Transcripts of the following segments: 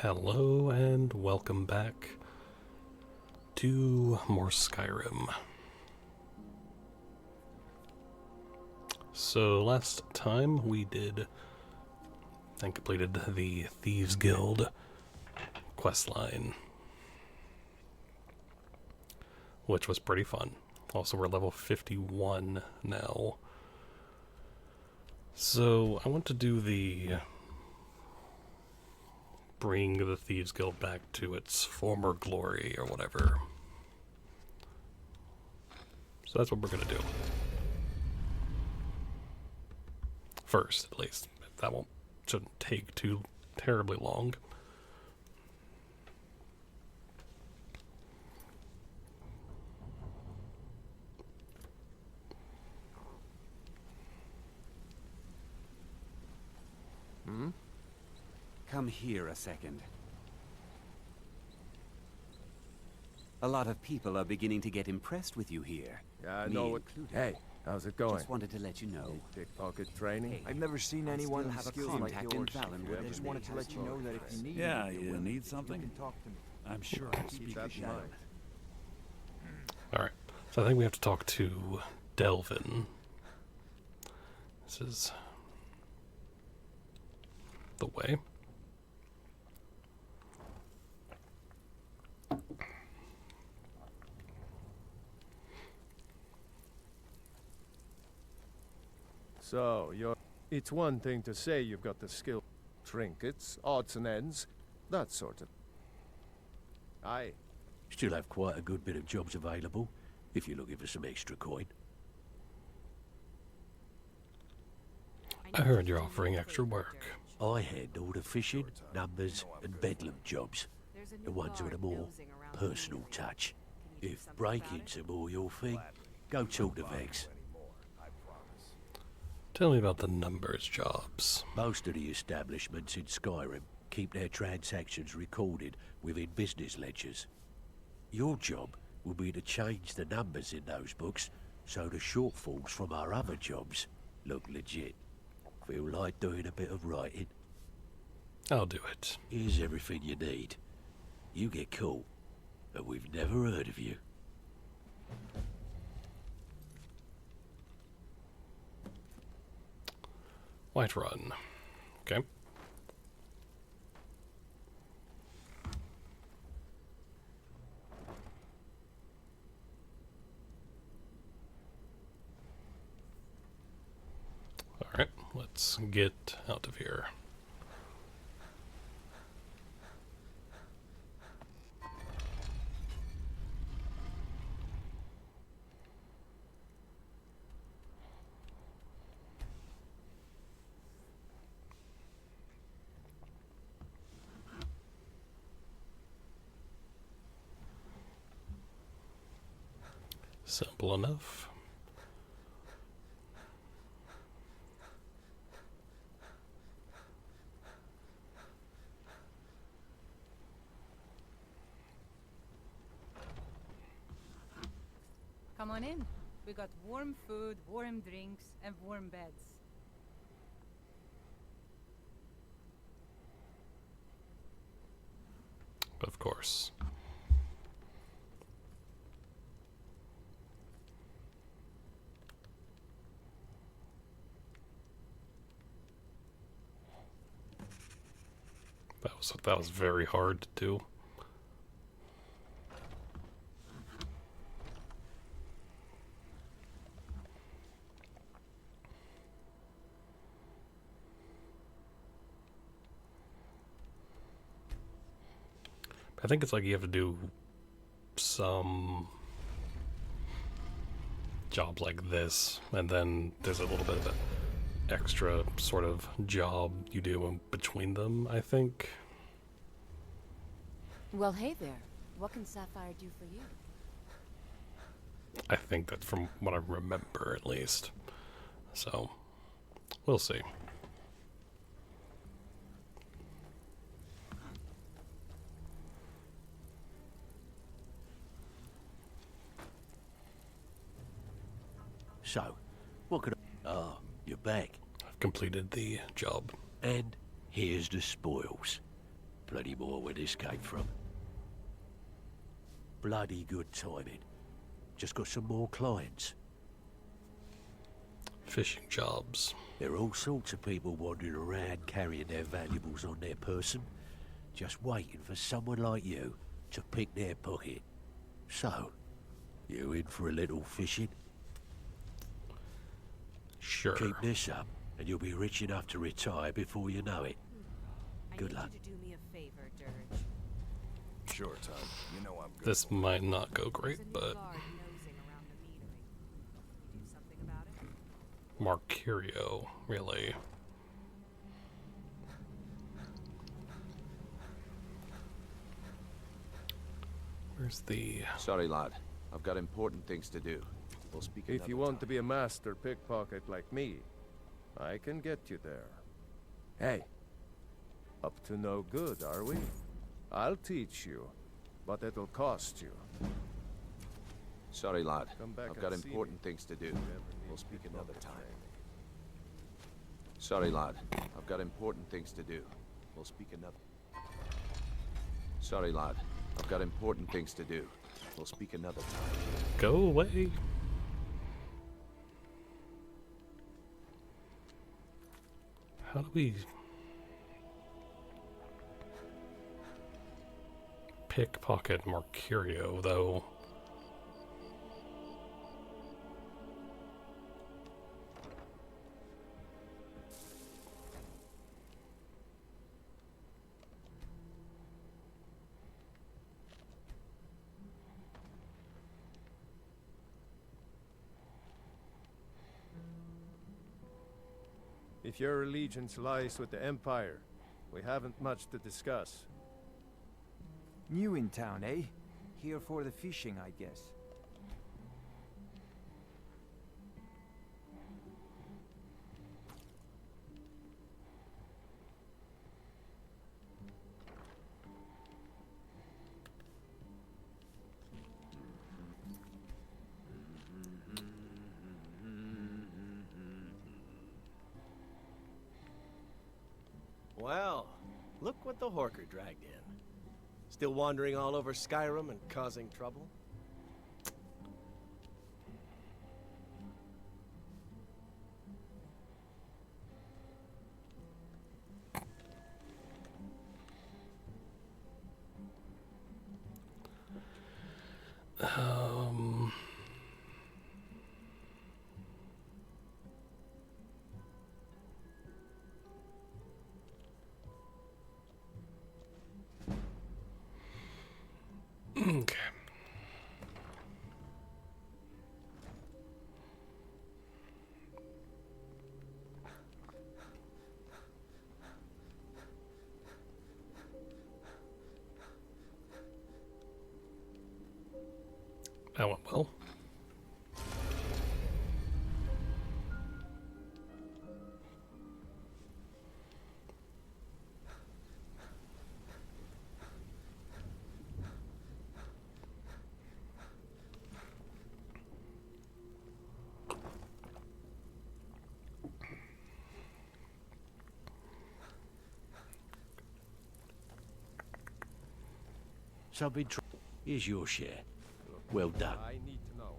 Hello and welcome back to more Skyrim. So last time we did and completed the Thieves Guild questline, which was pretty fun. Also, we're level 51 now. So I want to do the bring the Thieves Guild back to its former glory or whatever. So that's what we're gonna do. First, at least. That shouldn't take too terribly long. Come here a second. A lot of people are beginning to get impressed with you here. Yeah, I know what. Hey, how's it going? Just wanted to let you know. Pickpocket training? I've never seen anyone have a skilled like contact in yours. Valenwood. I just wanted to let you know that if you need Yeah, me, you need something? you can talk to me. I'm sure I'll speak Keep that to in you. mind. Alright, so I think we have to talk to Delvin. This is the way. So, it's one thing to say you've got the skill. Trinkets, odds and ends, that sort of... Aye. Still have quite a good bit of jobs available, if you're looking for some extra coin. I heard you're offering extra work. I handle the fishing, numbers, and bedlam jobs. The ones with a more personal touch. If break-ins are more your thing, go talk to Vex. Tell me about the numbers jobs. Most of the establishments in Skyrim keep their transactions recorded within business ledgers. Your job will be to change the numbers in those books so the shortfalls from our other jobs look legit. Feel like doing a bit of writing? I'll do it. Here's everything you need. You get caught, and we've never heard of you. Whiterun. Okay. Alright, let's get out of here. Simple enough. Come on in. We got warm food, warm drinks, and warm beds. Of course. That was very hard to do. I think it's like you have to do some jobs like this, and then there's a little bit of an extra sort of job you do in between them, I think. Well, hey there. What can Sapphire do for you? I think that's from what I remember, at least. So, we'll see. So, what could I... Ah, you're back. I've completed the job. And here's the spoils. Plenty more where this came from. Bloody good timing. Just got some more clients. Fishing jobs. There are all sorts of people wandering around carrying their valuables on their person, just waiting for someone like you to pick their pocket. So, you in for a little fishing? Sure. Keep this up, and you'll be rich enough to retire before you know it. Good luck. I need you to do me a favor, Dirge. Sure, Tom. You know I'm good. This might not go great, There's a new but guard nosing around the metering. You do something about it? Marcurio, really. Where's the... Sorry, lad. I've got important things to do. We'll speak If you another want to time. be a master pickpocket like me, I can get you there. Hey, up to no good, are we? I'll teach you, but it'll cost you. Sorry, lad. Come back I've got and see important me things to do. if you ever need We'll speak another pickpocket time. training. Sorry, lad. I've got important things to do. We'll speak another... Sorry, lad. I've got important things to do. We'll speak another time. Go away. How do we... pickpocket Marcurio, though? If your allegiance lies with the Empire, we haven't much to discuss. New in town, eh? Here for the fishing, I guess. Well, look what the Horker dragged in. Still wandering all over Skyrim and causing trouble? Okay. That went well. Something Here's your share. Well done. I need to know.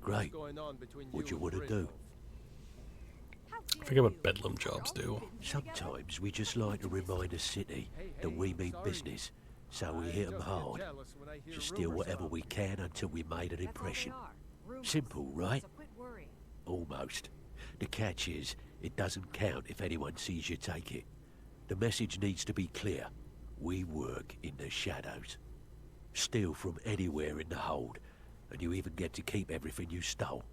Great. What's going on between What you you want and to do? I forget what bedlam jobs do. Sometimes we just like to remind the city that we mean business, so we hit 'em hard. Just steal whatever we can until we made an impression. Simple, right? So quit worrying. Almost. The catch is, it doesn't count if anyone sees you take it. The message needs to be clear. We work in the shadows. Steal from anywhere in the hold, and you even get to keep everything you stole.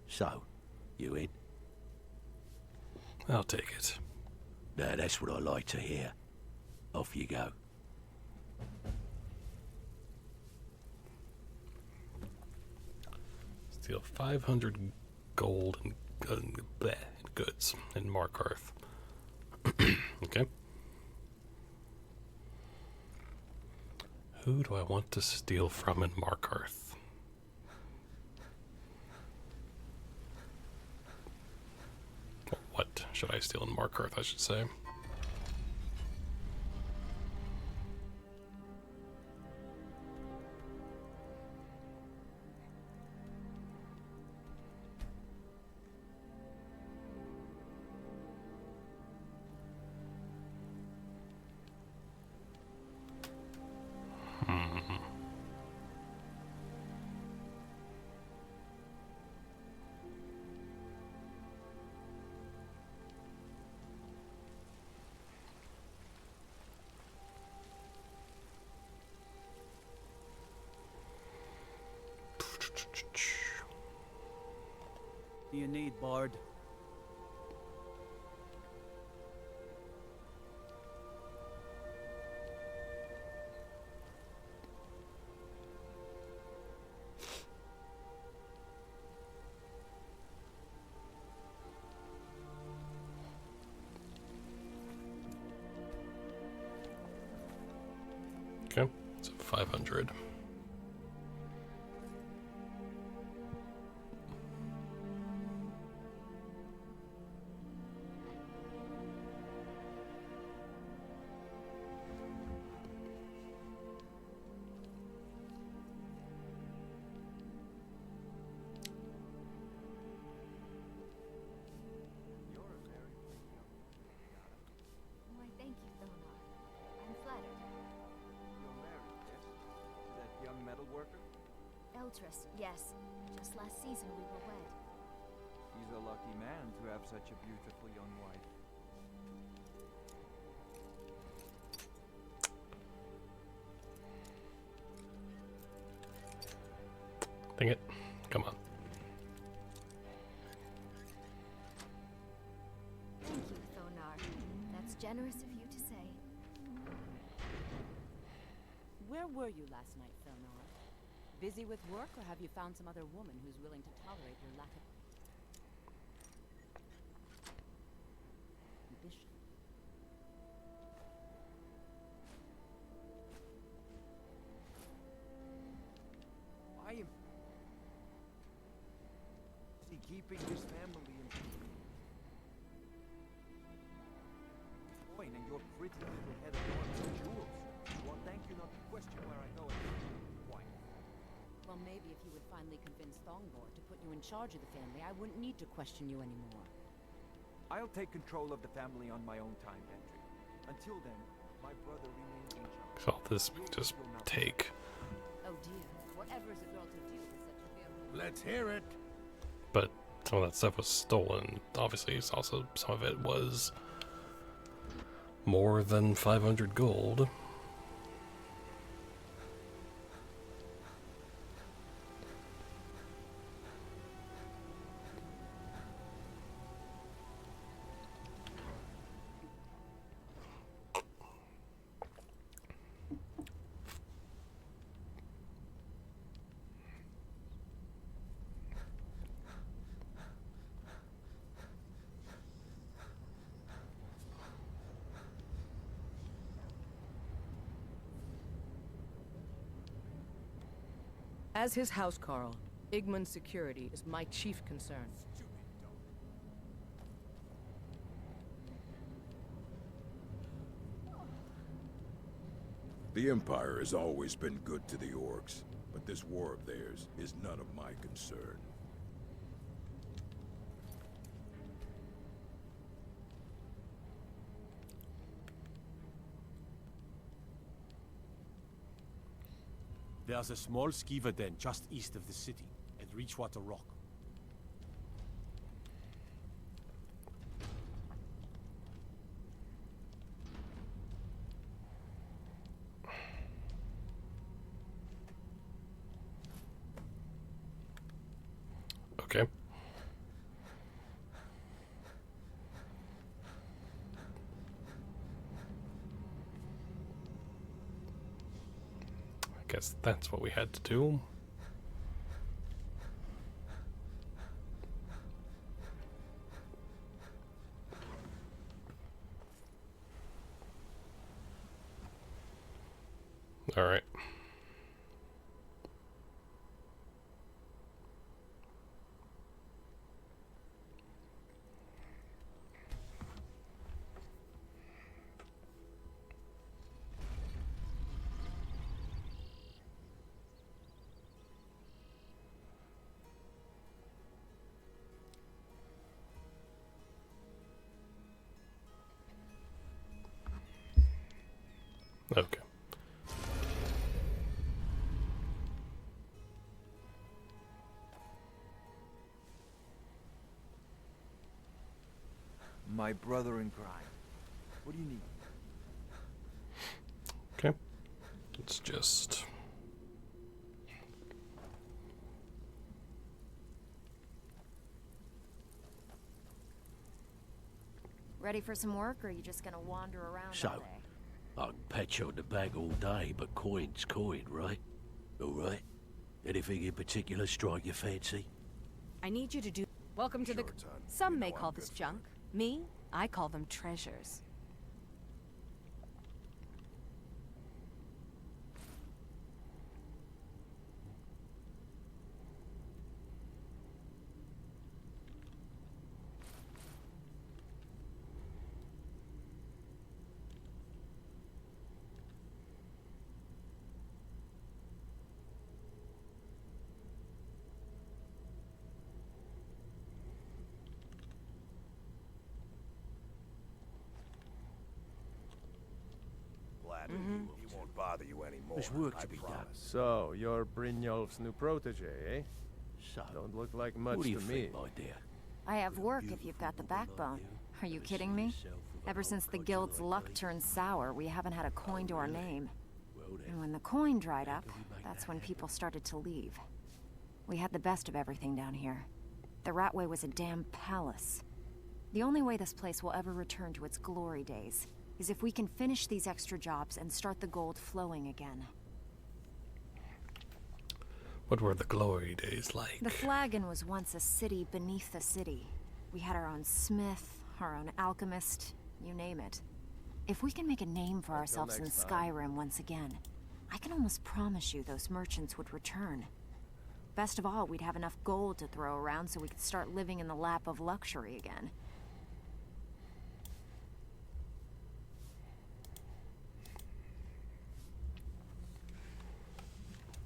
So, you in? I'll take it. Now that's what I like to hear. Off you go. Steal 500 gold and goods in Markarth. Okay. Who do I want to steal from in Markarth? What should I steal in Markarth, I should say? you need, Bard. Okay, so 500. Why, thank you, Thonar. I'm flattered. You're married, yes? To that young metal worker? Eltress, yes. Just last season we were wed. He's a lucky man to have such a beautiful young wife. Dang it. Come on. Thank you, Thonar. That's generous of you to say. Where were you last night, Felnar? Busy with work, or have you found some other woman who's willing to tolerate your lack of ambition? I am... See, keeping this family in... Coin and your pretty little head of arms and jewels. Well, thank you not to question where I go and why. Well, maybe if you would finally convince Thongbor to put you in charge of the family, I wouldn't need to question you anymore. I'll take control of the family on my own time, Patrick. Until then, my brother remains in charge. So this we just take. Oh dear, whatever is a girl to do with such a fearful... Let's hear it. But some of that stuff was stolen. Obviously, it's also some of it was more than 500 gold. As his housecarl, Igman's security is my chief concern. The Empire has always been good to the orcs, but this war of theirs is none of my concern. There's a small skeever den just east of the city, at Reachwater Rock. Okay. I guess that's what we had to do. All right. Okay. My brother in crime. What do you need? Okay. Let's just... ready for some work, or are you just gonna wander around So, all day? I can pat you on the back all day, but coin's coin, right? Alright? Anything in particular strike your fancy? I need you to do... Welcome to the... Some may call this junk. Me, I call them treasures. He won't bother you anymore. There's work to be done. So, you're Brynjolf's new protege, eh? So, Don't look like much what do you to me. think, my dear? I have work if you've got the backbone. Are you kidding me? Ever since the guild's luck turned sour, we haven't had a coin to our name. And when the coin dried up, that's when people started to leave. We had the best of everything down here. The Ratway was a damn palace. The only way this place will ever return to its glory days is if we can finish these extra jobs and start the gold flowing again. What were the glory days like? The Flagon was once a city beneath a city. We had our own smith, our own alchemist, you name it. If we can make a name for ourselves in Skyrim once again, I can almost promise you those merchants would return. Best of all, we'd have enough gold to throw around so we could start living in the lap of luxury again.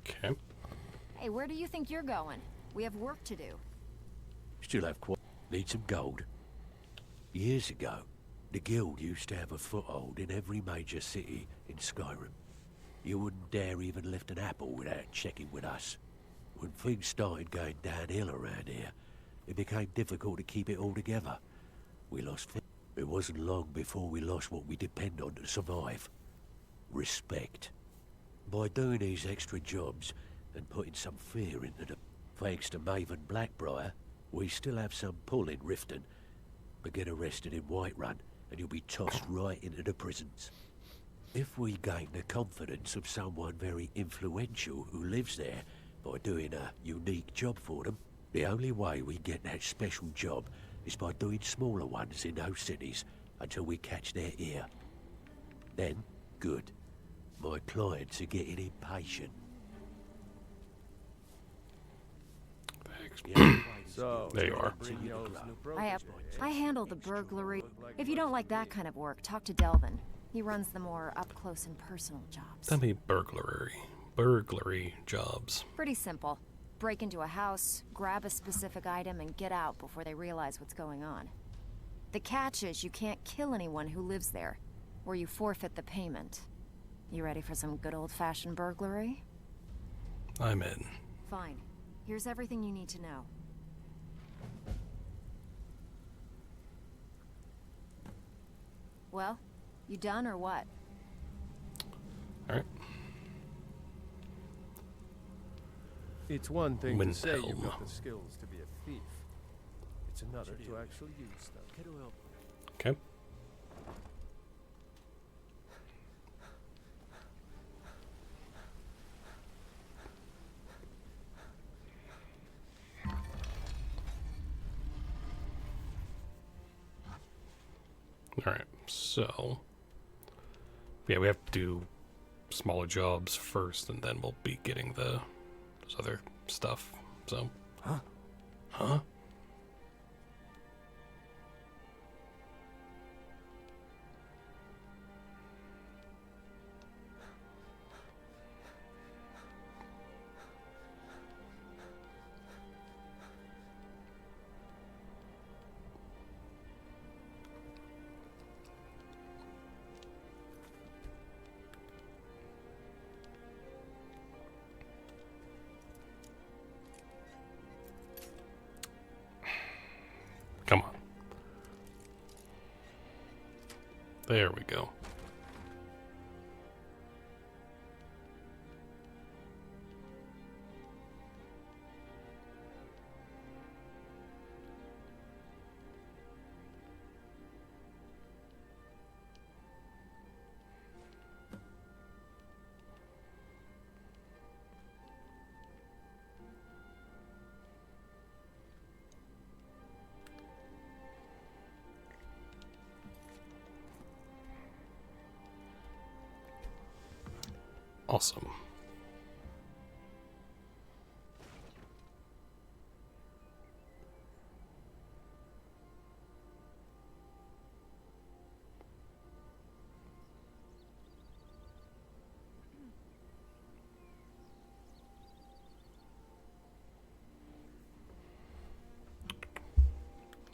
Okay. Hey, where do you think you're going? We have work to do. Still have quite... Need some gold. Years ago, the guild used to have a foothold in every major city in Skyrim. You wouldn't dare even lift an apple without checking with us. When things started going downhill around here, it became difficult to keep it all together. We lost... It wasn't long before we lost what we depend on to survive. Respect. By doing these extra jobs and putting some fear into them, thanks to Maven Blackbriar, we still have some pull in Riften. But get arrested in Whiterun and you'll be tossed right into the prisons. If we gain the confidence of someone very influential who lives there by doing a unique job for them, the only way we get that special job is by doing smaller ones in those cities until we catch their ear. Then, good. My clients are getting impatient. So, there you are. Brynjolf's new protege, I handle the burglary. If you don't like that kind of work, talk to Delvin. He runs the more up-close and personal jobs. That'd be burglary jobs. Pretty simple. Break into a house, grab a specific item, and get out before they realize what's going on. The catch is you can't kill anyone who lives there, or you forfeit the payment. You ready for some good old-fashioned burglary? I'm in. Fine. Here's everything you need to know. Well, you done or what? Alright. It's one thing to say you've Windhelm. got the skills to be a thief. It's another to actually use them. Okay. Alright, so... Yeah, we have to do smaller jobs first, and then we'll be getting this other stuff, so... Huh? Huh? Come on. There we go. Awesome.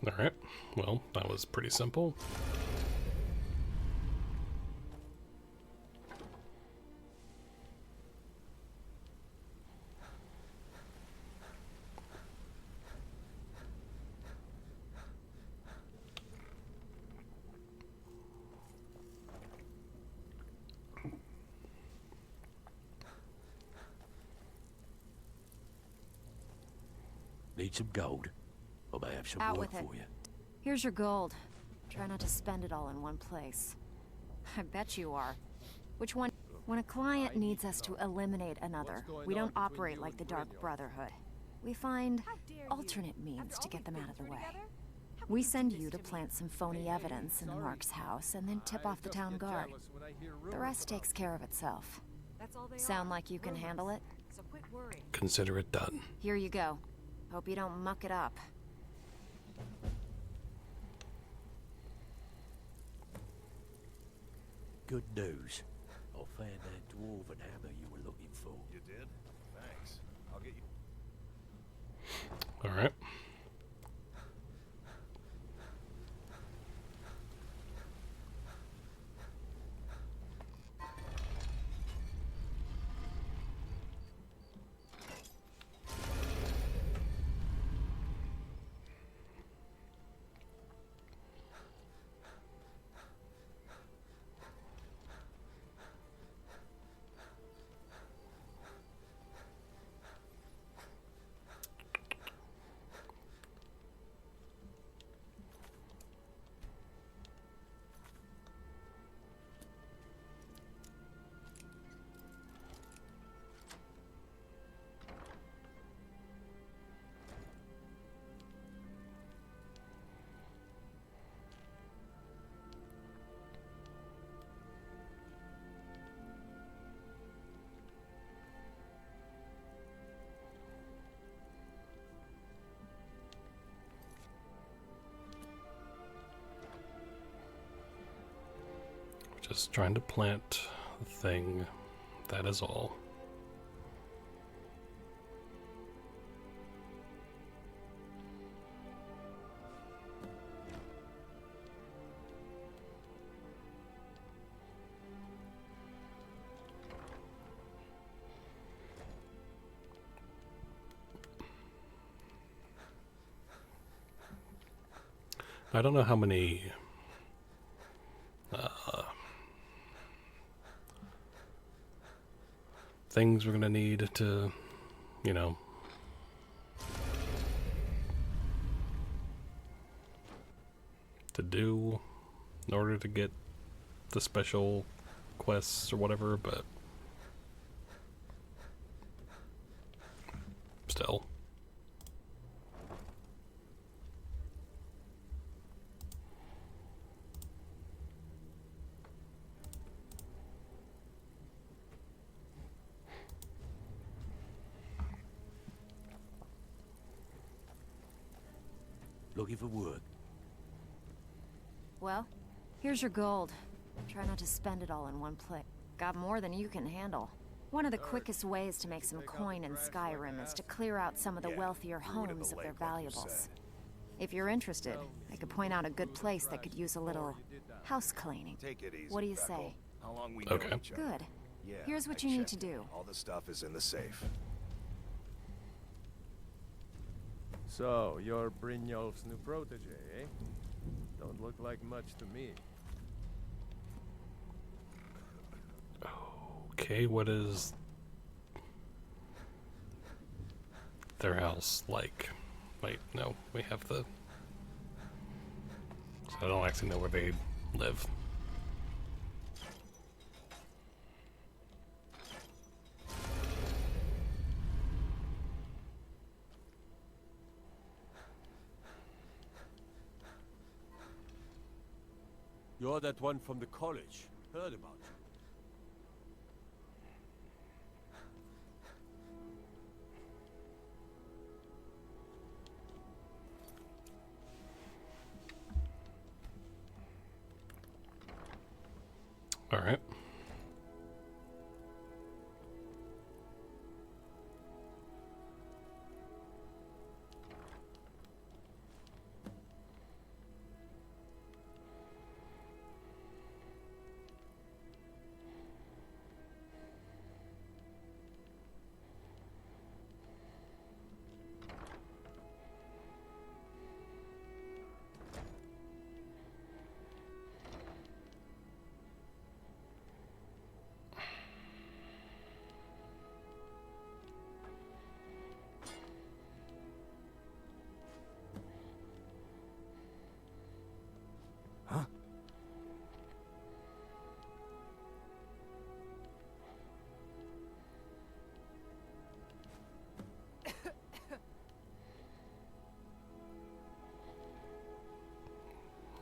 Alright, well, that was pretty simple. Need some gold? I may have some Out work with it. for you. Here's your gold. Try not to spend it all in one place. I bet you are. Which one? When a client needs us to eliminate another, we don't operate like the Dark Brotherhood. We find alternate means to get them out of the way. We send you to plant some phony evidence in the Mark's house and then tip off the town guard. The rest takes care of itself. Sound like you can handle it? Consider it done. Here you go. Hope you don't muck it up. Good news. I found that dwarven hammer you were looking for. You did? Thanks. I'll get you. Alright. Just trying to plant the thing, that is all. I don't know how many things we're gonna need to, you know, to do in order to get the special quests or whatever, but still. Looking for work? Well, here's your gold. Try not to spend it all in one place. Got more than you can handle. One of the quickest ways to make some coin in Skyrim is to clear out some of the wealthier homes of their valuables. If you're interested, I could point out a good place that could use a little house cleaning. What do you say? How long we Okay. know each other? Good. Yeah, Here's what I you need to checked it. do. All the stuff is in the safe. So, you're Brynjolf's new protege, eh? Don't look like much to me. Okay, what is their house like? Wait, no, we have the... So I don't actually know where they live. You're that one from the college. Heard about you. All right.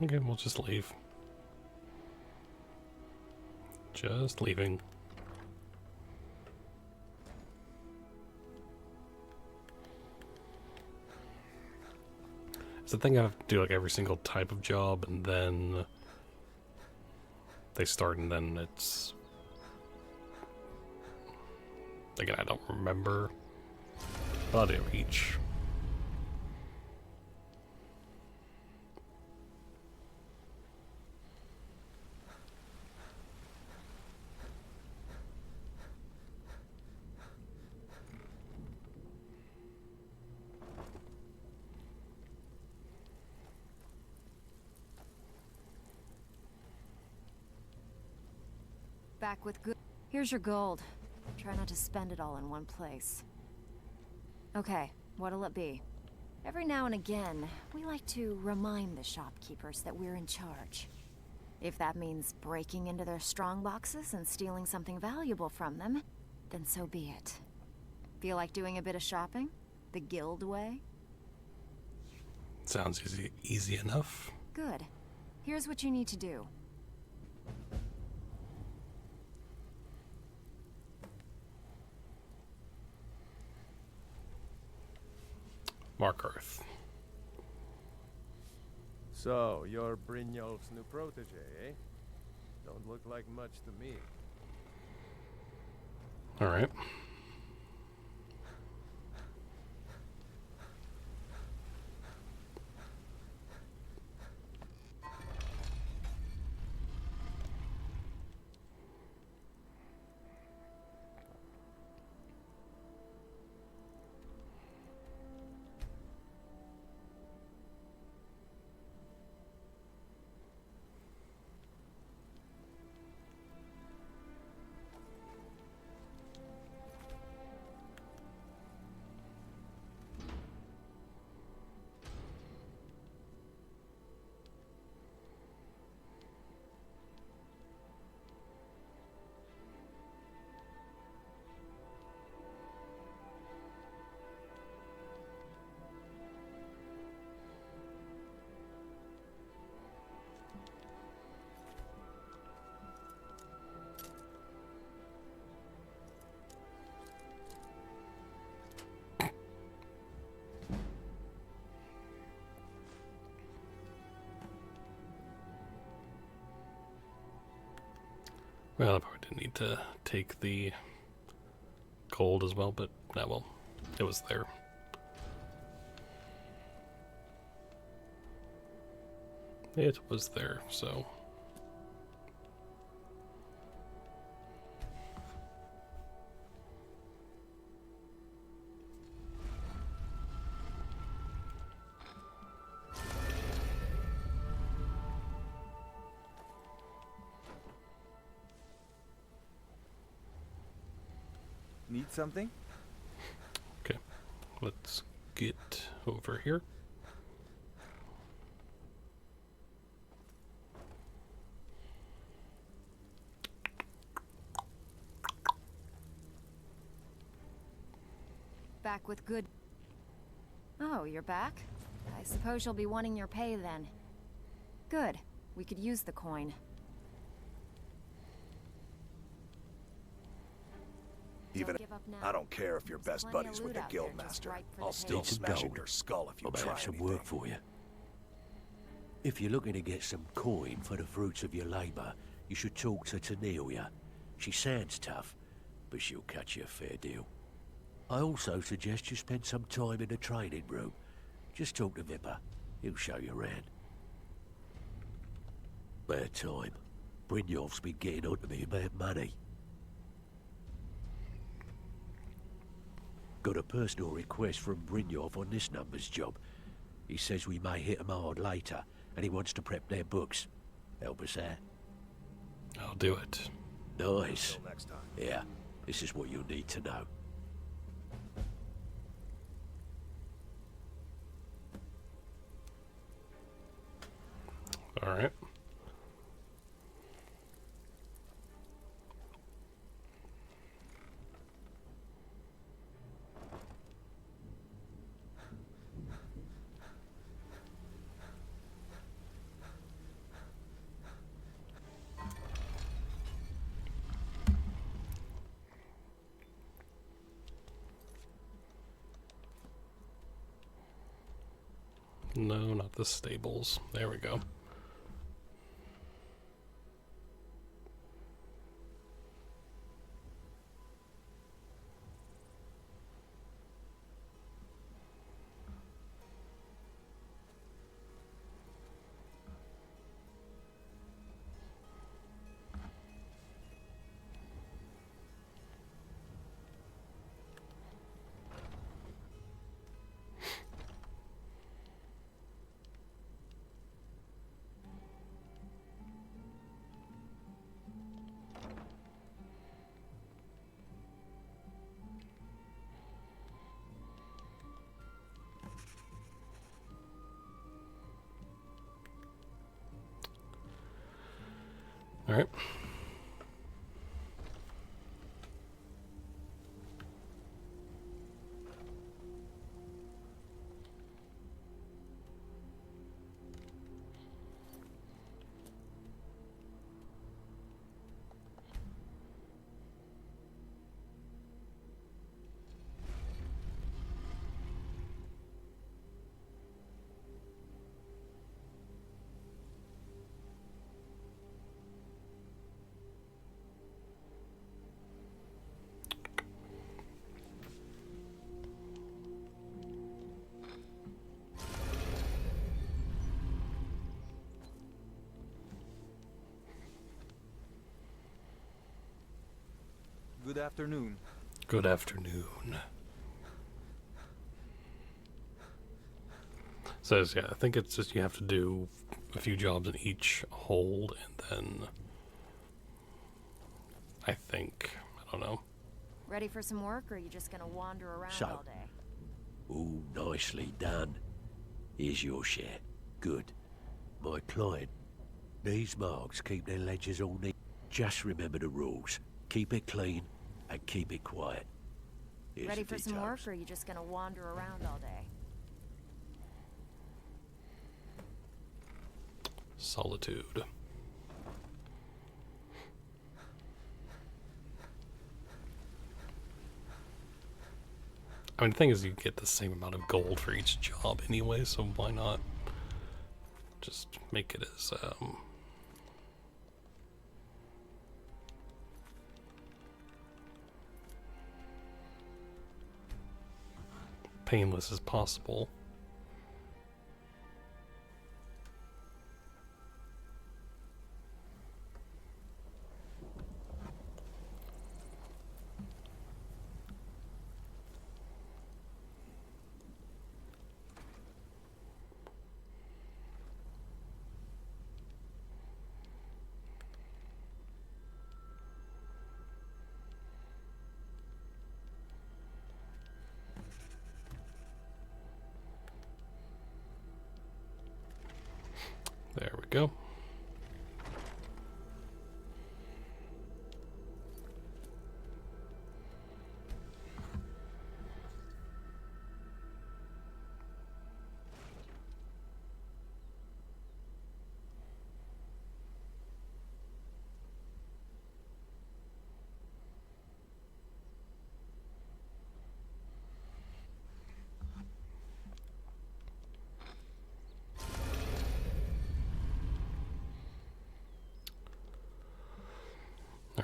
Okay, we'll just leave. Just leaving. It's the thing I have to do like every single type of job, and then they start, and then it's again I don't remember. I'll do each. Back with good. Here's your gold. Try not to spend it all in one place. Okay, what'll it be? Every now and again, we like to remind the shopkeepers that we're in charge. If that means breaking into their strong boxes and stealing something valuable from them, then so be it. Feel like doing a bit of shopping? The guild way? Sounds easy enough. Good. Here's what you need to do. Mark Earth. So, you're Brynjolf's new protege, eh? Don't look like much to me. All right. Well, I probably didn't need to take the gold as well, but no, well, it was there. It was there, so. Need something? Okay, let's get over here. Back with good. Oh, you're back? I suppose you'll be wanting your pay then. Good. We could use the coin. Even I don't care if you're best buddies with the guildmaster. I'll still smash in your skull if you try have some anything. work for you. If you're looking to get some coin for the fruits of your labor, You should talk to Tanelia. She sounds tough, but she'll cut you a fair deal. I also suggest you spend some time in the training room. Just talk to Vipper. He'll show you around. Bad time. Brynjolf's been getting on to me about money. Got a personal request from Brynjolf on this number's job. He says we may hit him hard later, and he wants to prep their books. Help us out. I'll do it. Nice. Until next time. Yeah, this is what you'll need to know. All right. No, not the stables. There we go. All right. Good afternoon. Good afternoon. Says, yeah, I think it's just you have to do a few jobs in each hold, and then I don't know. Ready for some work, or are you just gonna wander around all day? Ooh, nicely done. Here's your share. Good. My client, these marks keep their ledgers all neat. Just remember the rules. Keep it clean and keep it quiet. Here's Ready the for some details. work, or are you just gonna wander around all day? Solitude. I mean, the thing is, you get the same amount of gold for each job anyway, so why not just make it as, painless as possible. There we go.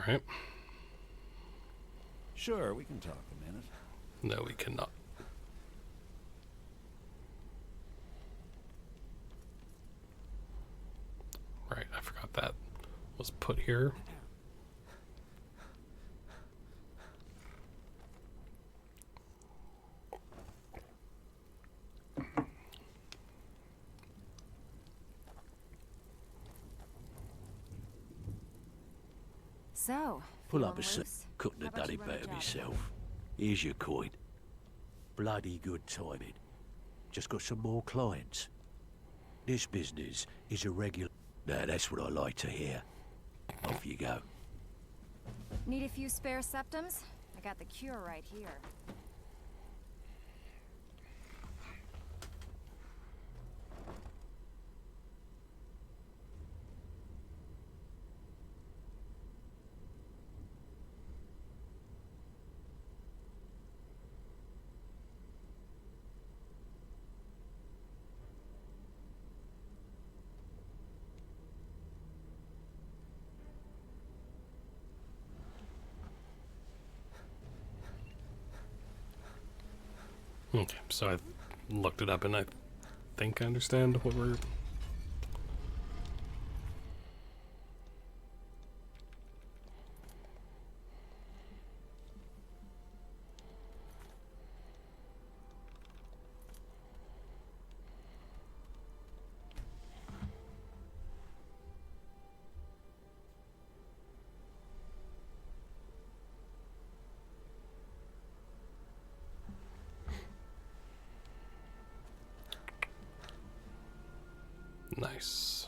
Alright. Sure, we can talk a minute. No, we cannot. Right, I forgot that was put here. So, Pull up feeling a seat. loose? Couldn't How have about done you it run a better job? myself. Here's your coin. Bloody good timing. Just got some more clients. This business is a regular... Now, that's what I like to hear. Off you go. Need a few spare septums? I got the cure right here. Okay, so I looked it up and I think I understand what we're... Nice.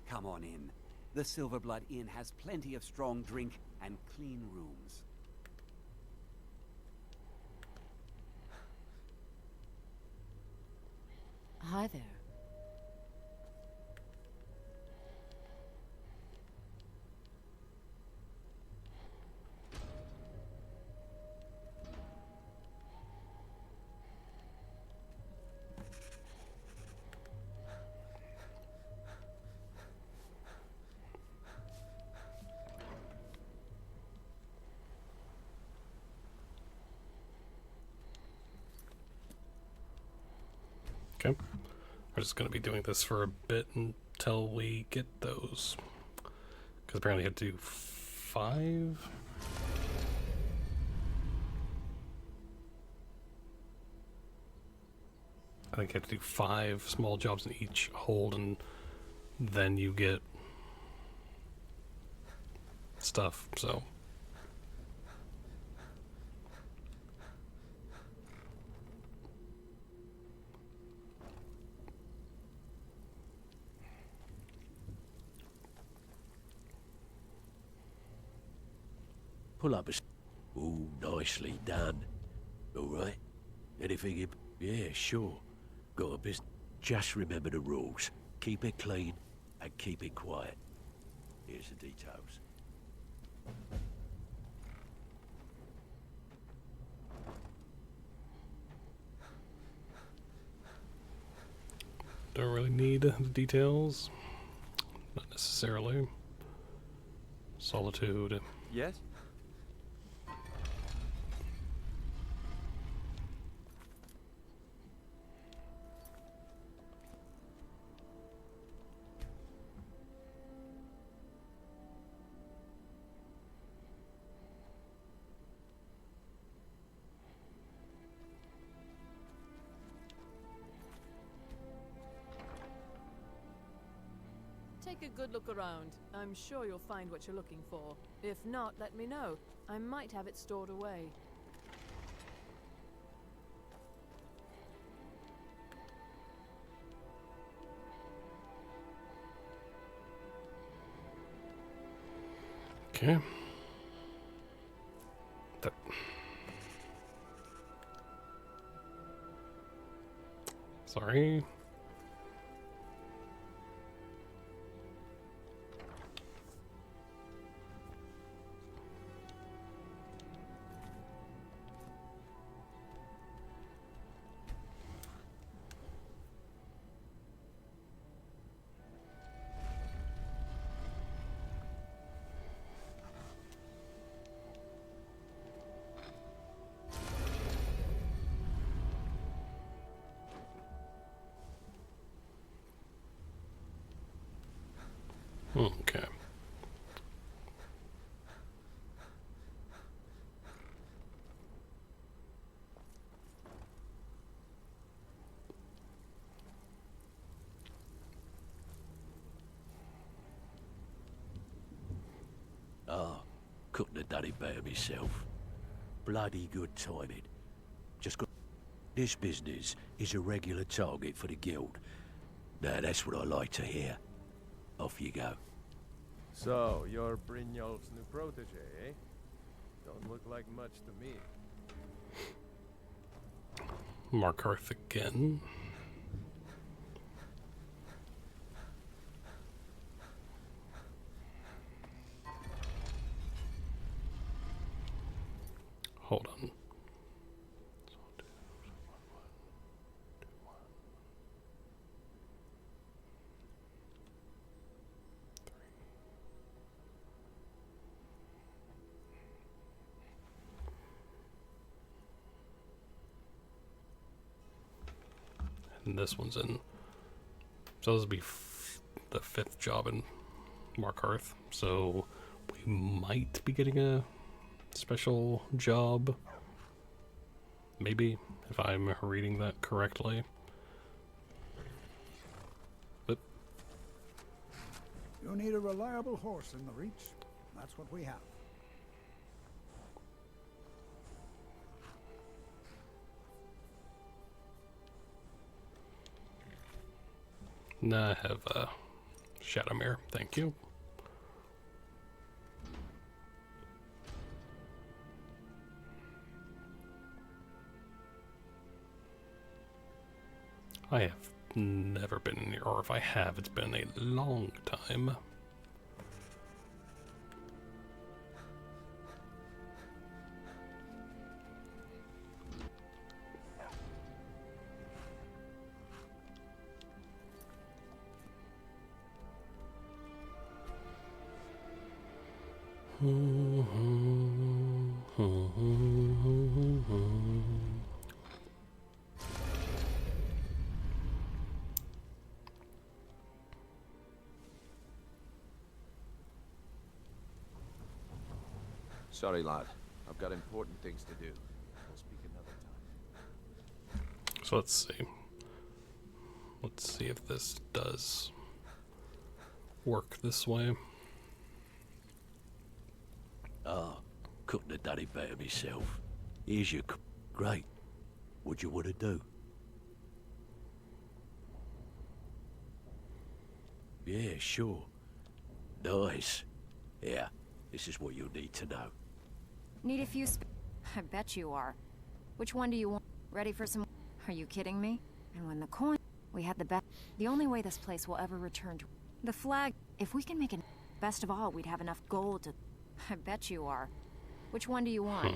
Come on in. The Silverblood Inn has plenty of strong drink and clean rooms. Hi there. Okay. We're just going to be doing this for a bit until we get those. Because apparently you have to do 5? I think you have to do 5 small jobs in each hold, and then you get stuff, so... Pull up a... Ooh, nicely done. All right? Anything you... Yeah, sure. Got a business. Just remember the rules. Keep it clean and keep it quiet. Here's the details. Don't really need the details. Not necessarily. Solitude. Yes? Take a good look around. I'm sure you'll find what you're looking for. If not, let me know. I might have it stored away. Okay. That... Sorry. Okay. Ah, couldn't have done it better myself. Bloody good timing. Just got... This business is a regular target for the guild. Now that's what I like to hear. Off you go. So, you're Brynjolf's new protege, eh? Don't look like much to me. Markarth again. Hold on. And this one's in. So this will be the 5th job in Markarth. So we might be getting a special job. Maybe, if I'm reading that correctly. But you need a reliable horse in the Reach. That's what we have. Nah, I have Shadowmere, thank you. I have never been in here, or if I have, it's been a long time. Sorry, lad. I've got important things to do. We'll speak another time. So let's see. Let's see if this does work this way. Ah, couldn't have done it better myself. Here's your... Great. What you want to do? Yeah, sure. Nice. Yeah, this is what you'll need to know. Need a few I bet you are. Which one do you want? Ready for some... Are you kidding me? And when the coin... We had the best... The only way this place will ever return to... The flag... If we can make it... Best of all, we'd have enough gold to... I bet you are. Which one do you want?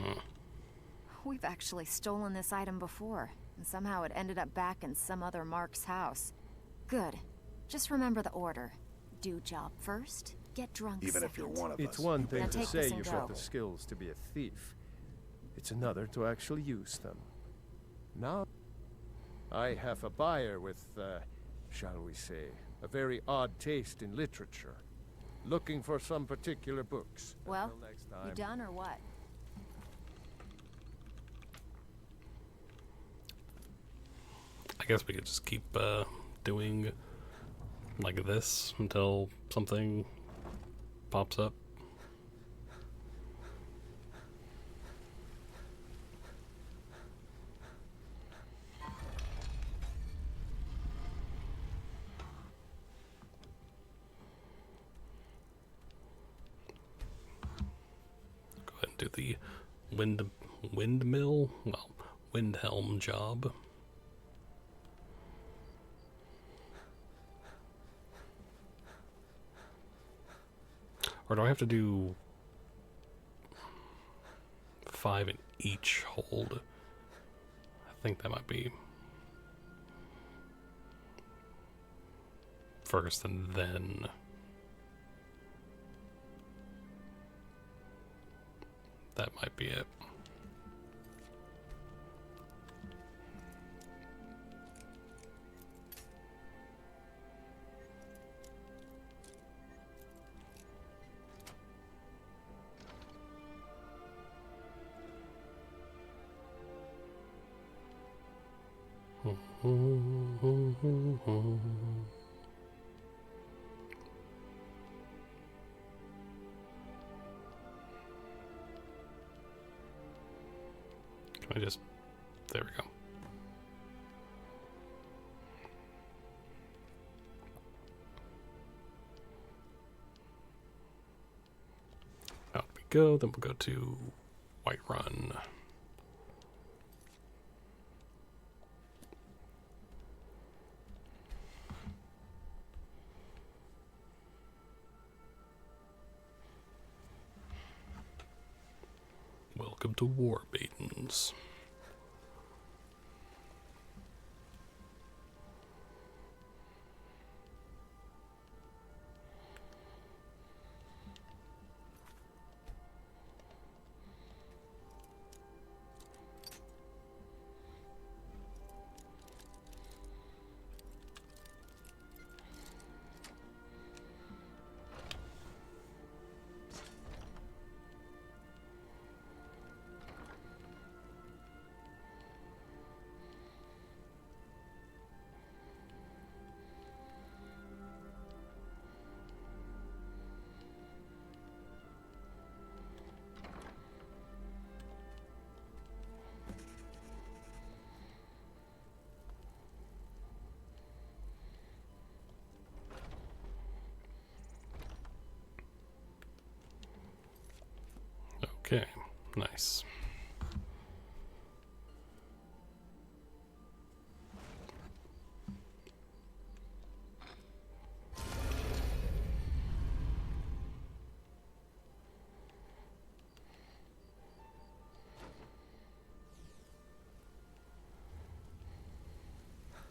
We've actually stolen this item before, and somehow it ended up back in some other Mark's house. Good. Just remember the order. Do job first, get drunk Even second. if you're one of It's us. one thing Now to take say this and you've got go. the skills to be a thief. It's another to actually use them. Now, I have a buyer with, shall we say, a very odd taste in literature. Looking for some particular books. Well, Until next time. you done or what? I guess we could just keep doing like this until something pops up. Go ahead and do the windmill, well, windhelm job. Or do I have to do 5 in each hold? I think that might be first and then that might be it. Can I just... There we go. Out we go. Then we'll go to Whiterun. Welcome to War Maidens. Okay, nice.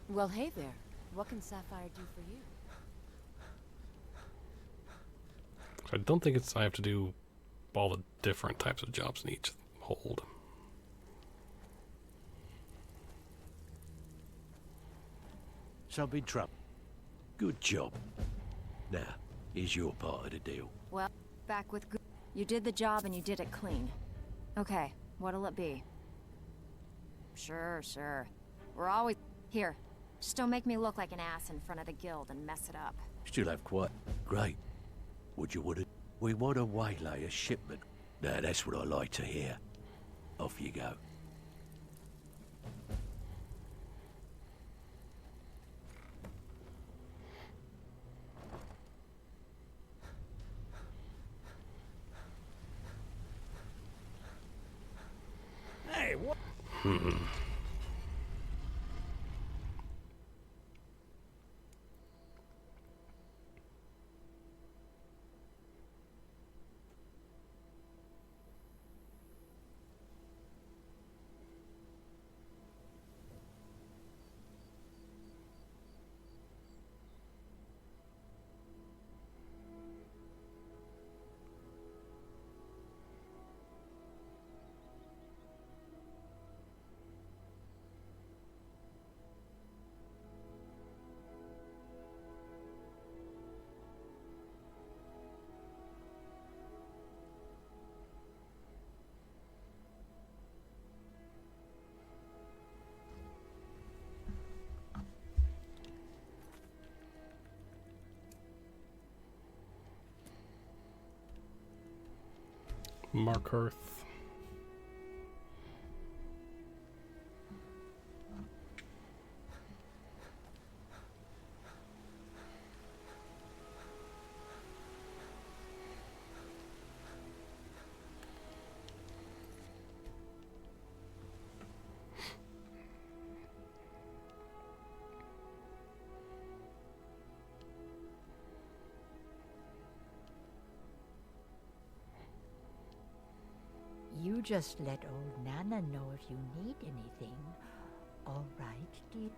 Well, hey there. What can Sapphire do for you? I don't think I have to do all the different types of jobs in each hold. Some in trouble. Good job. Now, here's your part of the deal. Well, back with you did the job and you did it clean. Okay, what'll it be? Sure. We're always... Here, just don't make me look like an ass in front of the guild and mess it up. Still have quite... Great. Would you want to... We want to waylay a shipment. Now, that's what I like to hear. Off you go. Hey, what? Markarth. You just let old Nana know if you need anything. All right, dear?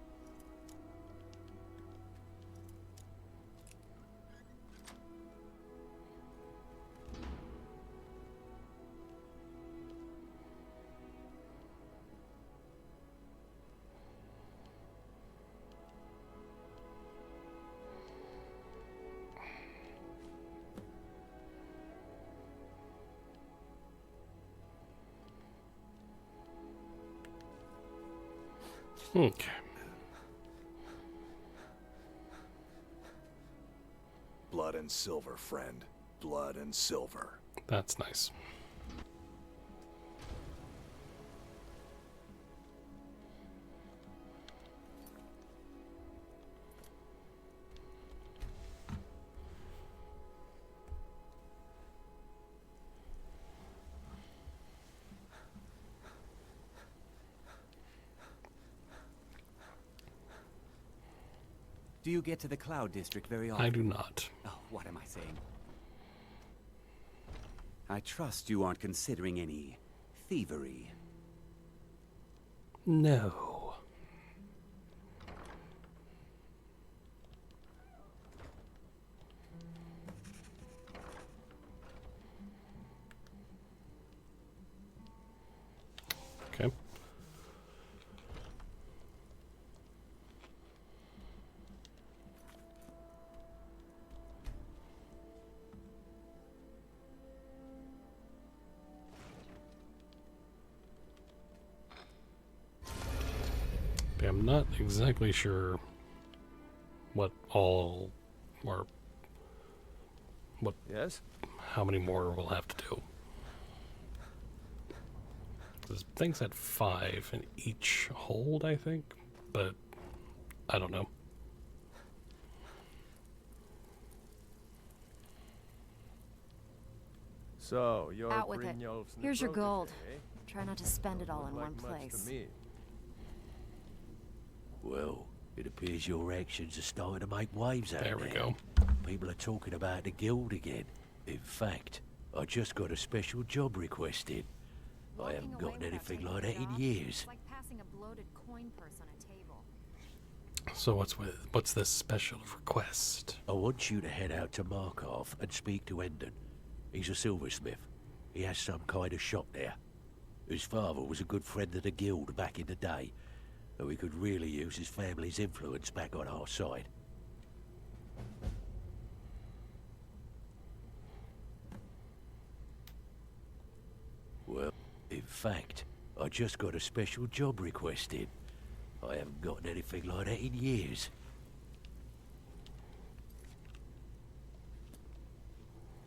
Okay. and silver, friend. Blood and silver. That's nice. Do you get to the Cloud District very often? I do not. Oh, what am I saying? I trust you aren't considering any thievery. No. Okay. I'm not exactly sure what all or what how many more we'll have to do. There's things at 5 in each hold, I think, but I don't know. So, you're Out with it. Brynjolf's Here's your protege, gold. eh? Try not to spend it all in Look one like much place. to me. Well, it appears your actions are starting to make waves out there. There we go. People are talking about the guild again. In fact, I just got a special job requested. I haven't gotten anything like that in years. It's like passing a bloated coin purse on a table. So what's this special request? I want you to head out to Markov and speak to Endon. He's a silversmith. He has some kind of shop there. His father was a good friend of the guild back in the day, and we could really use his family's influence back on our side. Well, in fact, I just got a special job requested. I haven't gotten anything like that in years.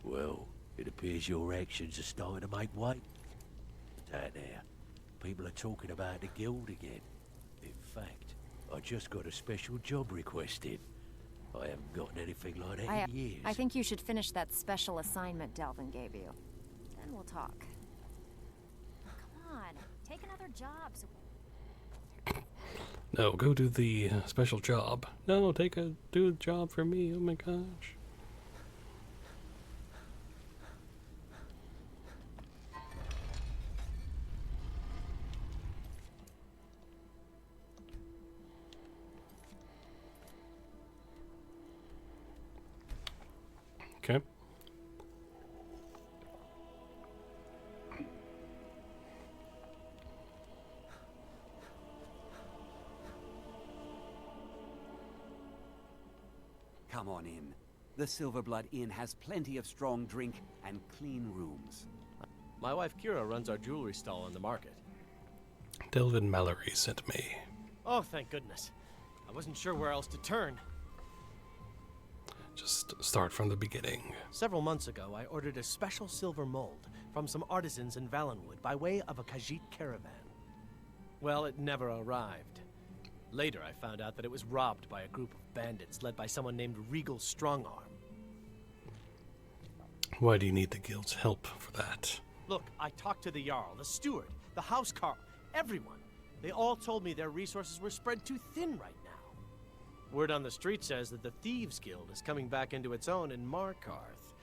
Well, it appears your actions are starting to make weight out there. People are talking about the guild again. In fact, I just got a special job requested. I haven't gotten anything like that in years. I think you should finish that special assignment Delvin gave you. Then we'll talk. Come on, take another job. No, go do the special job. No, do a job for me. Oh my gosh. Okay. Come on in. The Silverblood Inn has plenty of strong drink and clean rooms. My wife Kira runs our jewelry stall on the market. Delvin Mallory sent me. Oh, thank goodness. I wasn't sure where else to turn. Just start from the beginning. Several months ago, I ordered a special silver mold from some artisans in Valenwood by way of a Khajiit caravan. Well, it never arrived. Later, I found out that it was robbed by a group of bandits led by someone named Regal Strongarm. Why do you need the guild's help for that? Look, I talked to the Jarl, the steward, the housecarl, everyone. They all told me their resources were spread too thin right now. Word on the street says that the Thieves Guild is coming back into its own in Markarth.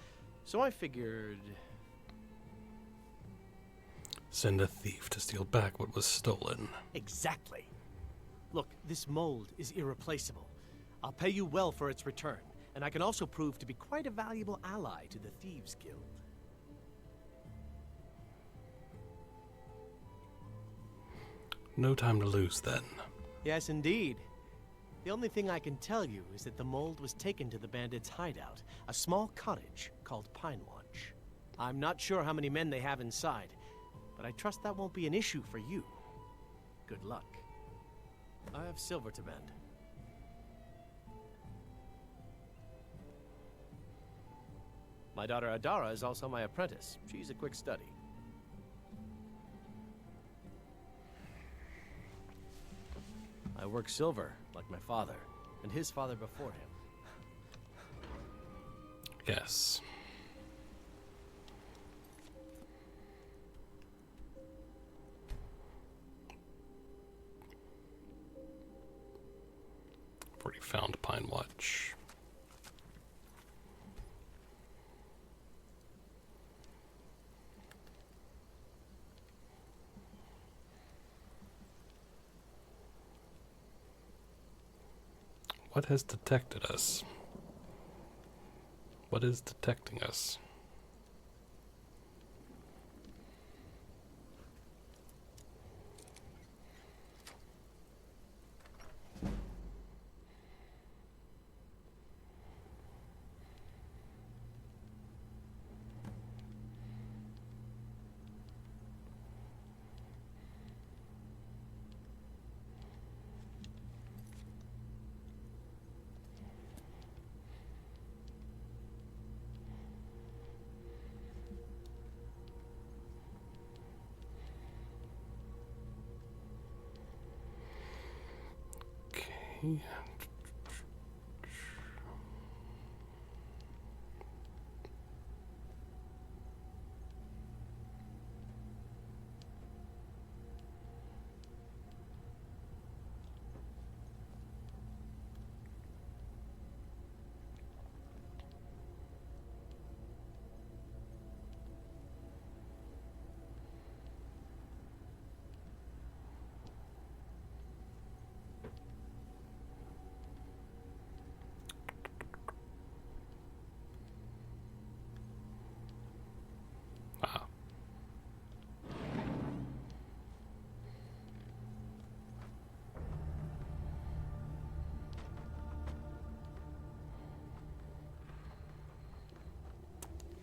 So I figured... Send a thief to steal back what was stolen. Exactly. Look, this mold is irreplaceable. I'll pay you well for its return, and I can also prove to be quite a valuable ally to the Thieves Guild. No time to lose, then. Yes, indeed. The only thing I can tell you is that the mold was taken to the bandits' hideout, a small cottage called Pine Watch. I'm not sure how many men they have inside, but I trust that won't be an issue for you. Good luck. I have silver to bend. My daughter Adara is also my apprentice. She's a quick study. I work silver, like my father, and his father before him. Yes. I've already found Pine Watch. What has detected us? What is detecting us? Okay.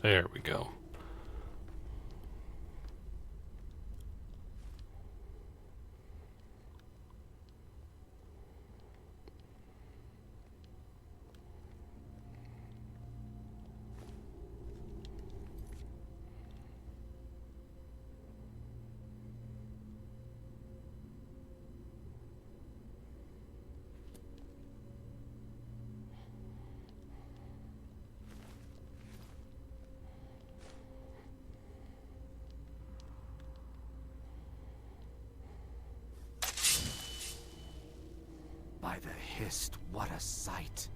There we go. By the Hist, what a sight!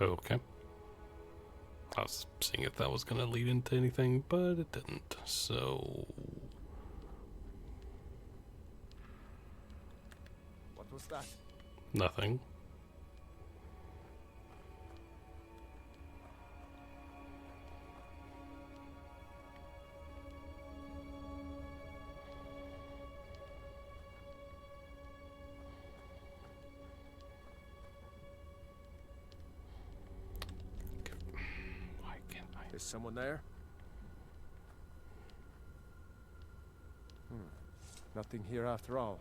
Okay. I was seeing if that was going to lead into anything, but it didn't. So... What was that? Nothing. Is someone there? Nothing here after all.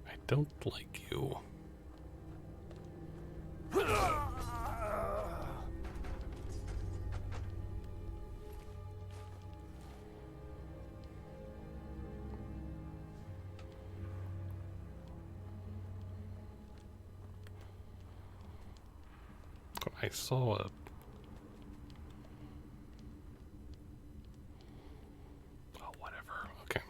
I don't like you. I saw a... Oh, whatever. Okay.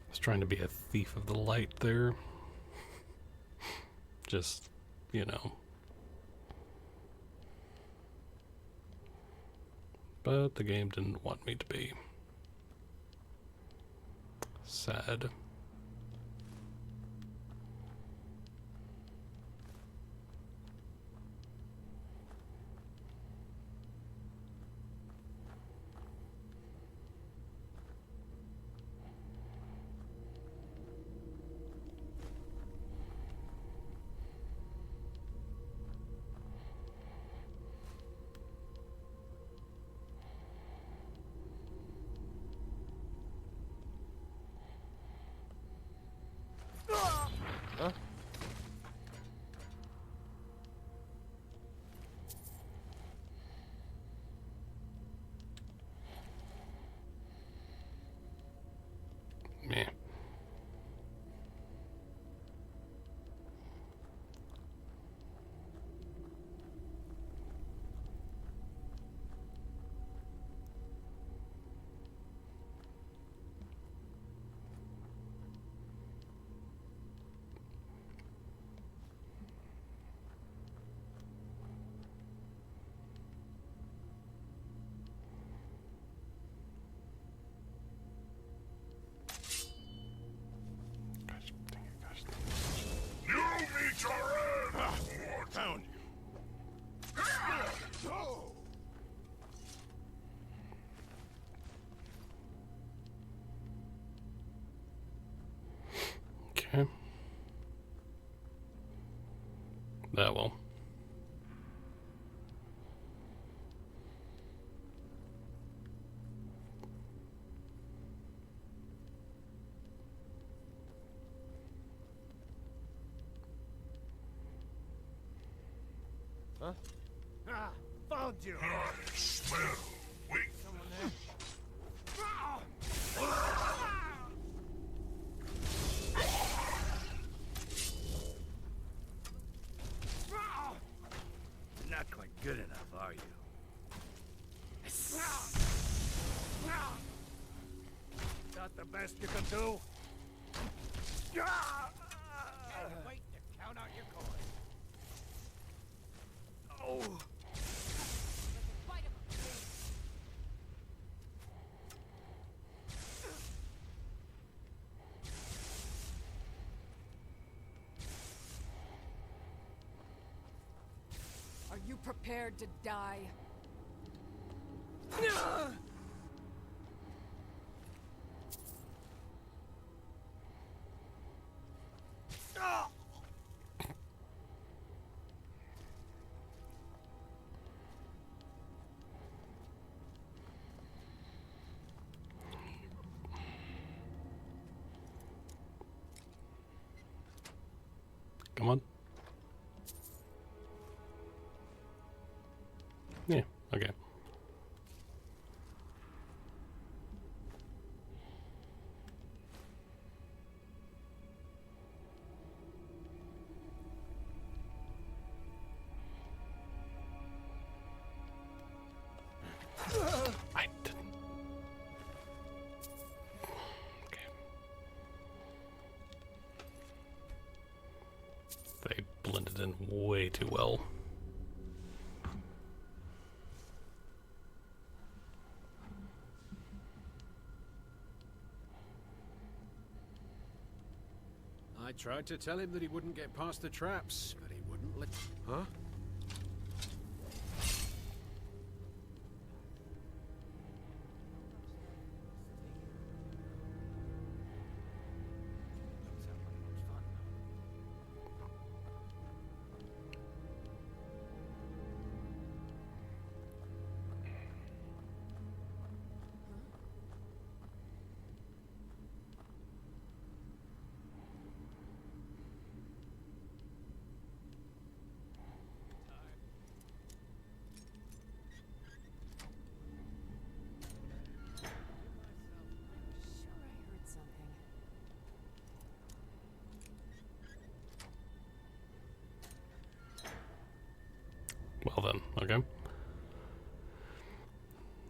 I was trying to be a thief of the light there. Just, you know. But the game didn't want me to be. Sad. Huh? Meh. You meet your end! Found you. No! Okay. That will. Huh? Ah, found you. I smell weak. Someone there? Not quite good enough, are you? Not the best you can do? Wait to count out your coins. Oh. Are you prepared to die? Come on. Yeah, okay. I didn't. Okay. They blended in way too well. I tried to tell him that he wouldn't get past the traps, but he wouldn't let... Huh? Okay.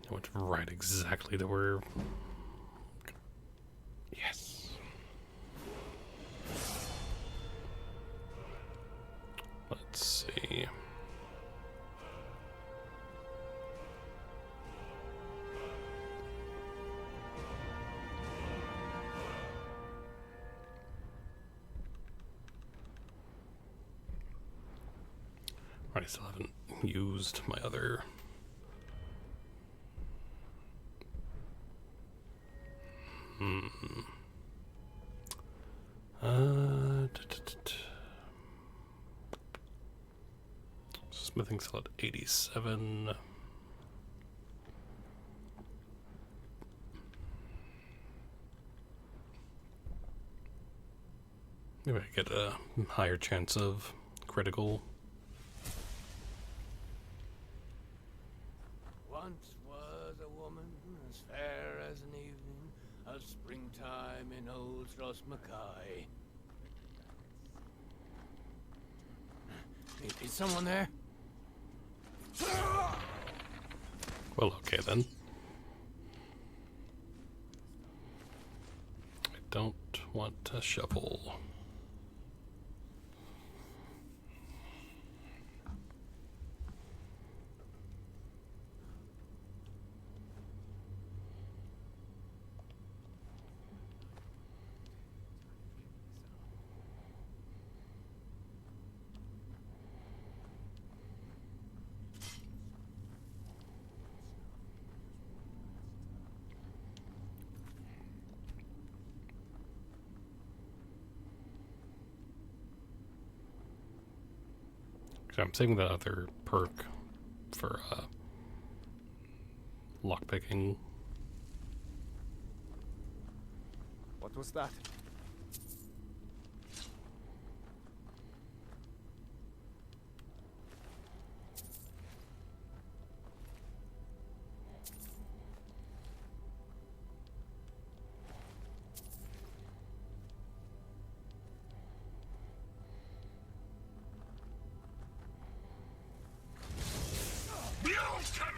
I went right exactly to where... Yes. Let's see. I still haven't used my other... Smithing still at 87. Maybe I get a higher chance of critical. Once was a woman as fair as an evening of springtime in old Schloss Mackay. Is someone there? Well, okay then. I don't want a shovel. I'm saving that other perk for lockpicking. What was that?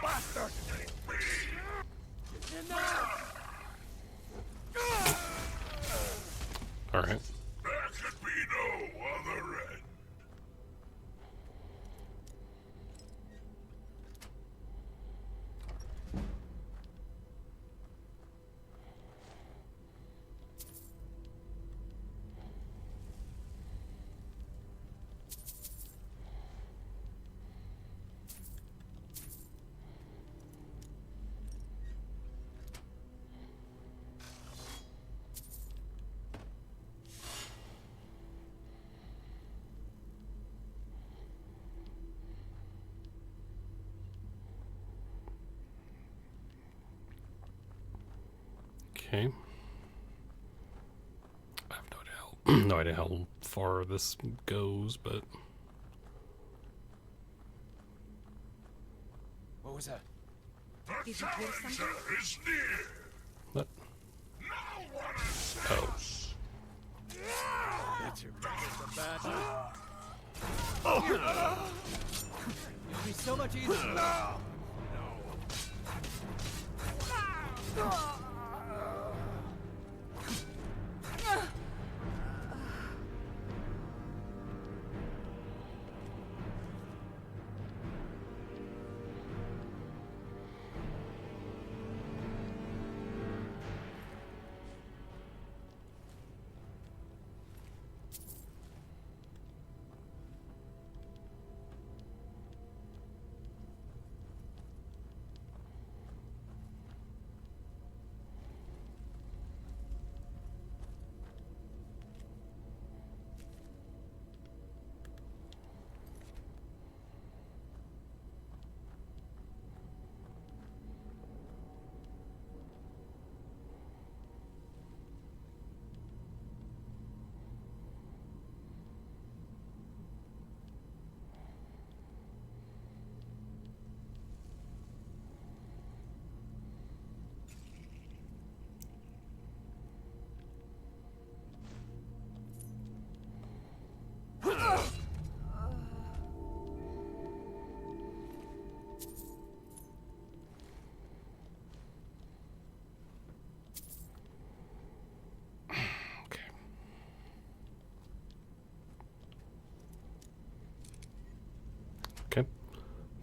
Bastard! All right. There could be no other end. Okay. I have no idea how far this goes, but What was that? The challenger is near. what? No one is Oh. close. Nature brings the bad. It'd be so much easier.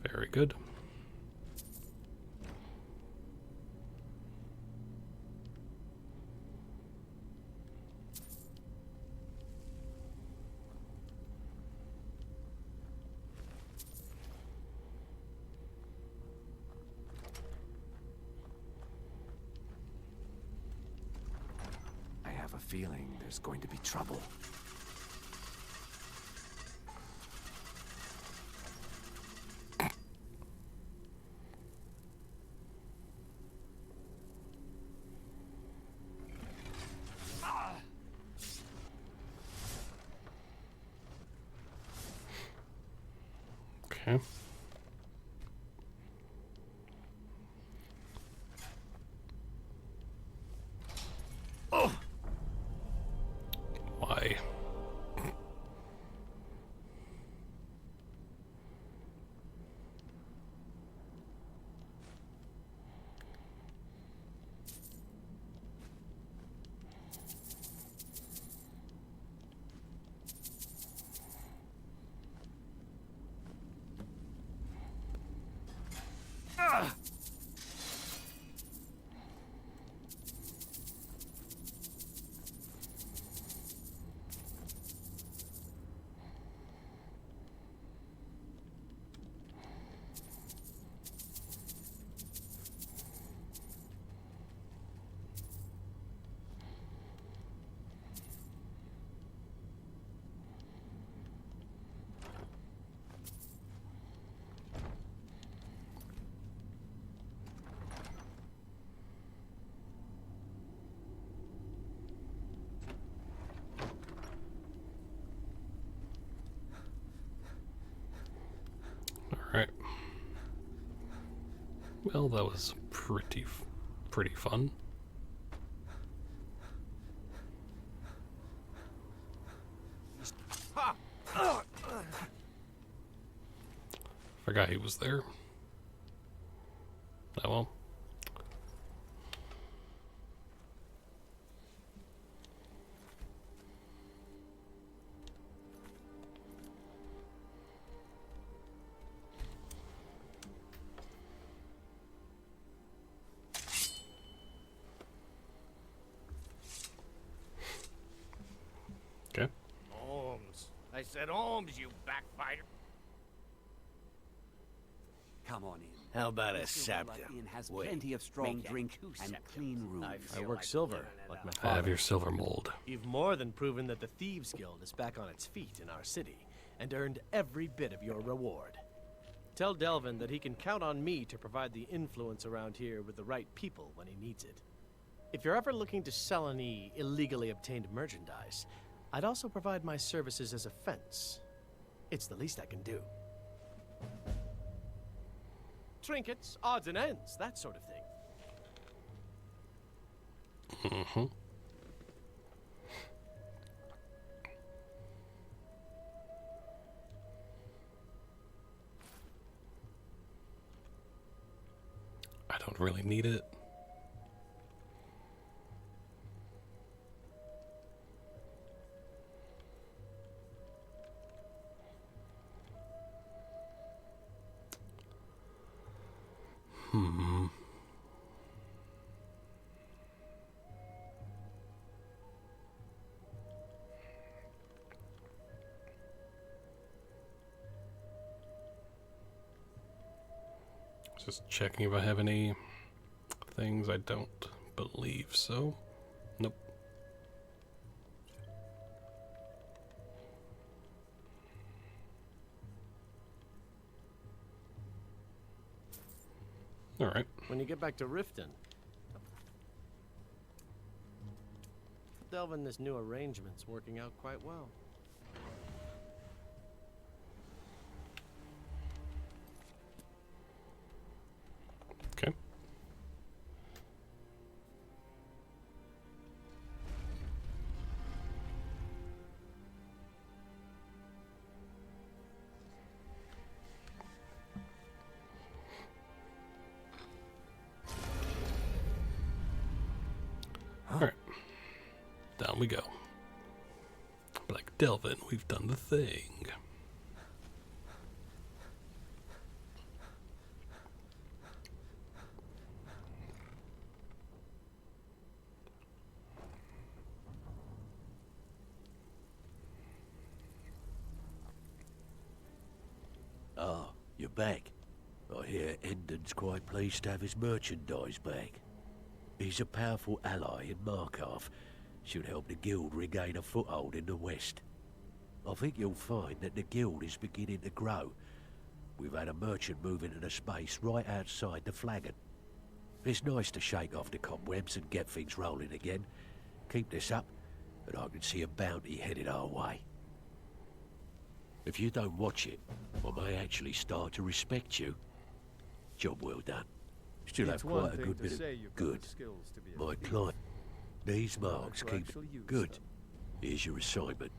Very good. I have a feeling there's going to be trouble. Okay. Oh. Why? Alright. Well, that was pretty fun. Forgot he was there. Oh well. Okay. Holmes. I said Holmes, you backbiter. Come on in. How about a The Silver Blood septum? Inn has Wait, plenty of strong drink and clean rooms. I work silver, like my I father. have your silver mold. You've more than proven that the Thieves Guild is back on its feet in our city, and earned every bit of your reward. Tell Delvin that he can count on me to provide the influence around here with the right people when he needs it. If you're ever looking to sell any illegally obtained merchandise, I'd also provide my services as a fence. It's the least I can do. Trinkets, odds and ends, that sort of thing. Mm-hmm. I don't really need it. Hmm. Just checking if I have any things. I don't believe so. Nope. All right. When you get back to Riften, Delvin, this new arrangement's working out quite well. Okay. Alright. Down we go. Like Delvin, we've done the thing. back. I hear Endon's quite pleased to have his merchandise back. He's a powerful ally in Markarth. Should help the guild regain a foothold in the west. I think you'll find that the guild is beginning to grow. We've had a merchant move into the space right outside the flagon. It's nice to shake off the cobwebs and get things rolling again. Keep this up, and I can see a bounty headed our way. If you don't watch it, I may actually start to respect you. Job well done. Still have quite a good bit of good. My client. These marks keep good. Here's your assignment.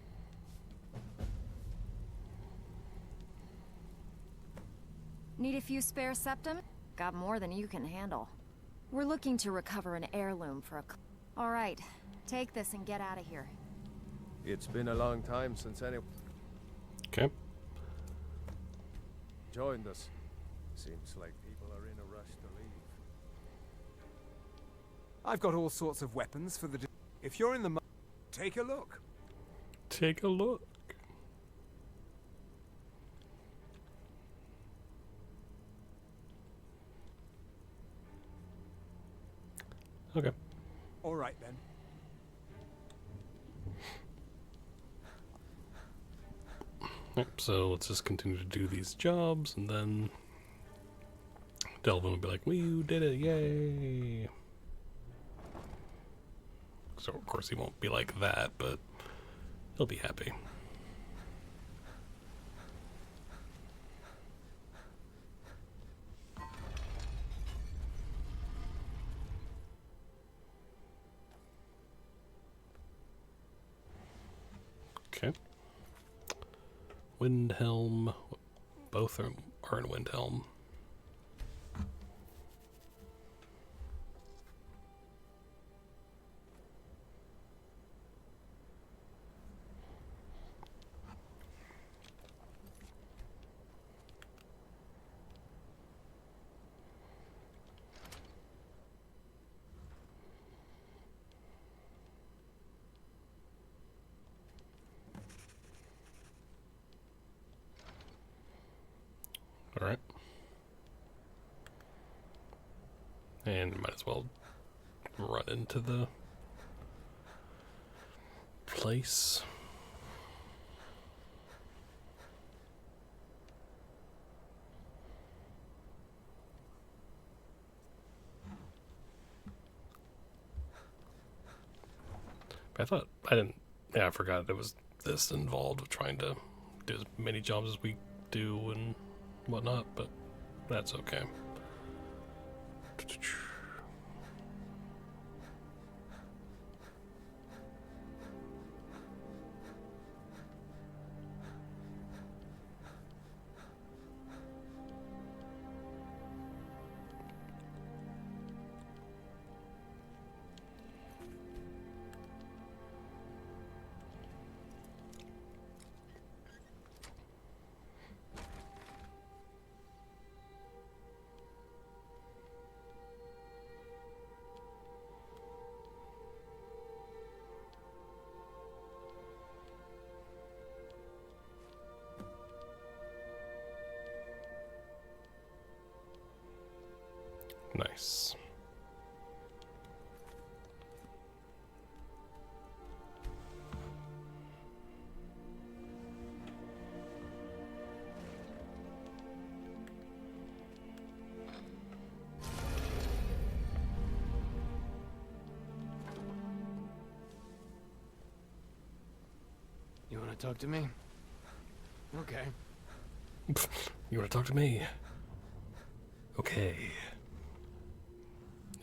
Need a few spare septum? Got more than you can handle. We're looking to recover an heirloom for a... All right, take this and get out of here. It's been a long time since anyone joined us. Seems like people are in a rush to leave. I've got all sorts of weapons for the... If you're in the... Take a look. Take a look. Okay. All right, then. Yep, so let's just continue to do these jobs, and then Delvin will be like, "We did it, yay!" So of course he won't be like that, but he'll be happy. Okay. Windhelm. Both are in Windhelm. Alright. And might as well run into the place. I thought, I forgot it was this involved with trying to do as many jobs as we do and whatnot, but that's okay. Nice. You want to talk to me? Okay. You want to talk to me? Okay.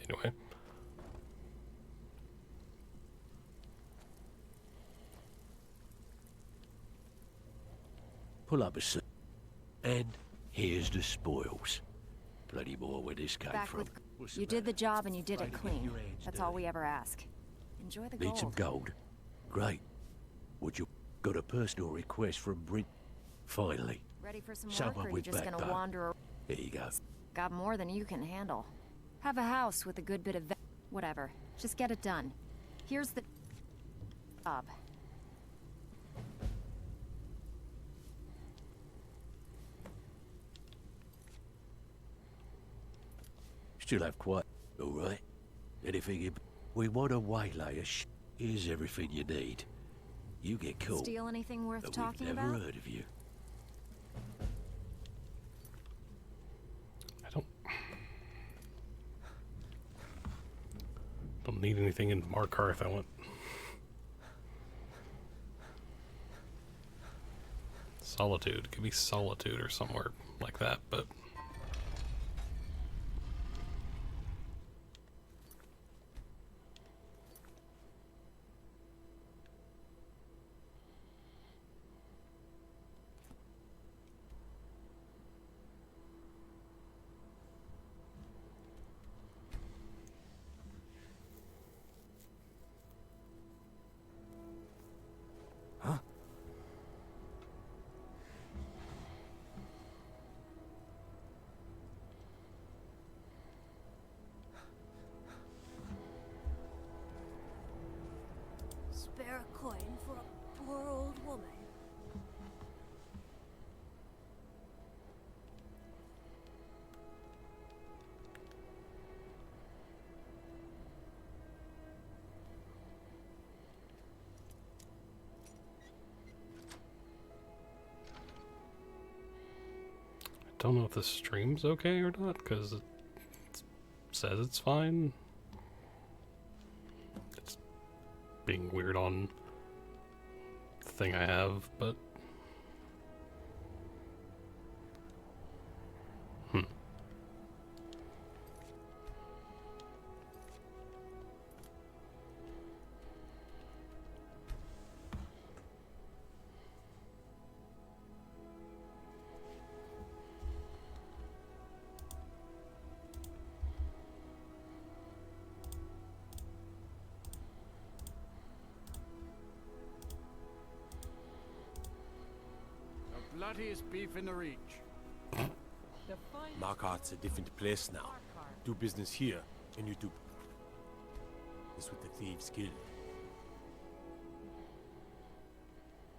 Anyway. Pull up a seat. And here's the spoils. Plenty more where this came from. You did the job and you did it clean. That's all we ever ask. Enjoy the gold. Need some gold? Great. Would you got a personal request from Brit? Finally. Ready for some work, Someone or are you with just gonna backbone. wander? Here you go. Got more than you can handle. Have a house with a good bit of whatever. Just get it done. Here's the job. Still have quite... All right. Anything in... We want a waylayer. Here's everything you need. You get caught. Steal anything worth but talking we've never about? heard of you. Don't need anything in Markarth. I want Solitude. Give me Solitude or somewhere like that, but Spare a coin for a poor old woman. I don't know if the stream's okay or not, because it says it's fine. It's being weird on the thing I have, but... Bloodiest beef in the Reach. Markarth's a different place now. Do business here, and you do this with the Thieves Guild.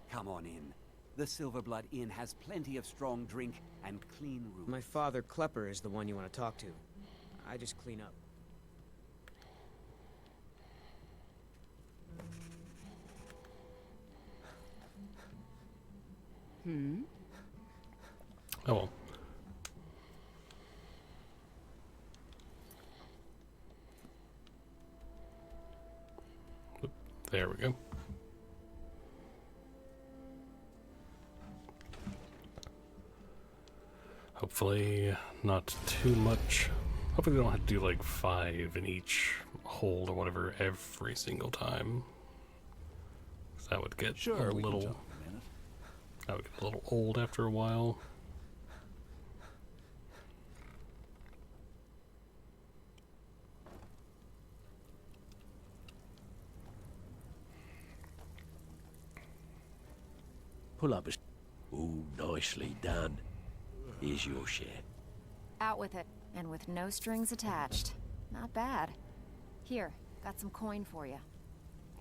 Come on in. The Silverblood Inn has plenty of strong drink and clean room. My father, Klepper, is the one you want to talk to. I just clean up. Oh well. There we go. Hopefully not too much. Hopefully we don't have to do like 5 in each hold or whatever every single time. 'Cause that would get a little... That would get a little old after a while. Pull up a... Ooh, nicely done. Here's your share. Out with it, and with no strings attached. Not bad. Here, got some coin for you.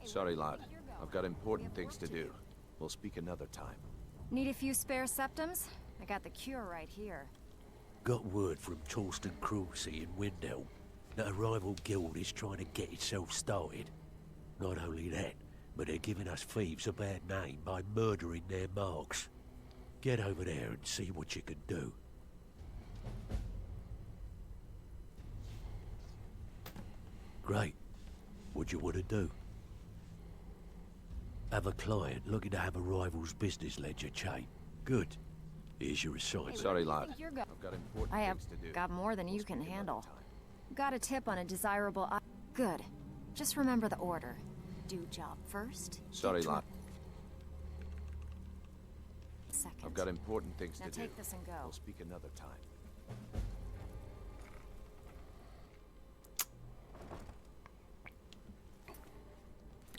Sorry, lad. I've got important things to do. We'll speak another time. Need a few spare septums? I got the cure right here. Got word from Torsten Kruse in Windhelm that a rival guild is trying to get itself started. Not only that, but they're giving us thieves a bad name by murdering their marks. Get over there and see what you can do. Great. What do you want to do? Have a client looking to have a rival's business ledger chain. Good. Here's your assignment. Sorry, lad. I've got important I have things to do. got more than you can handle. Got a tip on a desirable... Good. Just remember the order. Do job first. Sorry, lad. Second. I've got important things Now to do. take this and go. We'll speak another time.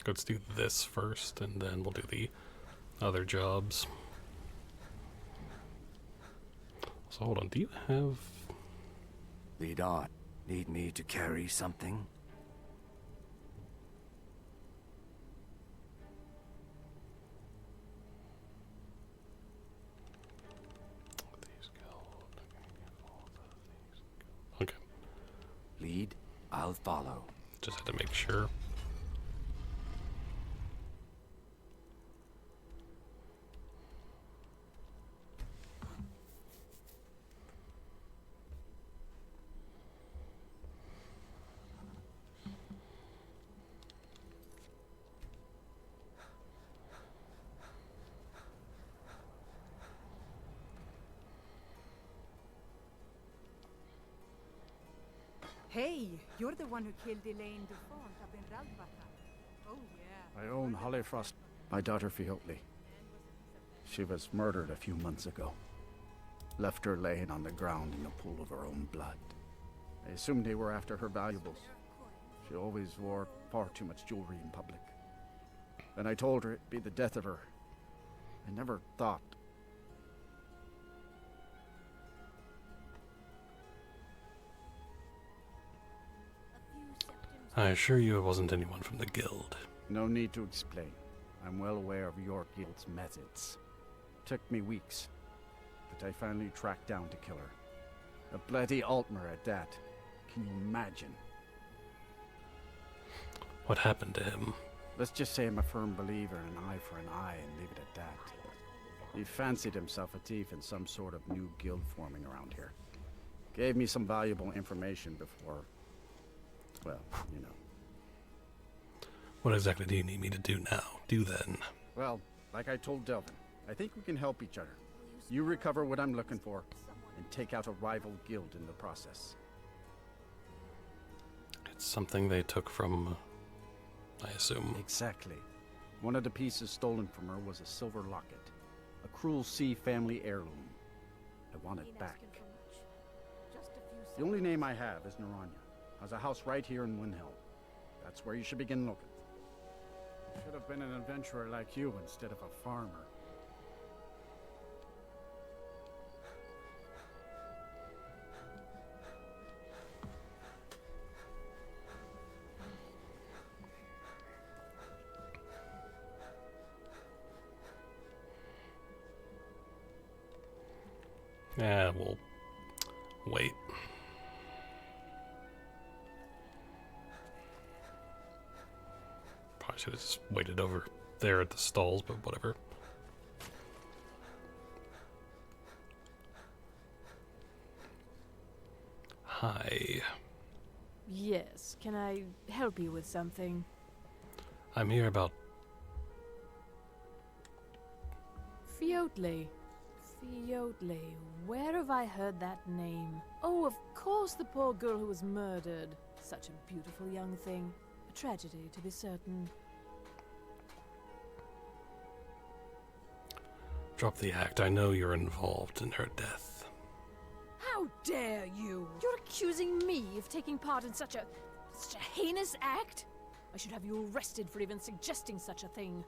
Let's do this first, and then we'll do the other jobs. So hold on, do you have... Lead on. Need me to carry something? Okay. lead, I'll follow. Just had to make sure. Hey, you're the one who killed Elaine Dufont up in Ralbaka. Oh, yeah. I own Hollyfrost, my daughter Fiotli. She was murdered a few months ago. Left her laying on the ground in a pool of her own blood. I assumed they were after her valuables. She always wore far too much jewelry in public. Then I told her it'd be the death of her. I never thought. I assure you it wasn't anyone from the guild. No need to explain. I'm well aware of your guild's methods. Took me weeks, but I finally tracked down to kill her. A bloody Altmer at that. Can you imagine? What happened to him? Let's just say I'm a firm believer in an eye for an eye and leave it at that. He fancied himself a thief in some sort of new guild forming around here. Gave me some valuable information before, well, you know. What exactly do you need me to do now? Do then. Well, like I told Delvin, I think we can help each other. You recover what I'm looking for, and take out a rival guild in the process. It's something they took from, I assume. Exactly. One of the pieces stolen from her was a silver locket. A Cruel Sea family heirloom. I want it back. The only name I have is Naranya. Has a house right here in Windhelm. That's where you should begin looking. You should have been an adventurer like you instead of a farmer. Yeah, we'll wait. Probably should have just waited over there at the stalls, but whatever. Hi. Yes, can I help you with something? I'm here about... Fiotli. Fiotli. Where have I heard that name? Oh, of course, the poor girl who was murdered. Such a beautiful young thing. A tragedy, to be certain. Drop the act. I know you're involved in her death. How dare you! You're accusing me of taking part in such a heinous act? I should have you arrested for even suggesting such a thing.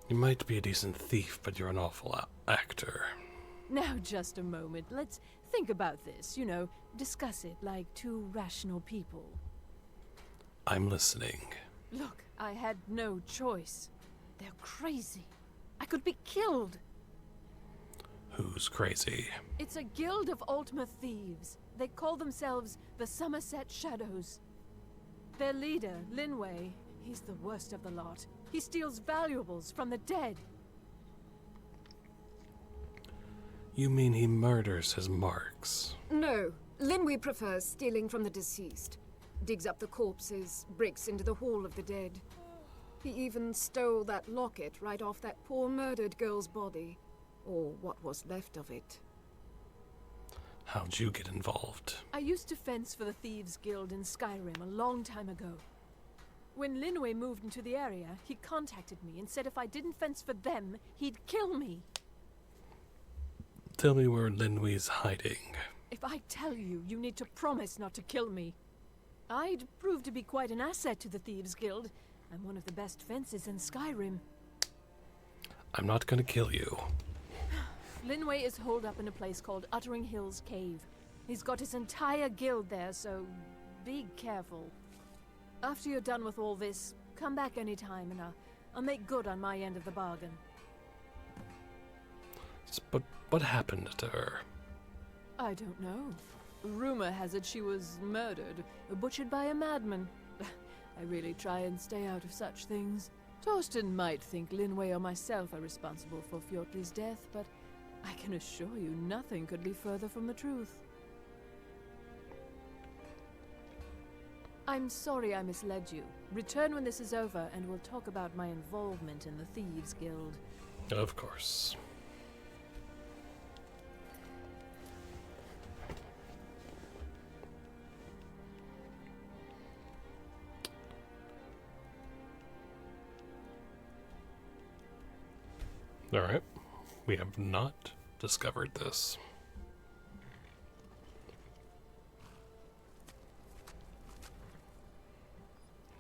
You might be a decent thief, but you're an awful actor. Now, just a moment. Let's think about this, you know, discuss it like two rational people. I'm listening. Look, I had no choice. They're crazy. I could be killed. Who's crazy? It's a guild of Altmer thieves. They call themselves the Somerset Shadows. Their leader, Linway, he's the worst of the lot. He steals valuables from the dead. You mean he murders his marks? No. Linway prefers stealing from the deceased. Digs up the corpses, breaks into the Hall of the Dead. He even stole that locket right off that poor murdered girl's body. Or what was left of it. How'd you get involved? I used to fence for the Thieves Guild in Skyrim a long time ago. When Linway moved into the area, he contacted me and said if I didn't fence for them, he'd kill me. Tell me where Linway's hiding. If I tell you, you need to promise not to kill me. I'd prove to be quite an asset to the Thieves Guild. I'm one of the best fences in Skyrim. I'm not gonna kill you. Linway is holed up in a place called Uttering Hills Cave. He's got his entire guild there, so be careful. After you're done with all this, come back anytime and I'll make good on my end of the bargain. But what happened to her? I don't know. Rumor has it she was murdered, butchered by a madman. I really try and stay out of such things. Torsten might think Linway or myself are responsible for Fjortli's death, but I can assure you nothing could be further from the truth. I'm sorry I misled you. Return when this is over, and we'll talk about my involvement in the Thieves Guild. Of course. Alright. We have not discovered this.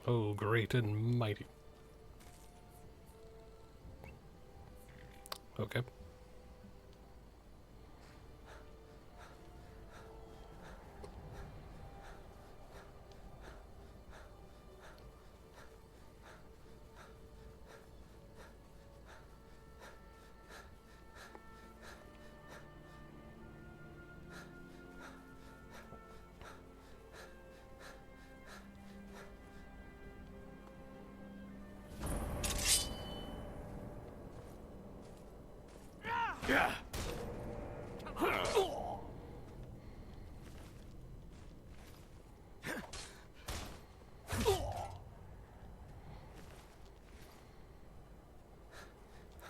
Oh, great and mighty. Okay.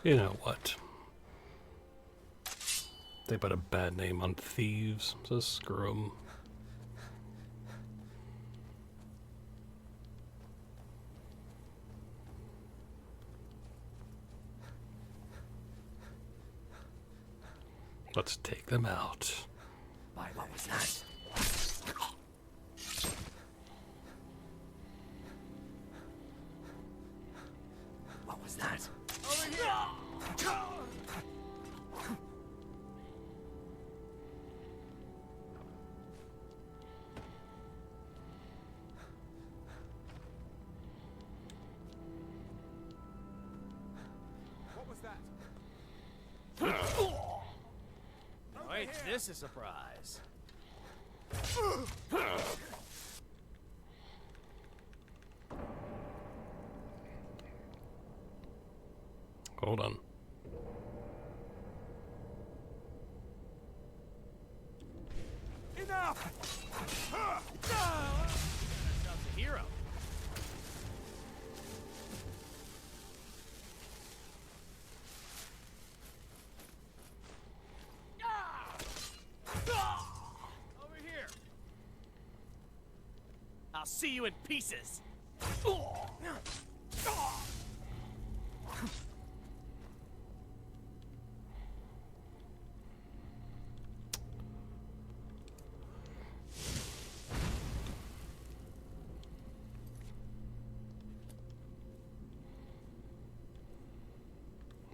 You know what? They put a bad name on thieves, so screw 'em. Let's take them out. Why, what was that? What was that? Over here! What was that? Wait, this is a surprise. Hold on. Enough! Sounds a hero. Over here! I'll see you in pieces.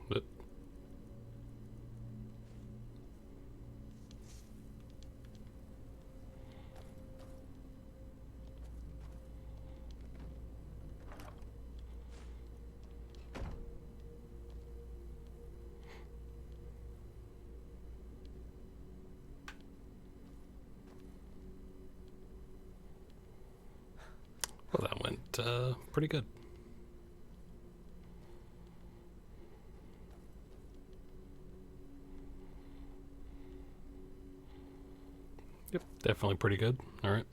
But well, that went pretty good. Yep, definitely pretty good. All right.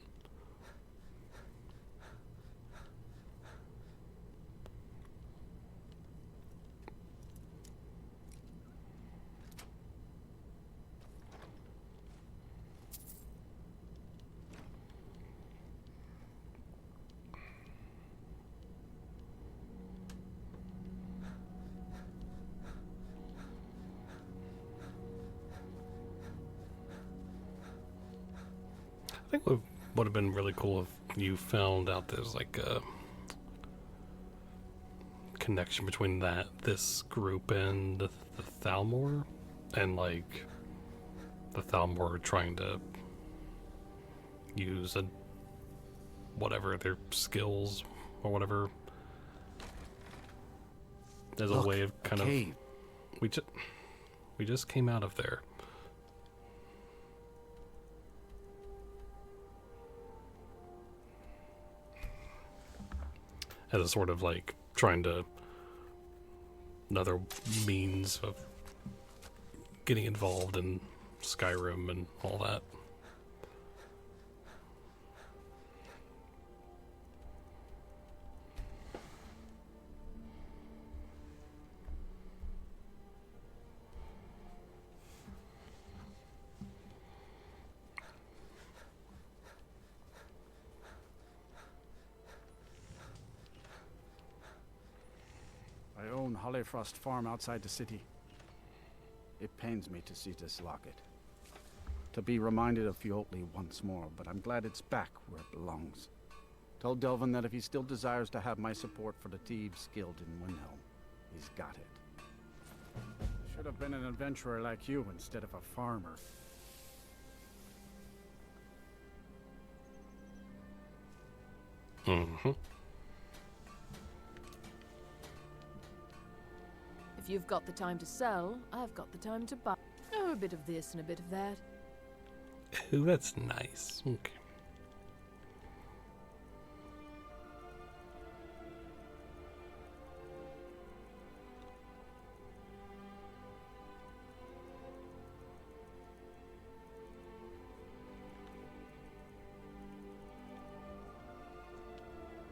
I think what would have been really cool if you found out there's like a connection between this group and the Thalmor, and like the Thalmor trying to use whatever their skills or whatever as a way of kind of we just came out of there. As a sort of like trying to another means of getting involved in Skyrim and all that. I own Hollyfrost Farm outside the city. It pains me to see this locket. To be reminded of Fiotli once more, but I'm glad it's back where it belongs. Tell Delvin that if he still desires to have my support for the Thieves Guild in Windhelm, he's got it. I should have been an adventurer like you instead of a farmer. Mm-hmm. If you've got the time to sell, I've got the time to buy. Oh, a bit of this and a bit of that. Ooh, that's nice. Okay.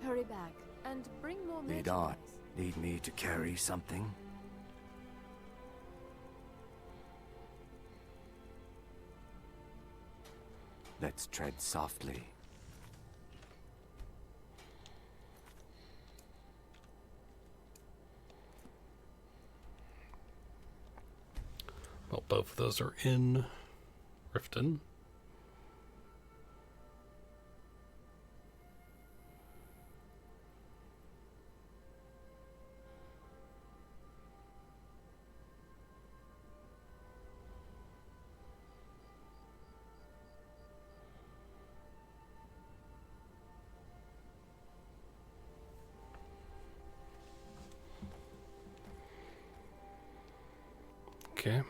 Hurry back and bring more Lead on. Need me to carry something? Let's tread softly. Well, both of those are in Riften. Okay.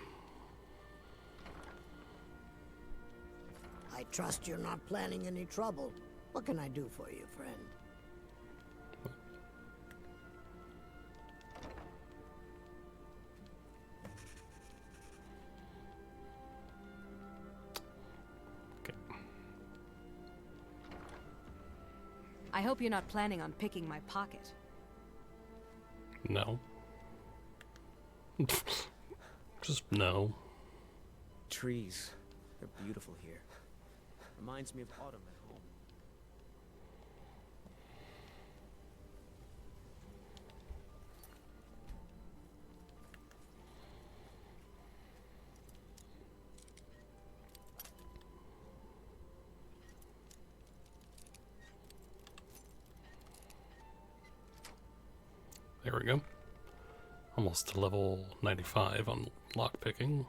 I trust you're not planning any trouble. What can I do for you, friend? I hope you're not planning on picking my pocket. No. Just no. Trees. They're beautiful here. Reminds me of autumn at home. There we go. Almost to level 95 on lockpicking.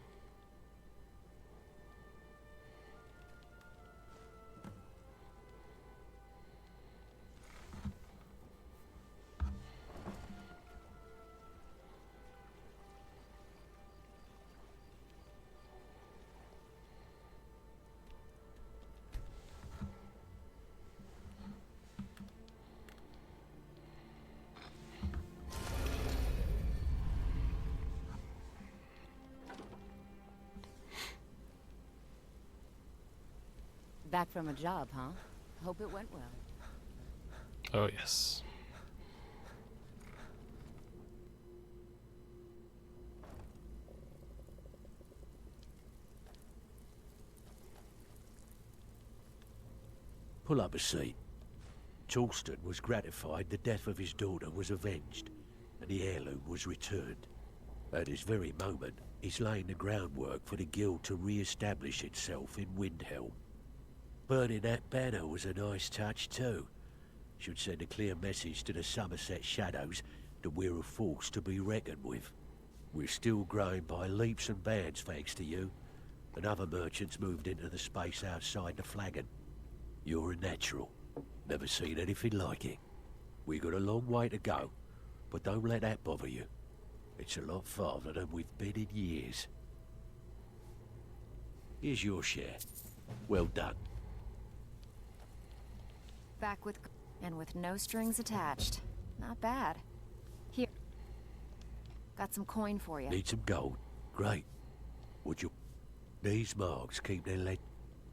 Back from a job, huh? Hope it went well. Oh, yes. Pull up a seat. Torsten was gratified the death of his daughter was avenged, and the heirloom was returned. At this very moment, he's laying the groundwork for the guild to re-establish itself in Windhelm. Burning that banner was a nice touch too. Should send a clear message to the Somerset Shadows that we're a force to be reckoned with. We're still growing by leaps and bounds thanks to you, and other merchants moved into the space outside the flagon. You're a natural. Never seen anything like it. We got a long way to go, but don't let that bother you. It's a lot farther than we've been in years. Here's your share. Well done. Back with... and with no strings attached. Not bad. Here. Got some coin for you. Need some gold? Great. Would you... These marks keep their leg...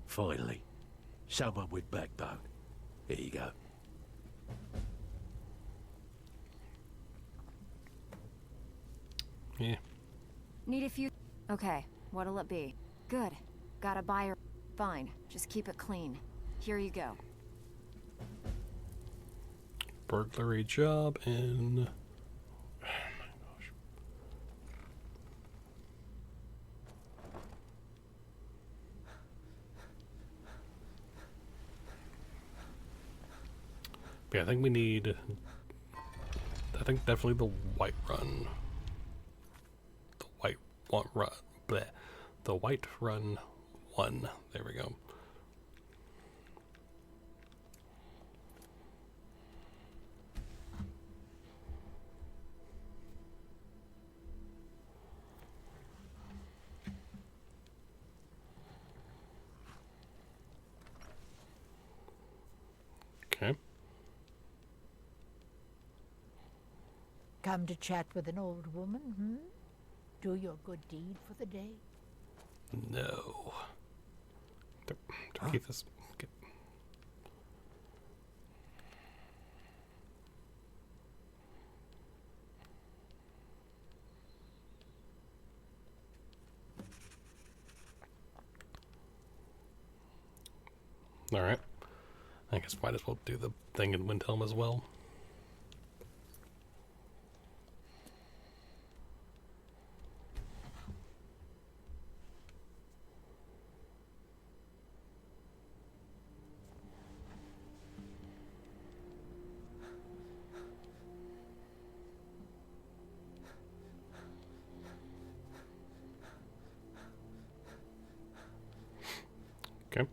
Finally. Someone with backbone. Here you go. Yeah. Need a few... Okay, what'll it be? Good. Got a buyer. Fine, just keep it clean. Here you go. Burglary job in... Oh my gosh. Yeah, I think we need... I think definitely the white run. The white one run. Bleh. The white run 1. There we go. Okay. Come to chat with an old woman, hmm? Do your good deed for the day? No. Don't keep this. Okay. All right. I guess might as well do the thing in Windhelm as well. Okay.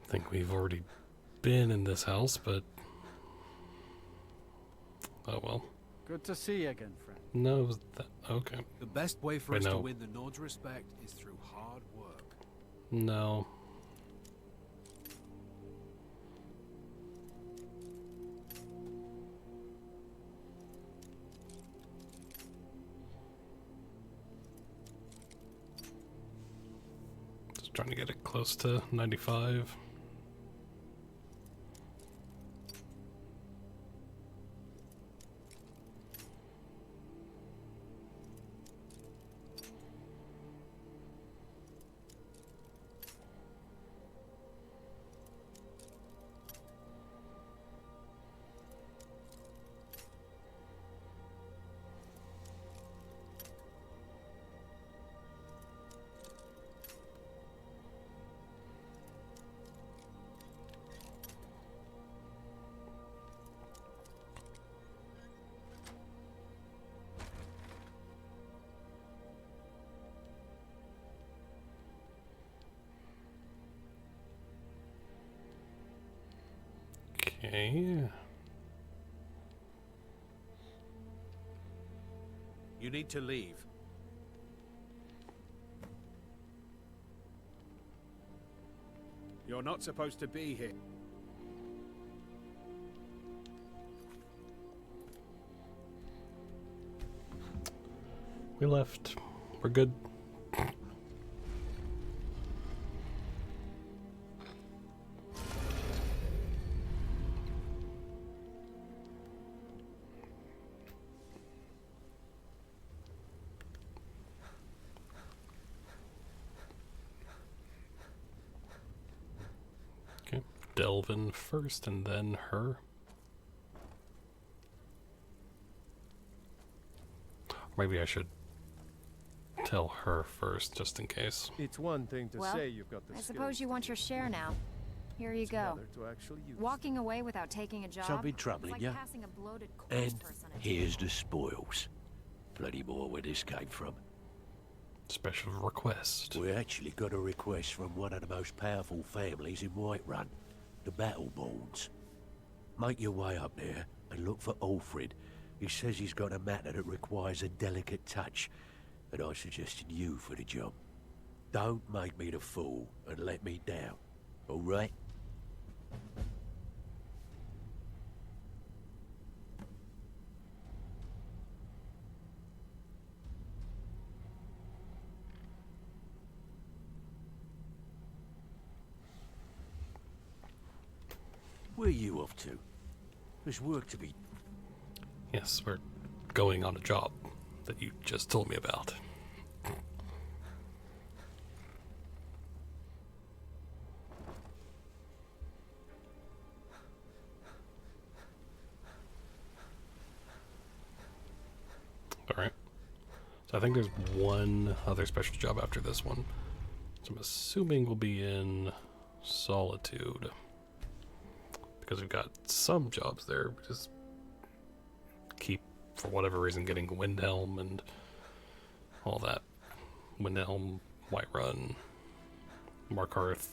I think we've already been in this house, but... Oh well. Good to see you again, friend. No, it was that... Okay. The best way for Wait, us no. to win the Nord's respect is through hard work. No. Just trying to get it close to 95. Okay. You need to leave. You're not supposed to be here. We left. We're good. Okay. Delvin first and then her. Maybe I should tell her first, just in case. It's one thing to Well, say you've got the I skills suppose you want your share now. Here you It's go. another to actually use Walking away without taking a job. Something it's troubling like ya? passing a bloated corpse And person at here's the spoils. Plenty more where this came from. Special request. We actually got a request from one of the most powerful families in Whiterun, the Battleborns. Make your way up there and look for Alfred, He says he's got a matter that requires a delicate touch, and I suggested you for the job. Don't make me the fool and let me down, all right? Where are you off to? There's work to be... Yes, we're going on a job that you just told me about. Alright. So I think there's one other special job after this one. So I'm assuming we'll be in Solitude. Because we've got some jobs there. We just keep, for whatever reason, getting Windhelm and all that. Windhelm, Whiterun, Markarth.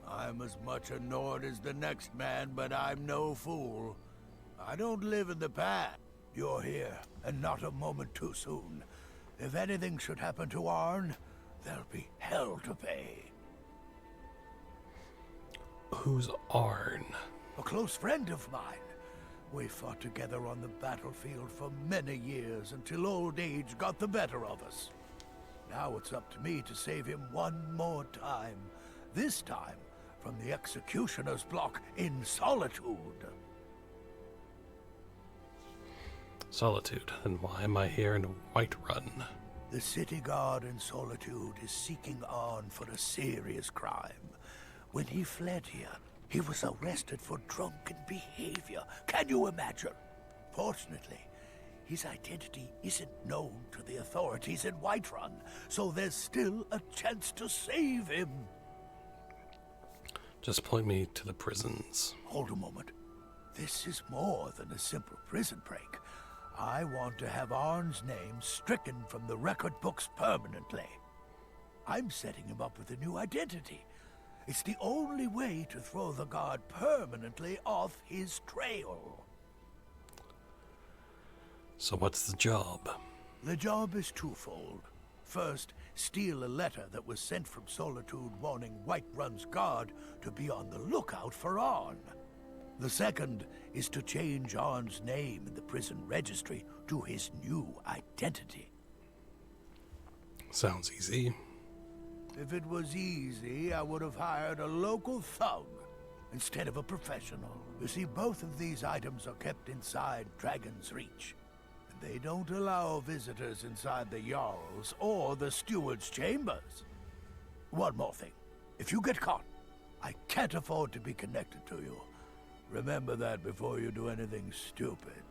I'm as much a Nord as the next man, but I'm no fool. I don't live in the past. You're here, and not a moment too soon. If anything should happen to Arn, there'll be hell to pay. Who's Arn? A close friend of mine. We fought together on the battlefield for many years until old age got the better of us. Now it's up to me to save him one more time. This time from the executioner's block in Solitude. Solitude. And why am I here in Whiterun? The city guard in Solitude is seeking Arn for a serious crime. When he fled here, he was arrested for drunken behavior. Can you imagine? Fortunately, his identity isn't known to the authorities in Whiterun, so there's still a chance to save him. Just point me to the prisons. Hold a moment. This is more than a simple prison break. I want to have Arn's name stricken from the record books permanently. I'm setting him up with a new identity. It's the only way to throw the guard permanently off his trail. So what's the job? The job is twofold. First, steal a letter that was sent from Solitude warning Whiterun's guard to be on the lookout for Arn. The second is to change Arn's name in the prison registry to his new identity. Sounds easy. If it was easy, I would have hired a local thug instead of a professional. You see, both of these items are kept inside Dragon's Reach. And they don't allow visitors inside the Jarl's or the Steward's chambers. One more thing. If you get caught, I can't afford to be connected to you. Remember that before you do anything stupid.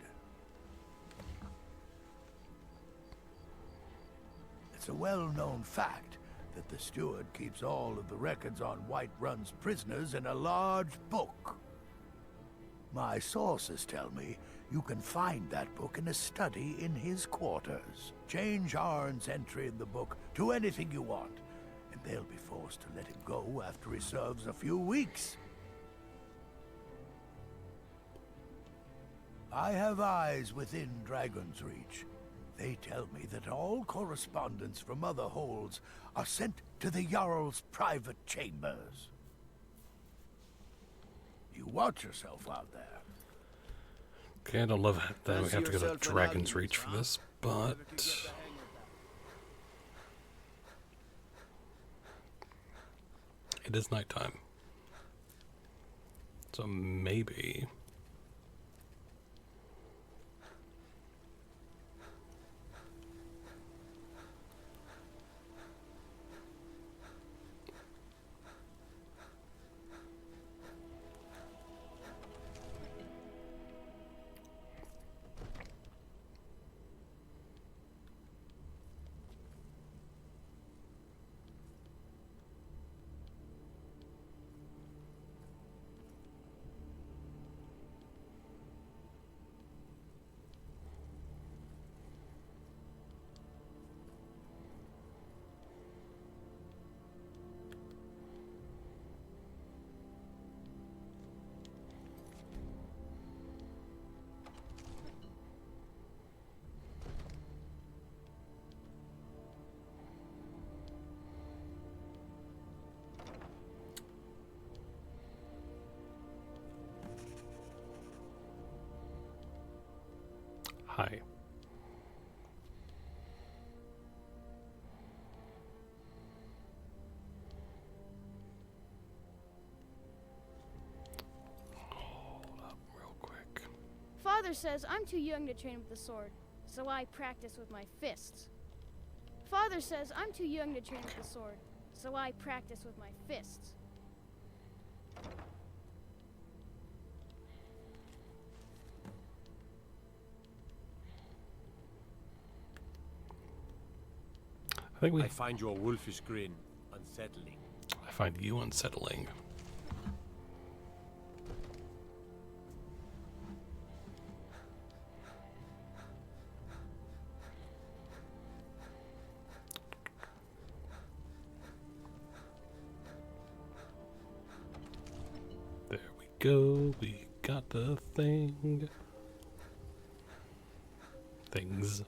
It's a well-known fact that the steward keeps all of the records on Whiterun's prisoners in a large book. My sources tell me you can find that book in a study in his quarters. Change Arn's entry in the book to anything you want, and they'll be forced to let him go after he serves a few weeks. I have eyes within Dragon's Reach. They tell me that all correspondence from other holds are sent to the Jarl's private chambers. You watch yourself out there. Okay, I don't love that we have to go to Dragon's Reach for this, but... it is nighttime. So maybe... Hi. Father says I'm too young to train with the sword, so I practice with my fists. Father says I'm too young to train with the sword, so I practice with my fists. I find your wolfish grin unsettling. I find you unsettling. There we go. We got the thing. Things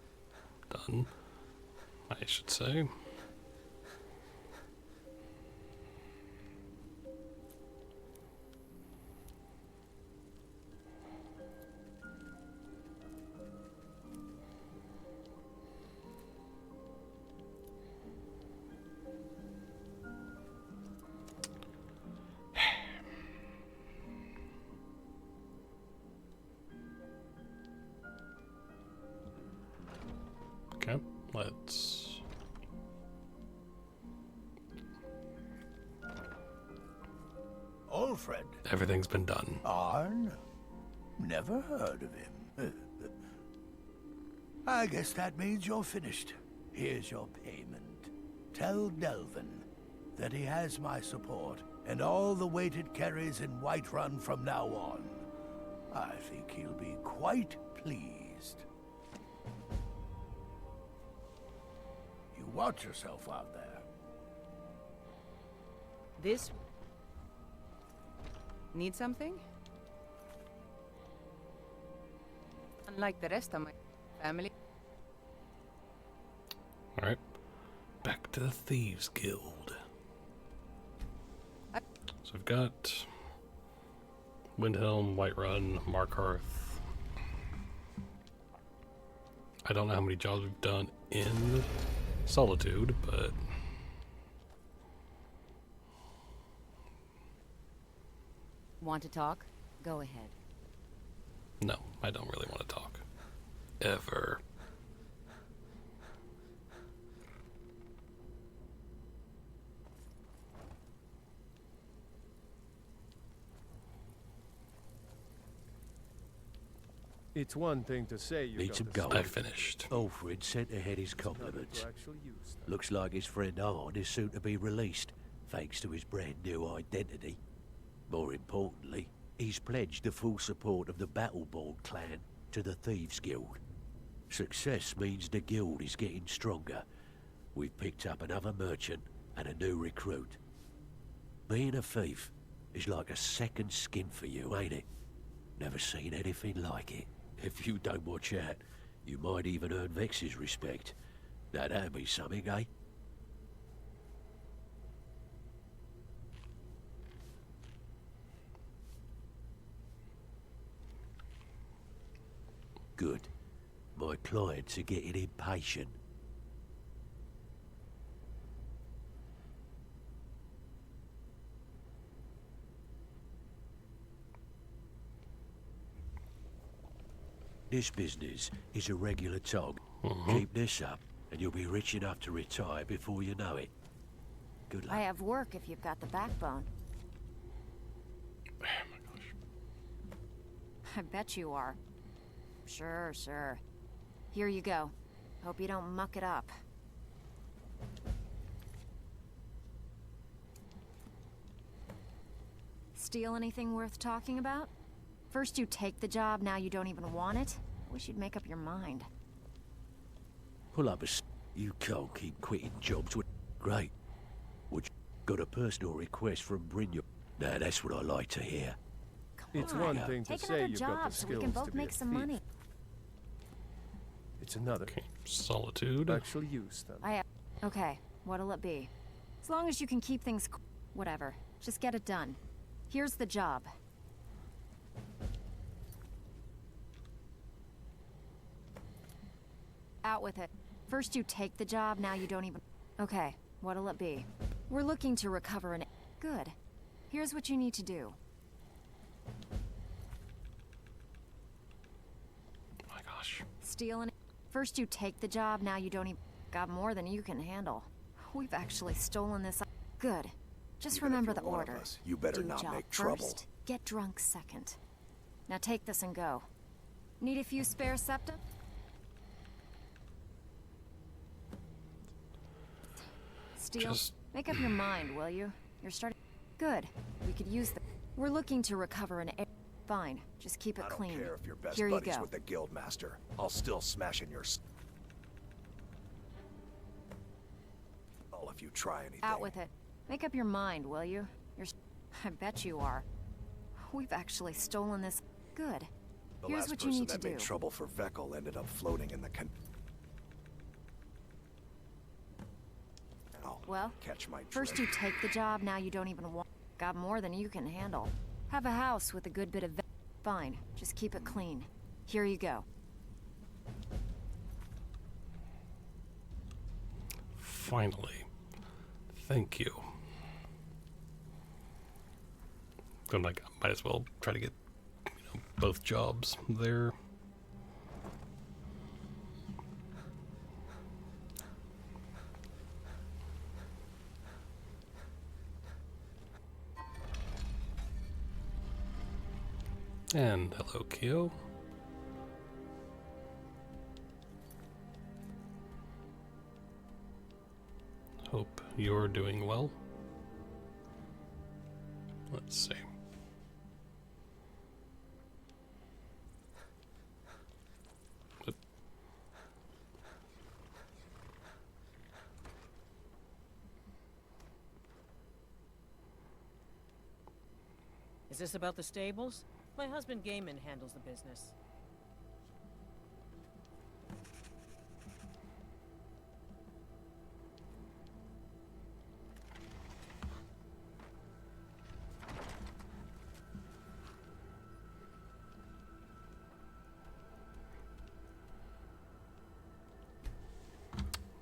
done, I should say. Okay, let's... Alfred. Everything's been done. Arn? Never heard of him. I guess that means you're finished. Here's your payment. Tell Delvin that he has my support and all the weight it carries in Whiterun from now on. I think he'll be quite pleased. You watch yourself out there. This... Need something? Unlike the rest of my family. Alright. Back to the Thieves Guild. So we've got Windhelm, Whiterun, Markarth. I don't know how many jobs we've done in Solitude, but Want to talk? Go ahead. no, I don't really want to talk. Ever. It's one thing to say you Need got some the gold. sword. I finished. Alfred sent ahead his compliments. To actually use them. Looks like his friend Arn is soon to be released, thanks to his brand new identity. More importantly, he's pledged the full support of the Battleborn clan to the Thieves Guild. Success means the guild is getting stronger. We've picked up another merchant and a new recruit. Being a thief is like a second skin for you, ain't it? Never seen anything like it. If you don't watch out, you might even earn Vex's respect. Now that'd be something, eh? Good. My clients are getting impatient. This business is a regular tog. Keep this up, and you'll be rich enough to retire before you know it. Good luck. I have work if you've got the backbone. Oh my gosh. I bet you are. Sure, sure. Here you go. Hope you don't muck it up. Steal anything worth talking about? First you take the job, now you don't even want it? Wish you'd make up your mind. Pull up you can't keep quitting jobs with... Great. Would you got a personal request from Brynja? Now that's what I like to hear. It's on, one thing to take say another you've got job the so we skills can to both be make a some thief. money. It's another. Okay, Solitude. Actually use them. Okay, what'll it be? As long as you can keep things... Whatever. Just get it done. Here's the job. Out with it. First you take the job, now you don't even... Okay, what'll it be? We're looking to recover an... Good. Here's what you need to do. Oh my gosh. Steal an... First you take the job, now you don't even... Got more than you can handle. We've actually stolen this... Good. Just remember the order. You better Do not job make trouble. first, get drunk second. Now take this and go. Need a few spare septa? Steal. Make up your mind, will you? You're starting... Good. We could use the... We're looking to recover an... Fine. Just keep it clean. I don't care if you're best Here you buddies go. with the Guildmaster. I'll still smash in your... If you try anything. Out with it. Make up your mind, will you? I bet you are. We've actually stolen this... Good. The Here's last what you person need to that do. made trouble for Vekel ended up floating in the Well, catch my first you take the job, now you don't even want... Got more than you can handle. Have a house with a good bit of... Fine. Just keep it clean. Here you go. Finally. Thank you. So like, I might as well try to get, both jobs there. And hello, Kyo. Hope you're doing well. Let's see. Is this about the stables? My husband Gaiman handles the business.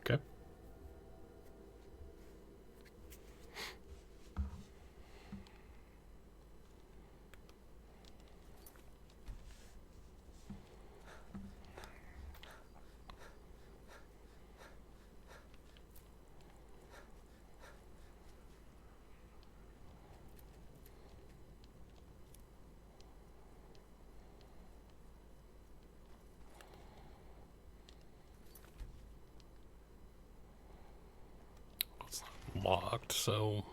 Okay. Locked, so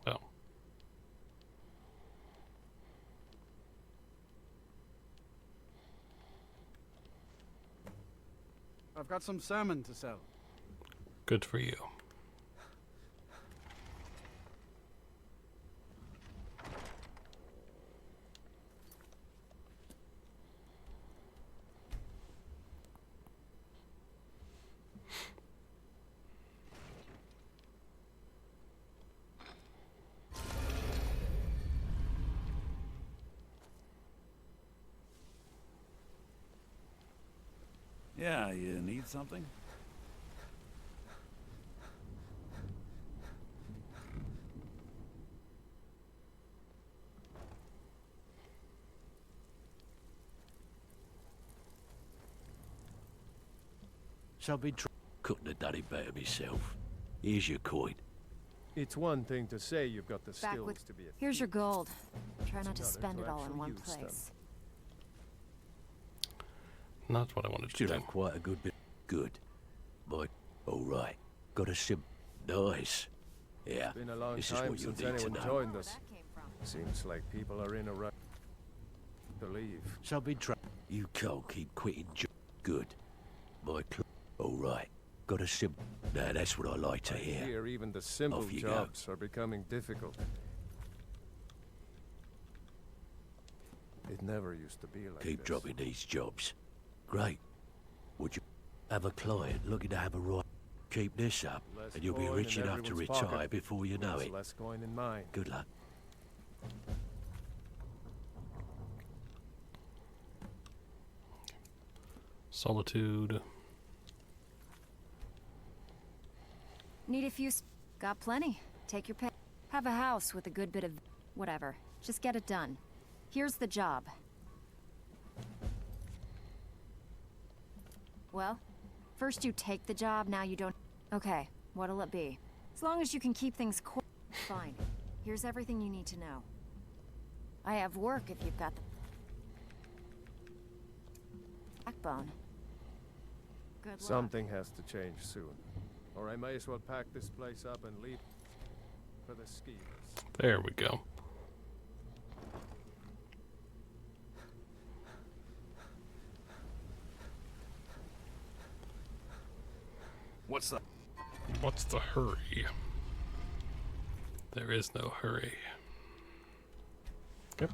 oh. I've got some salmon to sell. Good for you. Yeah, you need something? So I've been couldn't have done it better myself. Here's your coin. It's one thing to say you've got the Back skills with... to be a Here's your gold. Try It's not to another spend to it all in actually one use them. place. Not what I wanted to Should do. have quite a good bit. Good. But, alright. Got a sim. Nice. Yeah, It's been a long this is time what you since need to anyone know. joined us. Seems like people are in a rush to leave. So I've been trying. You can't keep quitting. Good. My alright. Got a sim. Now that's what I like to hear. Here, even the simple Off you go. jobs are becoming difficult. It never used to be like Keep this. dropping these jobs. Great. Would you have a client looking to have a right? Keep this up, Less and you'll be coin rich in enough to everyone's retire pocket. before you know Means it. less coin in mine. Good luck. Solitude. Need a few got plenty. Take your pick. Have a house with a good bit of whatever. Just get it done. Here's the job. Well, first you take the job, now you don't. Okay, what'll it be? As long as you can keep things fine. Here's everything you need to know. I have work if you've got the backbone. Good luck. Something has to change soon. Or I may as well pack this place up and leave for the skiers. There we go. What's the... What's the hurry? There is no hurry. Yep.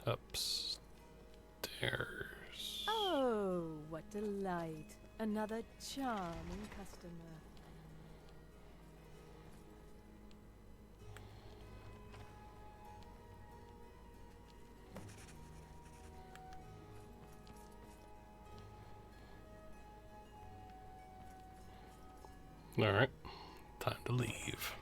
Upstairs. Oh, what delight. Another charming customer. All right, time to leave.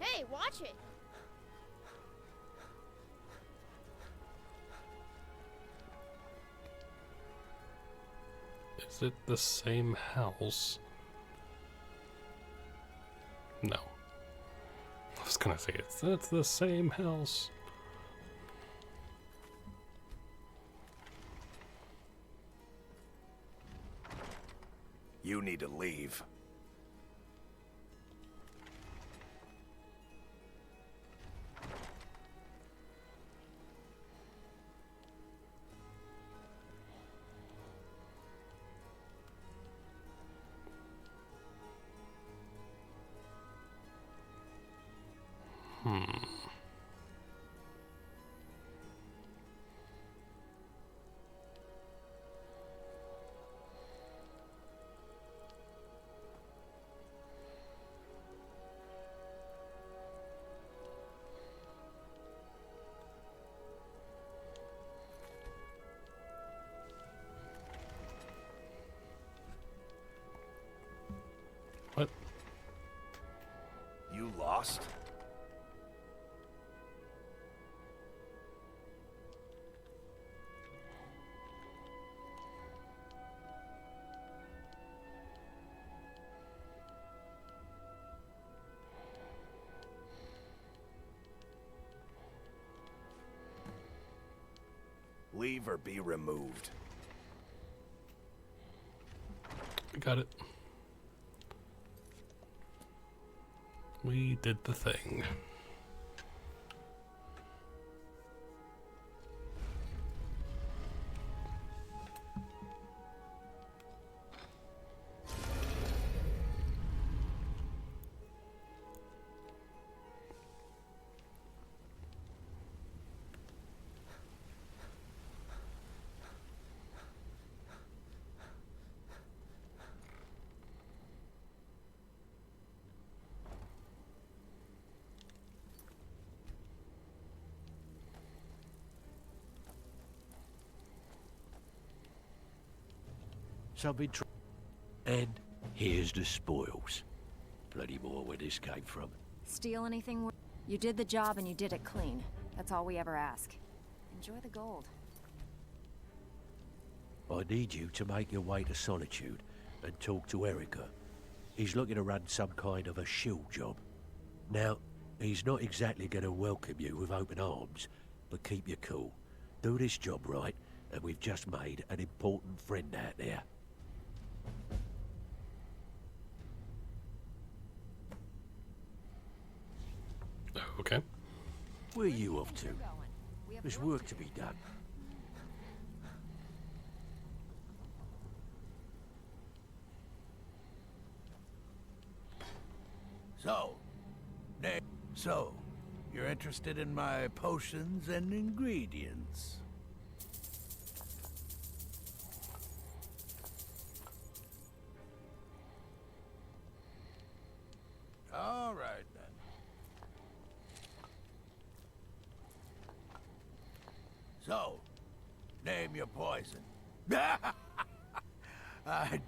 Hey, watch it! Is it the same house? No. I was gonna say it's the same house. You need to leave. What? You lost? Leave or be removed. Got it. We did the thing. Something and here's the spoils. Plenty more where this came from. Steal anything? You did the job and you did it clean. That's all we ever ask. Enjoy the gold. I need you to make your way to Solitude and talk to Erica. He's looking to run some kind of a shield job. Now, he's not exactly going to welcome you with open arms, but keep your cool. Do this job right, and we've just made an important friend out there. Okay. Where are you off to? There's work to be done. So, you're interested in my potions and ingredients? All right, then. So, name your poison. I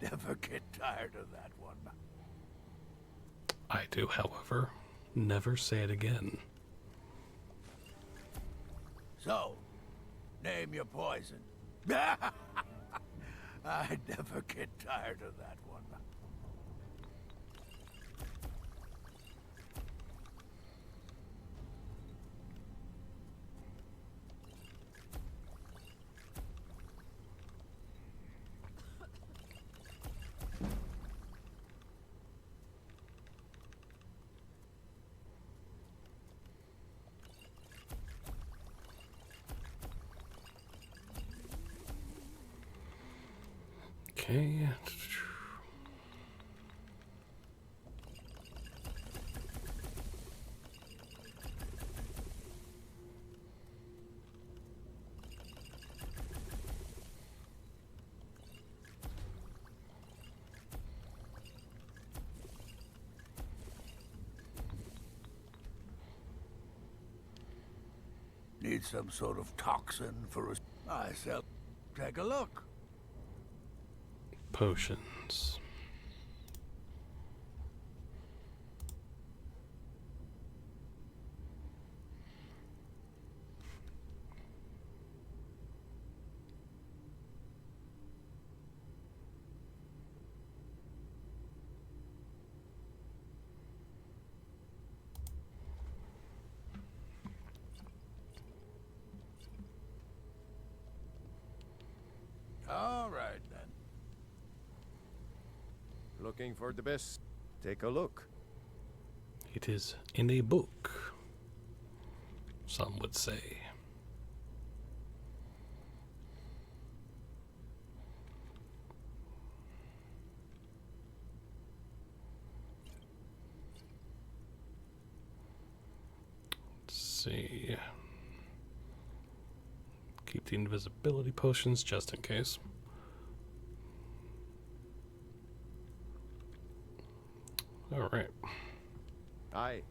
never get tired of that one. I do, however. Never say it again. So, name your poison. I never get tired of that one. Okay. Need some sort of toxin for a... I sell... Take a look. Potions. All right, then. Looking for the best? Take a look. It is in a book, some would say. Let's see. Keep the invisibility potions just in case. All right. Aye.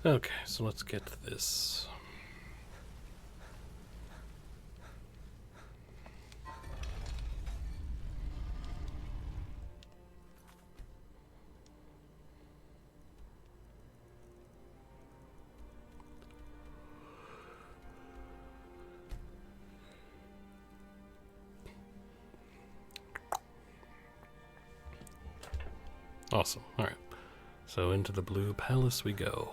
Okay, so let's get this. Awesome. All right. So into the Blue Palace we go.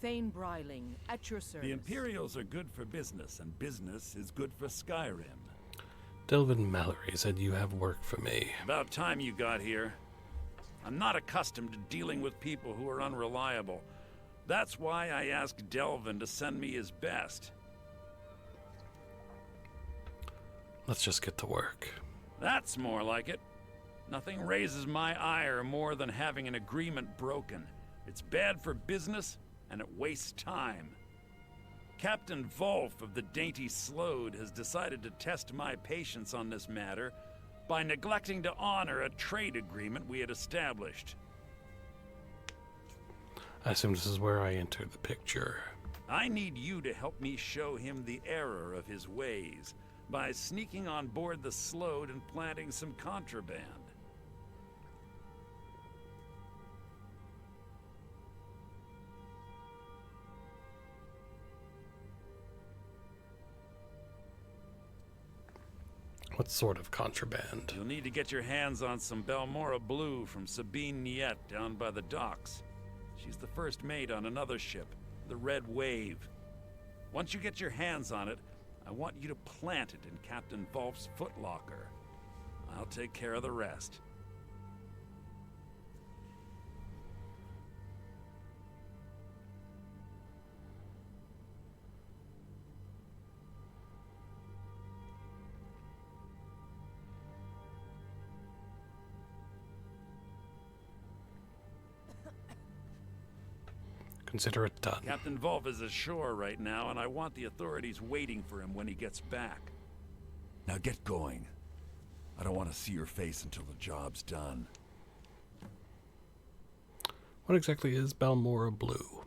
Thane Bryling, at your service. The Imperials are good for business, and business is good for Skyrim. Delvin Mallory said you have work for me. About time you got here. I'm not accustomed to dealing with people who are unreliable. That's why I asked Delvin to send me his best. Let's just get to work. That's more like it. Nothing raises my ire more than having an agreement broken. It's bad for business, and it wastes time. Captain Volf of the Dainty Slode has decided to test my patience on this matter by neglecting to honor a trade agreement we had established. I assume this is where I enter the picture. I need you to help me show him the error of his ways by sneaking on board the Slode and planting some contraband. What sort of contraband? You'll need to get your hands on some Balmora Blue from Sabine Niet down by the docks. She's the first mate on another ship, the Red Wave. Once you get your hands on it, I want you to plant it in Captain Volf's footlocker. I'll take care of the rest. Consider it done. Captain Volf is ashore right now, and I want the authorities waiting for him when he gets back. Now get going. I don't want to see your face until the job's done. What exactly is Balmora Blue?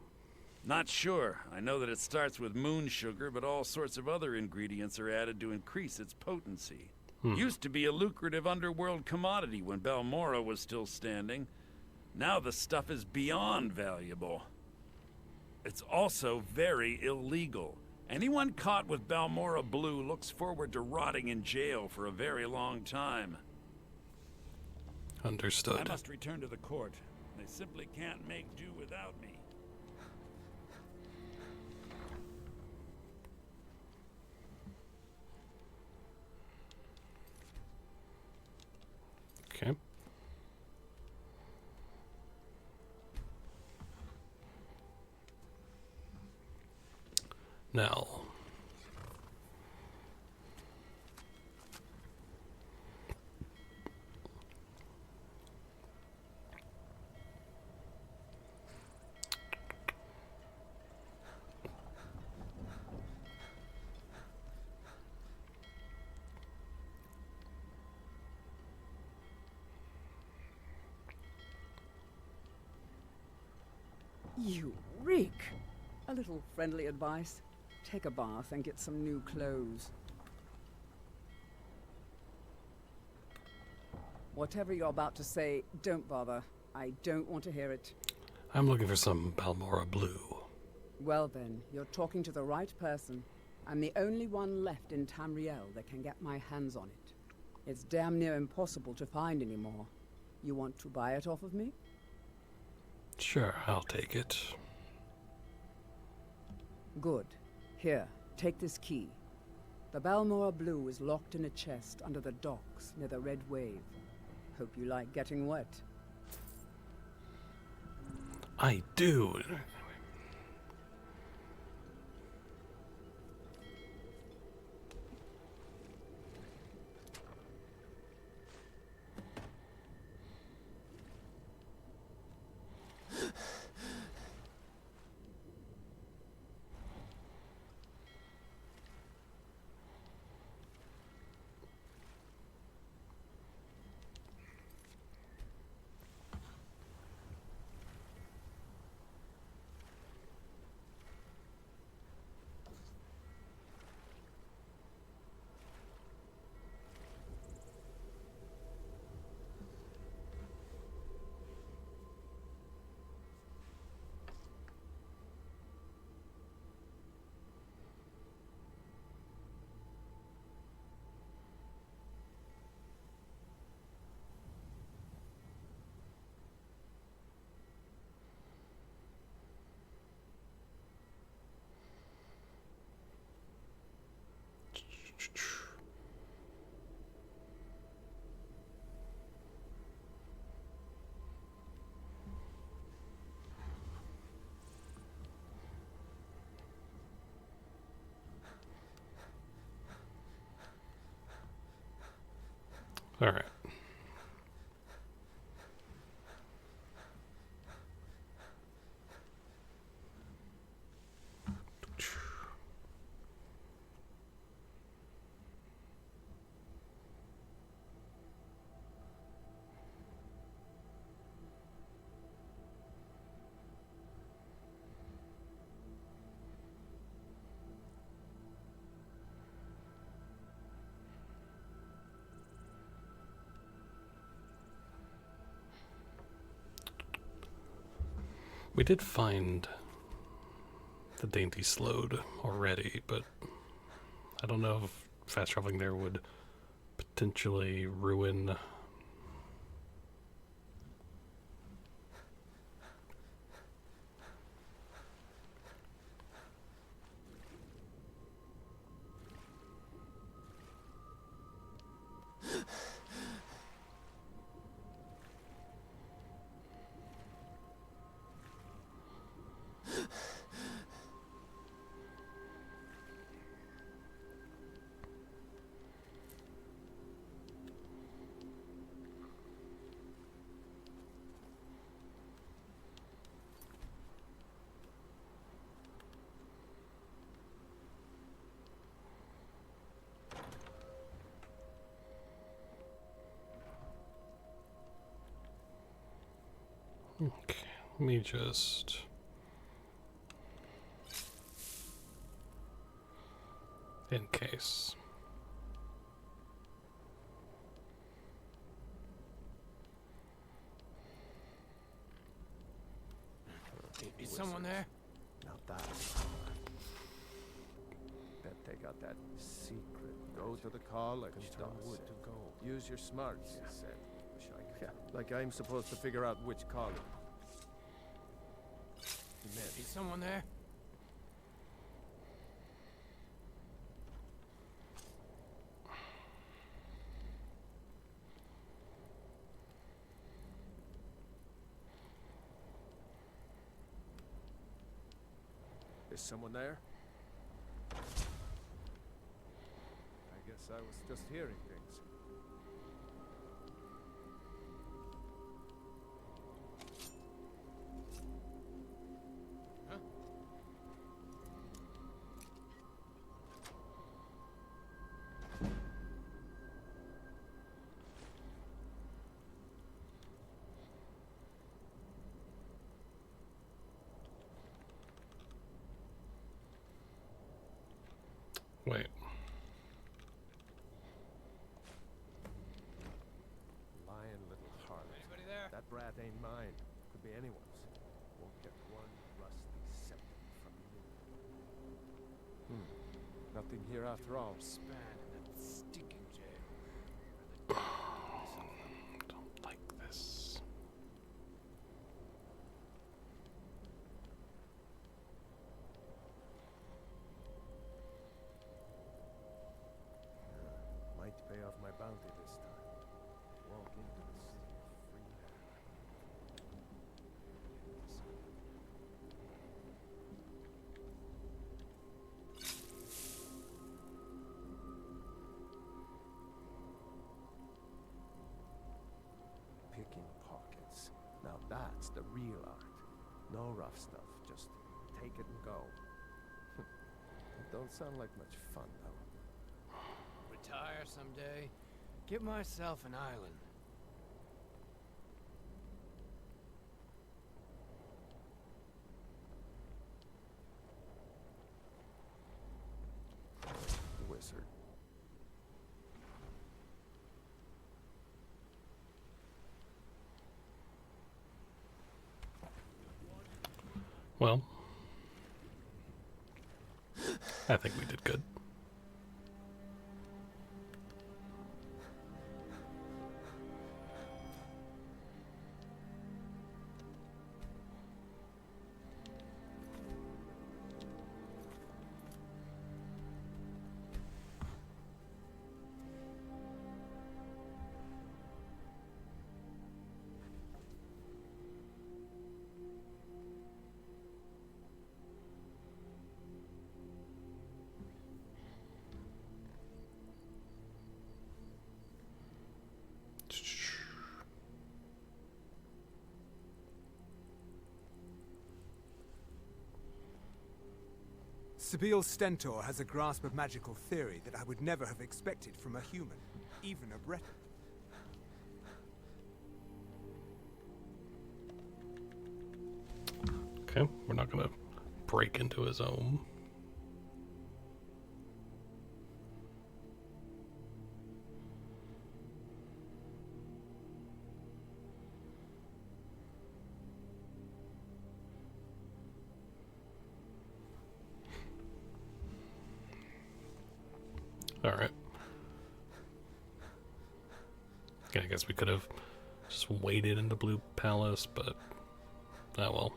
Not sure. I know that it starts with moon sugar, but all sorts of other ingredients are added to increase its potency. Used to be a lucrative underworld commodity when Balmora was still standing. Now the stuff is beyond valuable. It's also very illegal. Anyone caught with Balmora Blue looks forward to rotting in jail for a very long time. Understood. I must return to the court. They simply can't make do without me. Okay. Now, You reek. A little friendly advice. Take a bath and get some new clothes. Whatever you're about to say, don't bother. I don't want to hear it. I'm looking for some Balmora Blue. Well then, you're talking to the right person. I'm the only one left in Tamriel that can get my hands on it. It's damn near impossible to find anymore. You want to buy it off of me? Sure, I'll take it. Good. Here, take this key. The Balmora Blue is locked in a chest under the docks near the Red Wave. Hope you like getting wet. I do. All right. We did find the Dainty Slode already, but I don't know if fast traveling there would potentially ruin Okay, let me just... in case. Is someone there? Not that. Bet they got that secret. Go to the call like a done wood to go. Use your smarts, he said. Yeah, like I'm supposed to figure out which call. Is someone there? Is someone there? I guess I was just hearing things. Wait. Lying little harlot. Anybody there? That brat ain't mine. Could be anyone's. Won't get one rusty septum from you. Nothing here after all. Span in that stinking jail. Don't like this. Might pay off my bounty this time. Walk into this free air. Picking pockets. Now that's the real art. No rough stuff. Just take it and go. It don't sound like much fun, though. Retire someday. Get myself an island. Wizard. Well, I think we did good. Sabil Stentor has a grasp of magical theory that I would never have expected from a human, even a Breton. Okay, we're not gonna break into his home. All right. I guess we could have just waited in the Blue Palace, but oh well.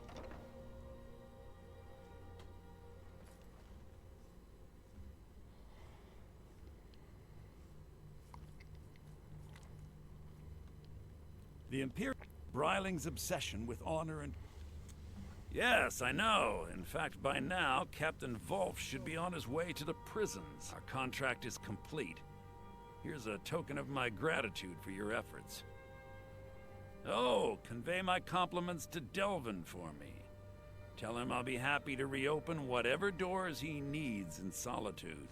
The Imperial Briling's obsession with honor and... Yes, I know. In fact, by now, Captain Wolf should be on his way to the prisons. Our contract is complete. Here's a token of my gratitude for your efforts. Oh, convey my compliments to Delvin for me. Tell him I'll be happy to reopen whatever doors he needs in Solitude.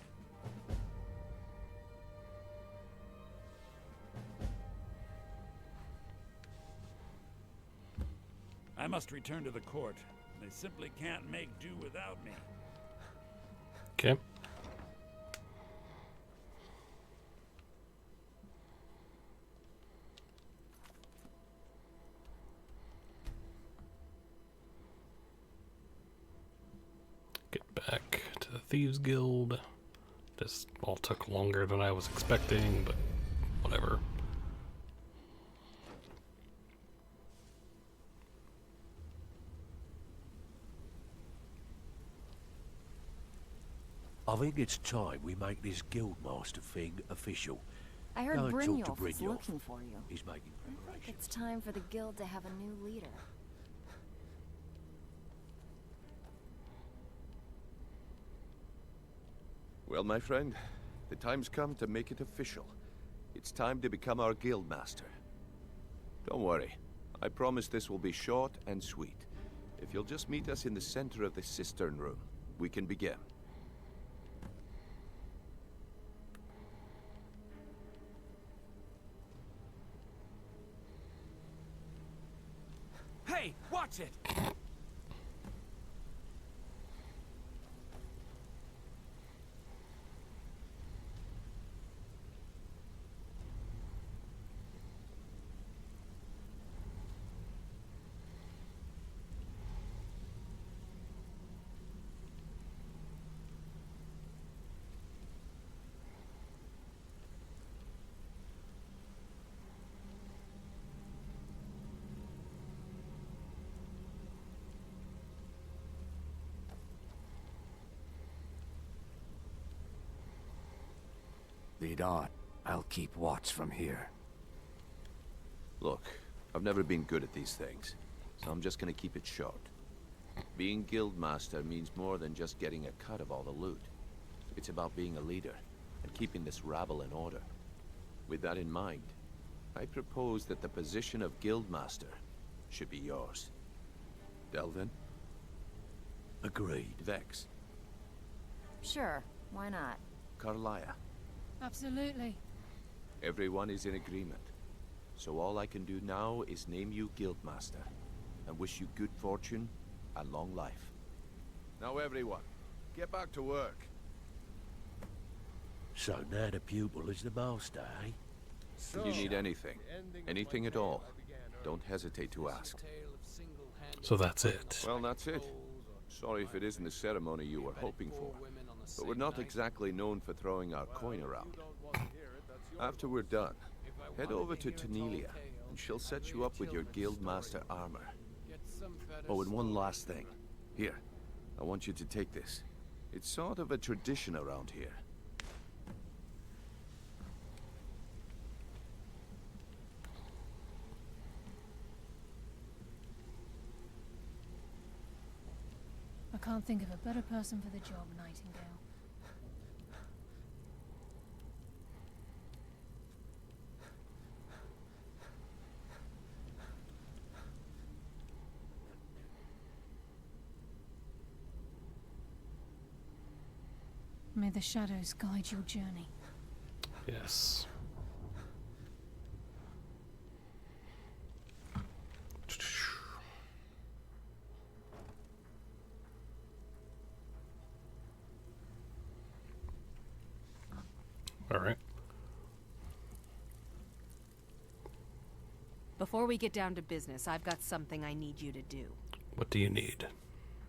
I must return to the court. They simply can't make do without me. Okay. Get back to the Thieves Guild. This all took longer than I was expecting, but whatever. I think it's time we make this Guildmaster thing official. I heard Go and talk to Brynjolf is Brynjolf. looking for you. He's making I think preparations. it's time for the guild to have a new leader. Well, my friend, the time's come to make it official. It's time to become our guildmaster. Don't worry. I promise this will be short and sweet. If you'll just meet us in the center of the cistern room, we can begin. Hey, watch it! Lead on. I'll keep watch from here. Look, I've never been good at these things, so I'm just gonna keep it short. Being guildmaster means more than just getting a cut of all the loot. It's about being a leader and keeping this rabble in order. With that in mind, I propose that the position of guildmaster should be yours. Delvin? Agreed. Vex? Sure, why not? Carlia? Absolutely. Everyone is in agreement. So all I can do now is name you guildmaster and wish you good fortune and long life. Now everyone, get back to work. So now the pupil is the master, eh? If you need anything, anything at all, don't hesitate to ask. So that's it. Well, that's it. Sorry if it isn't the ceremony you were hoping for, but we're not exactly known for throwing our coin around. After we're done, head over to Tanelia, and she'll set you up with your guildmaster armor. Oh, and one last thing. Here, I want you to take this. It's sort of a tradition around here. I can't think of a better person for the job, Nightingale. May the shadows guide your journey. Yes. All right. Before we get down to business, I've got something I need you to do. What do you need?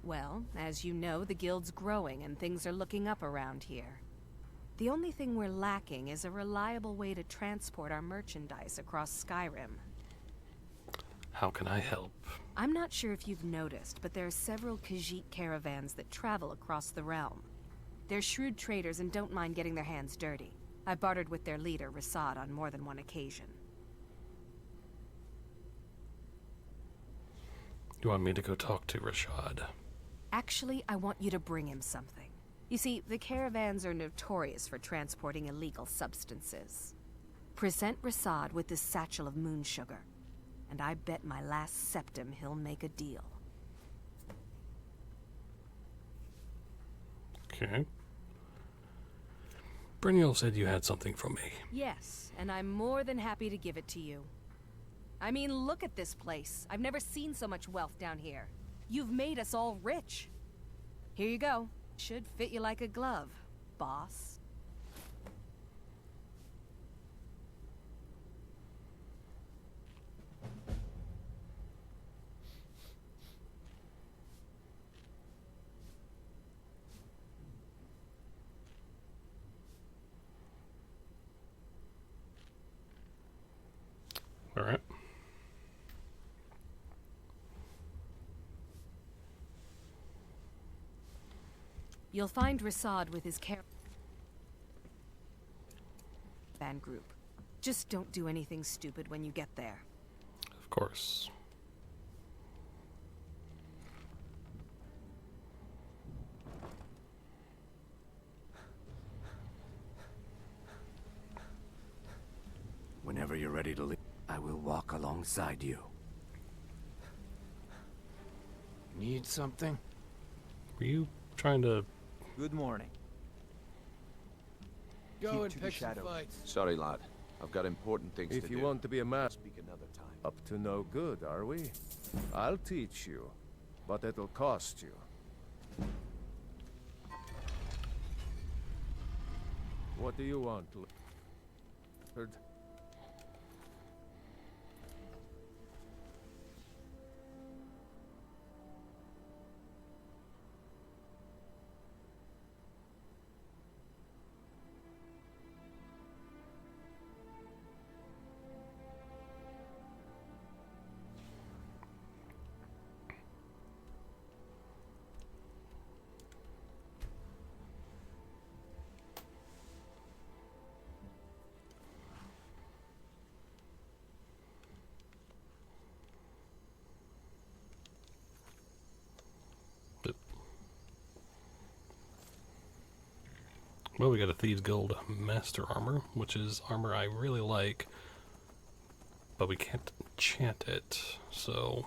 Well, as you know, the guild's growing and things are looking up around here. The only thing we're lacking is a reliable way to transport our merchandise across Skyrim. How can I help? I'm not sure if you've noticed, but there are several Khajiit caravans that travel across the realm. They're shrewd traders and don't mind getting their hands dirty. I bartered with their leader, Rasad, on more than one occasion. You want me to go talk to Rashad? Actually, I want you to bring him something. You see, the caravans are notorious for transporting illegal substances. Present Rasad with this satchel of moon sugar, and I bet my last septim he'll make a deal. Okay. Brynjol said you had something from me. Yes, and I'm more than happy to give it to you. I mean, look at this place. I've never seen so much wealth down here. You've made us all rich. Here you go. Should fit you like a glove, boss. All right. You'll find Rasad with his caravan group. Just don't do anything stupid when you get there. Of course. Whenever you're ready to leave, I will walk alongside you. Need something? Were you trying to... Good morning. Go and pick some fights. Sorry, lad. I've got important things to do. If you want to be a master, Speak another time. up to no good, are we? I'll teach you, but it'll cost you. What do you want, Lord? Well, we got a Thieves Guild Master Armor, which is armor I really like, but we can't enchant it, so...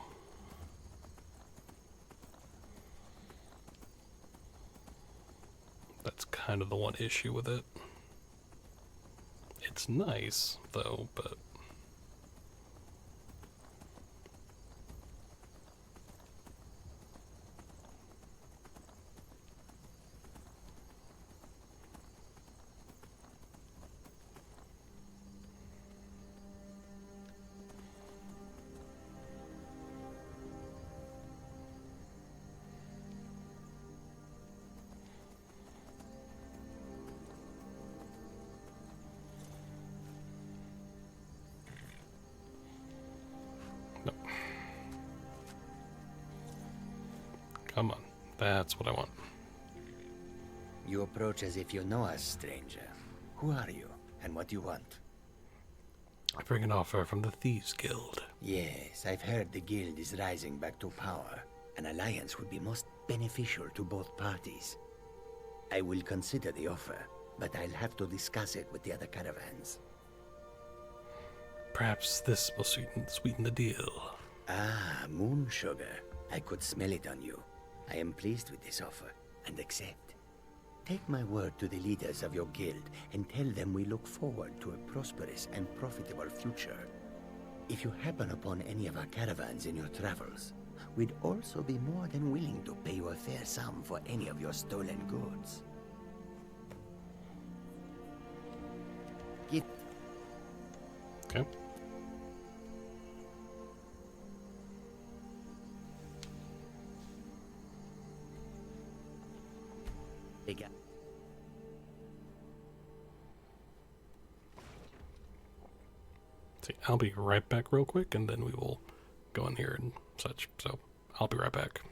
That's kind of the one issue with it. It's nice, though, but... Come on. That's what I want. You approach as if you know us, stranger. Who are you, and what do you want? I bring an offer from the Thieves Guild. Yes, I've heard the guild is rising back to power. An alliance would be most beneficial to both parties. I will consider the offer, but I'll have to discuss it with the other caravans. Perhaps this will sweeten the deal. Ah, moon sugar. I could smell it on you. I am pleased with this offer, and accept. Take my word to the leaders of your guild, and tell them we look forward to a prosperous and profitable future. If you happen upon any of our caravans in your travels, we'd also be more than willing to pay you a fair sum for any of your stolen goods. Okay. See, I'll be right back real quick, and then we will go in here and such. So I'll be right back.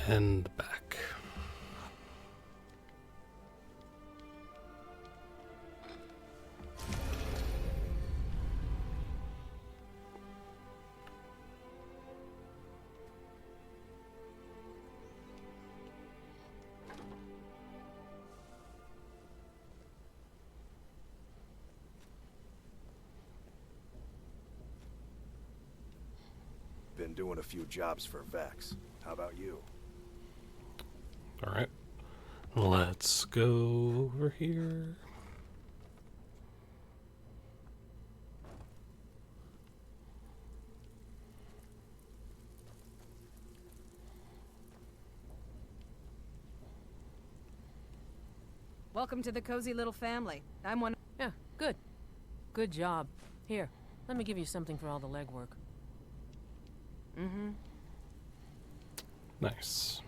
And back. Been doing a few jobs for Vex. How about you? Alright. Let's go over here. Welcome to the cozy little family. I'm one. Yeah, good. Good job. Here, let me give you something for all the legwork. Mm-hmm. Nice.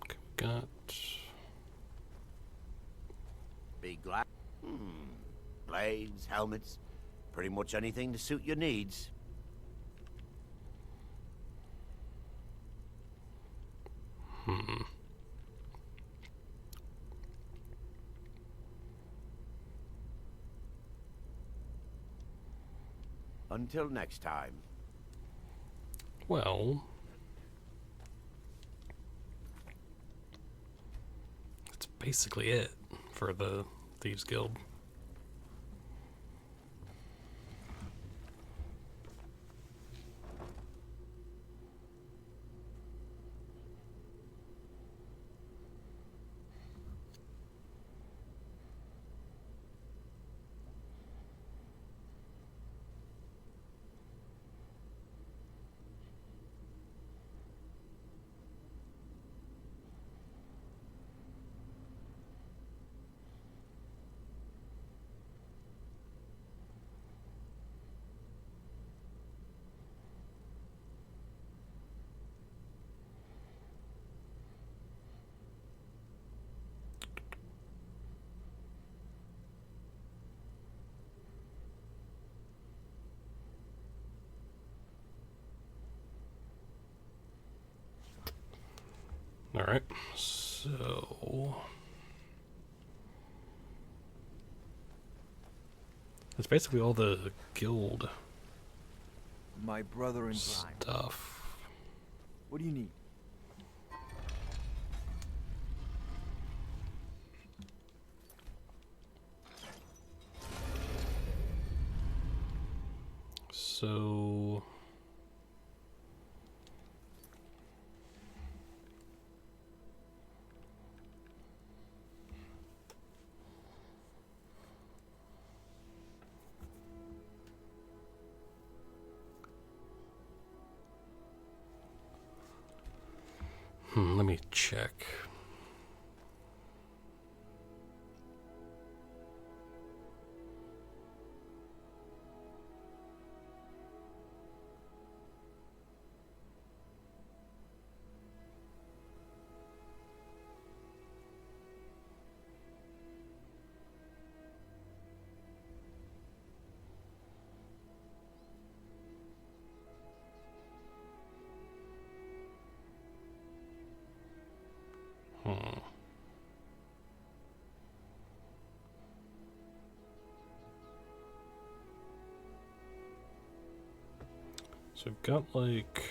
Okay, we got... Big glass. Blades, helmets, pretty much anything to suit your needs. Until next time. Well... that's basically it for the Thieves Guild. Alright, so... that's basically all the guild My brother in crime. stuff. What do you need? So... let me check. So I've got like...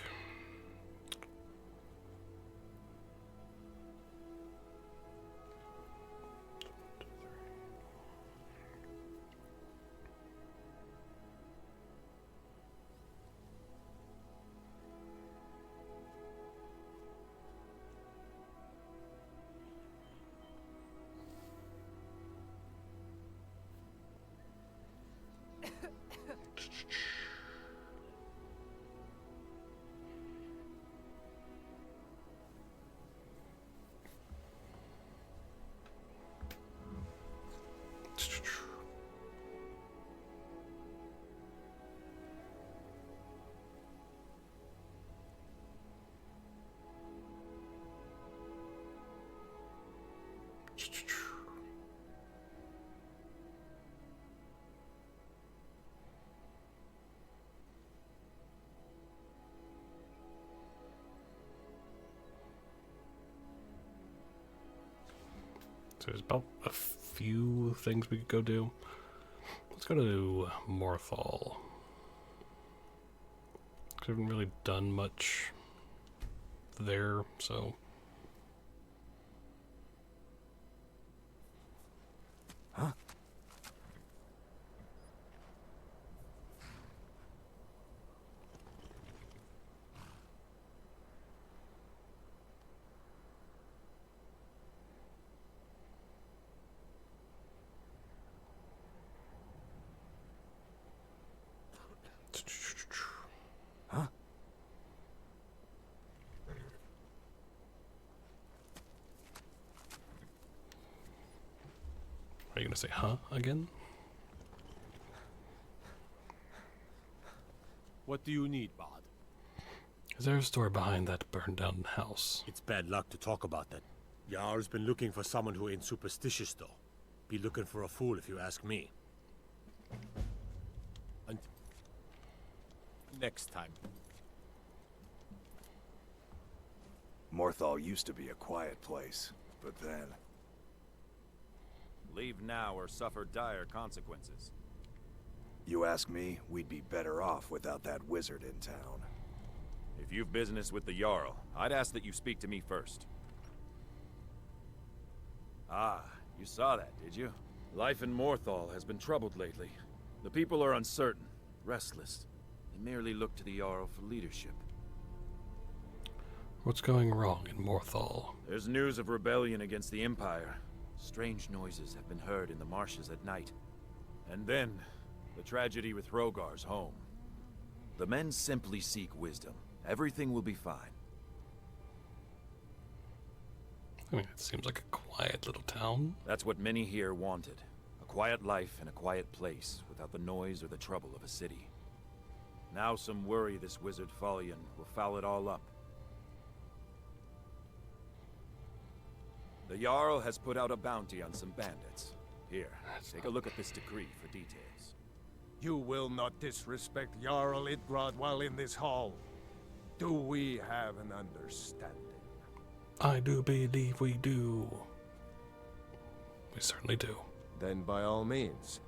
So there's about a few things we could go do. Let's go to Morthal. I haven't really done much there, so. Huh? Huh? Are you gonna say huh again? What do you need, Bard? Is there a story behind that burned down house? It's bad luck to talk about that. Jarl's been looking for someone who ain't superstitious, though. Be looking for a fool if you ask me. And next time. Morthal used to be a quiet place, but then... Leave now or suffer dire consequences. You ask me, we'd be better off without that wizard in town. If you've business with the Jarl, I'd ask that you speak to me first. Ah, you saw that, did you? Life in Morthal has been troubled lately. The people are uncertain, restless. They merely look to the Jarl for leadership. What's going wrong in Morthal? There's news of rebellion against the Empire. Strange noises have been heard in the marshes at night. And then, the tragedy with Hrogar's home. The men simply seek wisdom. Everything will be fine. I mean, it seems like a quiet little town. That's what many here wanted. A quiet life in a quiet place, without the noise or the trouble of a city. Now some worry this wizard Falion will foul it all up. The Jarl has put out a bounty on some bandits. Here, take a look at this decree for details. You will not disrespect Jarl Idgrod while in this hall. Do we have an understanding? I do believe we do. We certainly do. Then by all means,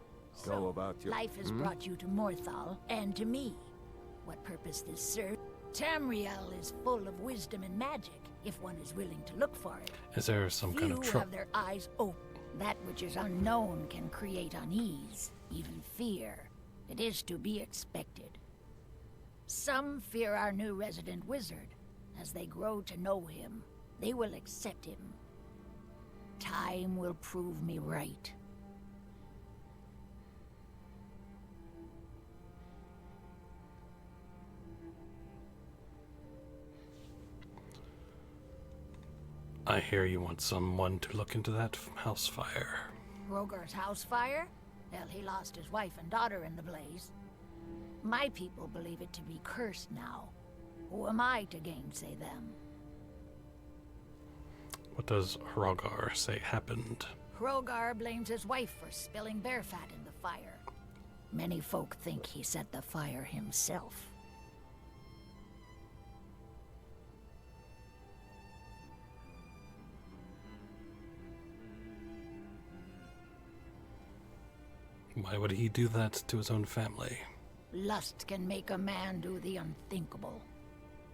go about your... Life has brought you to Morthal, and to me. What purpose this serves? Tamriel is full of wisdom and magic, if one is willing to look for it. Is there some kind of Few trouble? have their eyes open. That which is unknown can create unease, even fear. It is to be expected. Some fear our new resident wizard. As they grow to know him, they will accept him. Time will prove me right. I hear you want someone to look into that house fire. Hrogar's house fire? Hell, he lost his wife and daughter in the blaze. My people believe it to be cursed now. Who am I to gainsay them? What does Hrogar say happened? Hrogar blames his wife for spilling bear fat in the fire. Many folk think he set the fire himself. Why would he do that to his own family? Lust can make a man do the unthinkable.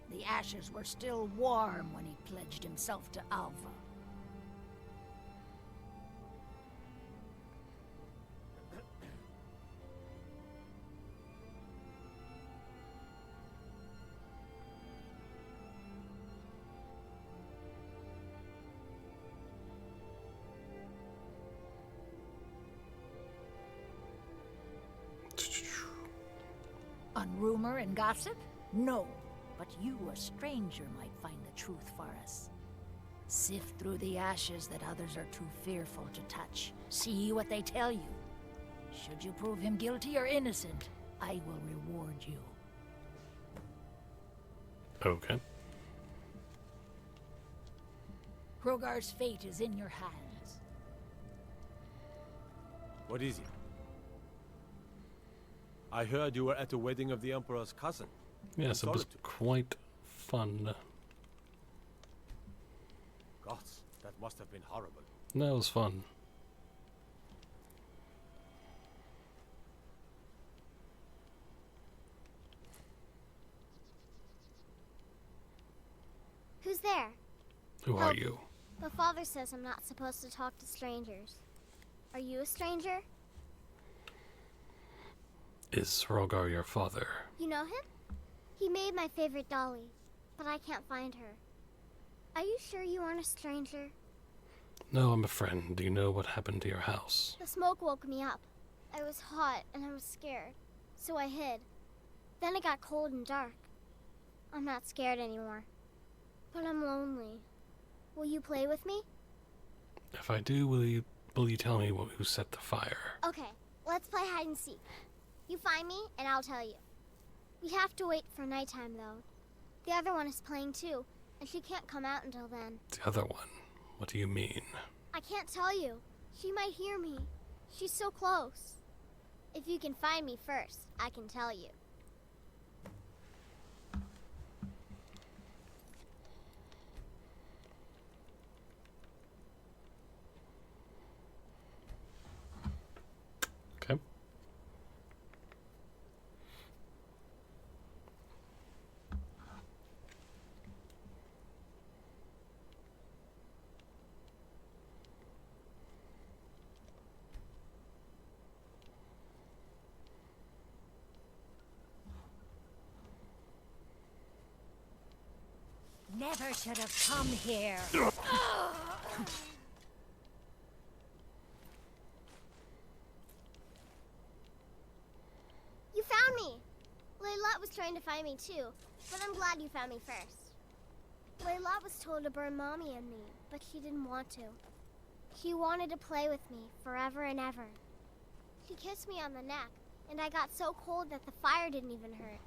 The ashes were still warm when he pledged himself to Alva. On rumor and gossip? No. But you, a stranger, might find the truth for us. Sift through the ashes that others are too fearful to touch. See what they tell you. Should you prove him guilty or innocent, I will reward you. Okay. Hrogar's fate is in your hands. What is it? I heard you were at the wedding of the Emperor's cousin. Yes, it was quite fun. Gods, that Must have been horrible. That was fun. Who's there? Who are you? The father says I'm not supposed to talk to strangers. Are you a stranger? Is Rogar your father? You know him? He made my favorite dolly, but I can't find her. Are you sure you aren't a stranger? No, I'm a friend. Do you know what happened to your house? The smoke woke me up. I was hot and I was scared, so I hid. Then it got cold and dark. I'm not scared anymore, but I'm lonely. Will you play with me? If I do, will you tell me who set the fire? Okay, let's play hide and seek. You find me, and I'll tell you. We have to wait for nighttime, though. The other one is playing too, and she can't come out until then. The other one? What do you mean? I can't tell you. She might hear me. She's so close. If you can find me first, I can tell you. Okay. Never should have come here. You found me! Layla was trying to find me too, but I'm glad you found me first. Layla was told to burn Mommy and me, but she didn't want to. She wanted to play with me forever and ever. She kissed me on the neck, and I got so cold that the fire didn't even hurt.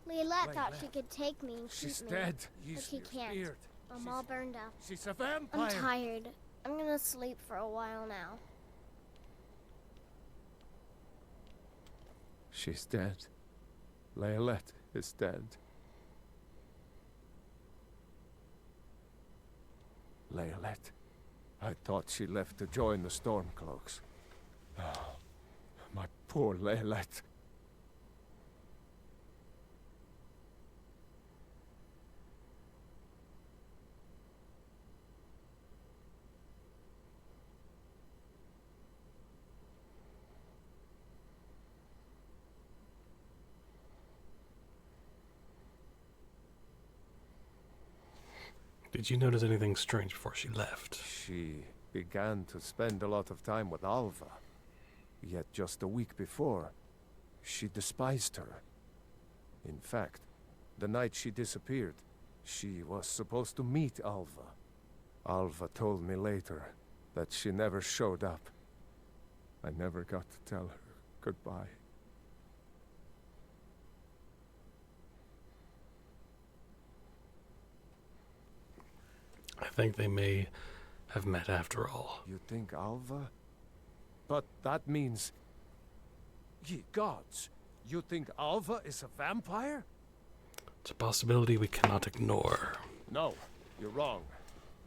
Layla thought she could take me and keep She's me, dead. but she can't. Speared. I'm all burned up. She's a vampire. I'm tired. I'm gonna sleep for a while now. She's dead. Layalette is dead. Layalette. I thought she left to join the Stormcloaks. Oh, my poor Layalette. Did you notice anything strange before she left? She began to spend a lot of time with Alva. Yet just a week before, she despised her. In fact, the night she disappeared, she was supposed to meet Alva. Alva told me later that she never showed up. I never got to tell her goodbye. I think they may have met after all. You think Alva? But that means... Ye gods! You think Alva is a vampire? It's a possibility we cannot ignore. No, you're wrong.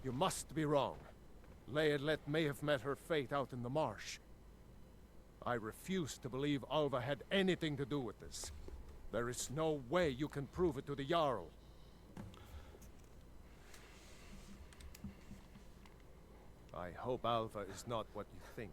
You must be wrong. Layalette may have met her fate out in the marsh. I refuse to believe Alva had anything to do with this. There is no way you can prove it to the Jarl. I hope Alva is not what you think.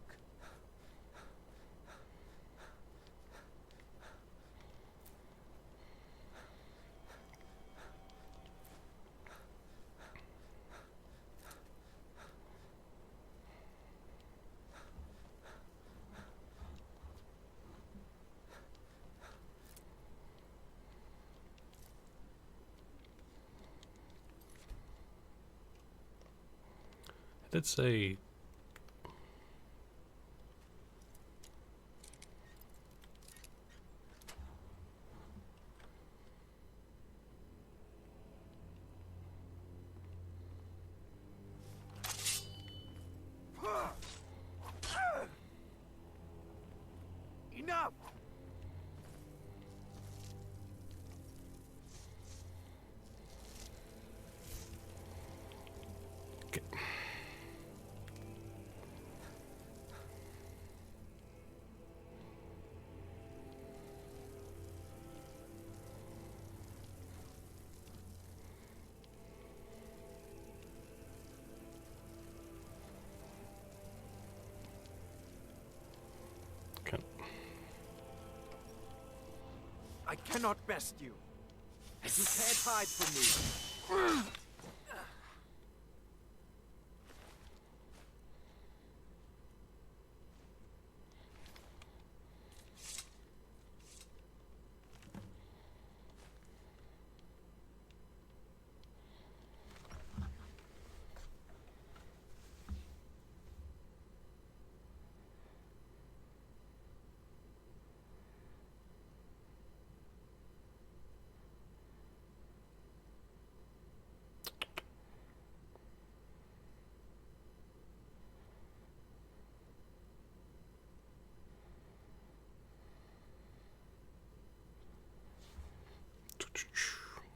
I did say... Enough! cannot best you. You can't hide from me.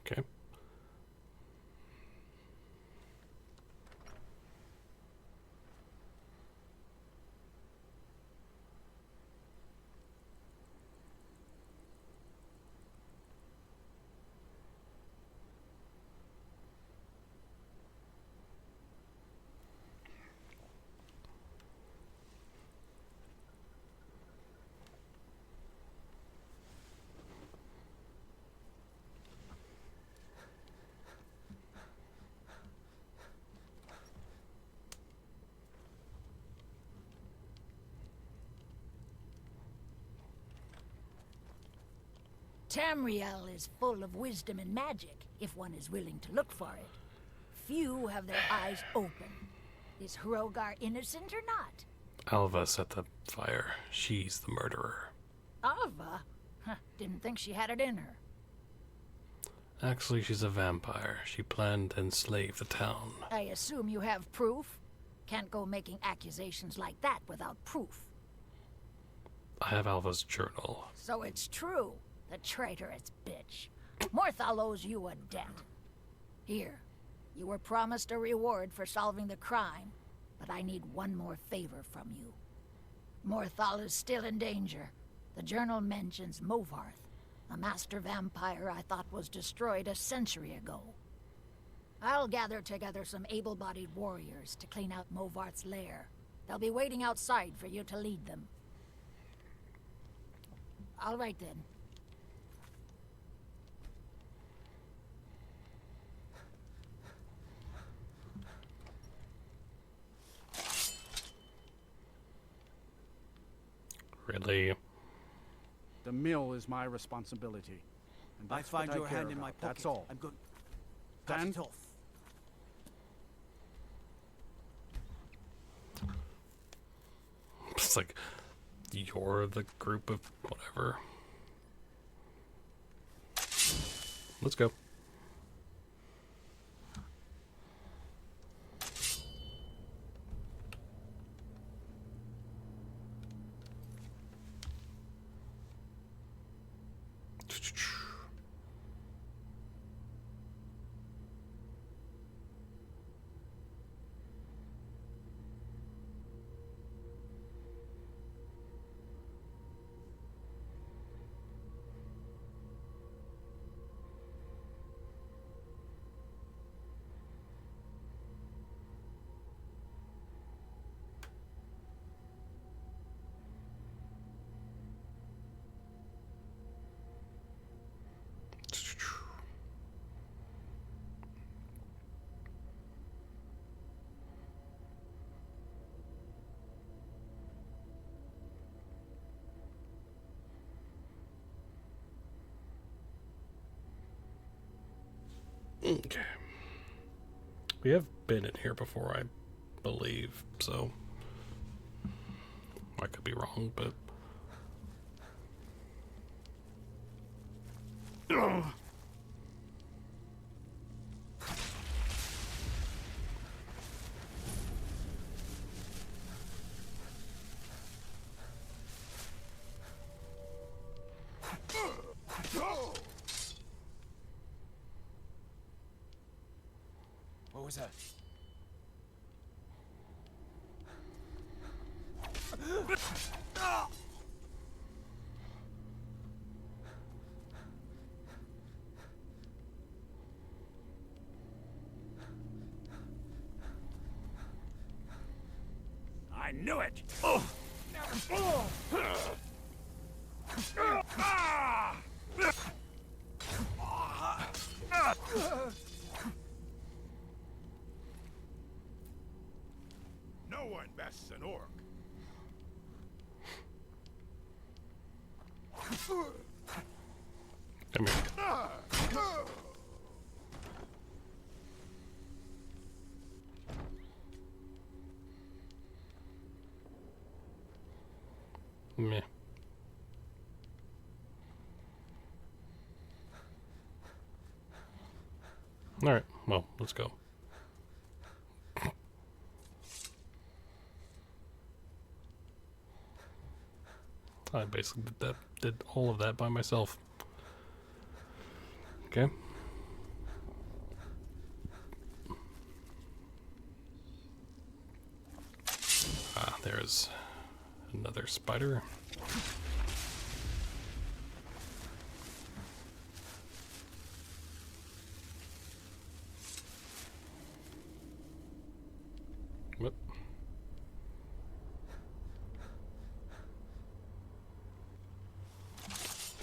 Okay. Tamriel is full of wisdom and magic, if one is willing to look for it. Few have their eyes open. Is Hrogar innocent or not? Alva set the fire. She's the murderer. Alva? Huh, didn't think she had it in her. Actually, she's a vampire. She planned to enslave the town. I assume you have proof? Can't go making accusations like that without proof. I have Alva's journal. So it's true. The traitorous bitch. Morthal owes you a debt. Here, you were promised a reward for solving the crime, but I need one more favor from you. Morthal is still in danger. The journal mentions Movarth, a master vampire I thought was destroyed a century ago. I'll gather together some able-bodied warriors to clean out Movarth's lair. They'll be waiting outside for you to lead them. All right then. Really? The mill is my responsibility. And I that's find what your care hand in about. my pocket. That's all. I'm good. Stand. Cut it off. It's like, you're the group of whatever. Let's go. Okay. We have been in here before, I believe, so I could be wrong, but What was that? I knew it! No one bests an orc. Come here. Meh. Alright, well, let's go. I basically did all of that by myself. Okay. Ah, there's another spider. What?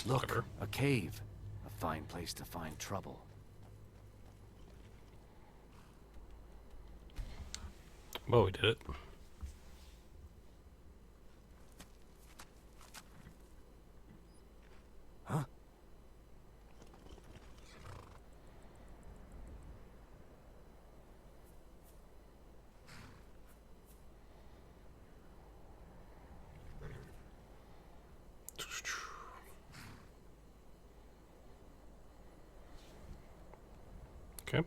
Look, Whatever. a cave. A fine place to find trouble. Well, we did it. Huh? Okay.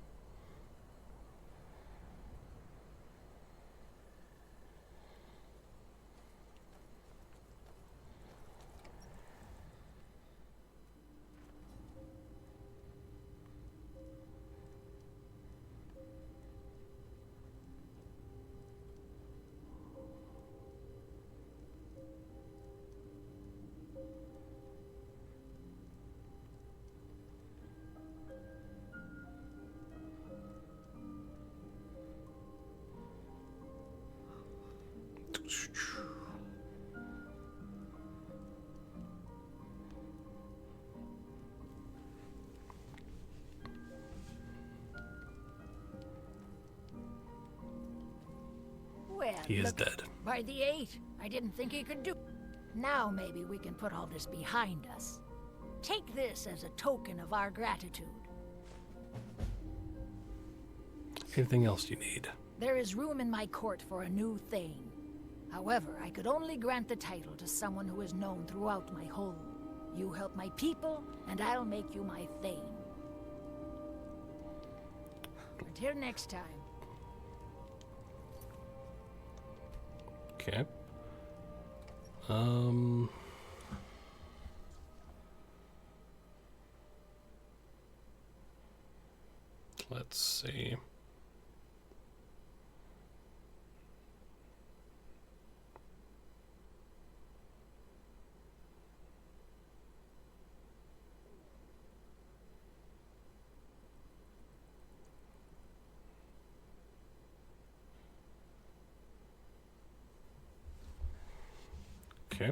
Well, He is look, dead. By the 8, I didn't think he could do. Now maybe we can put all this behind us. Take this as a token of our gratitude. Anything else you need? There is room in my court for a new Thane. However, I could only grant the title to someone who is known throughout my hold. You help my people, and I'll make you my Thane. Until next time. Okay. Let's see. Okay.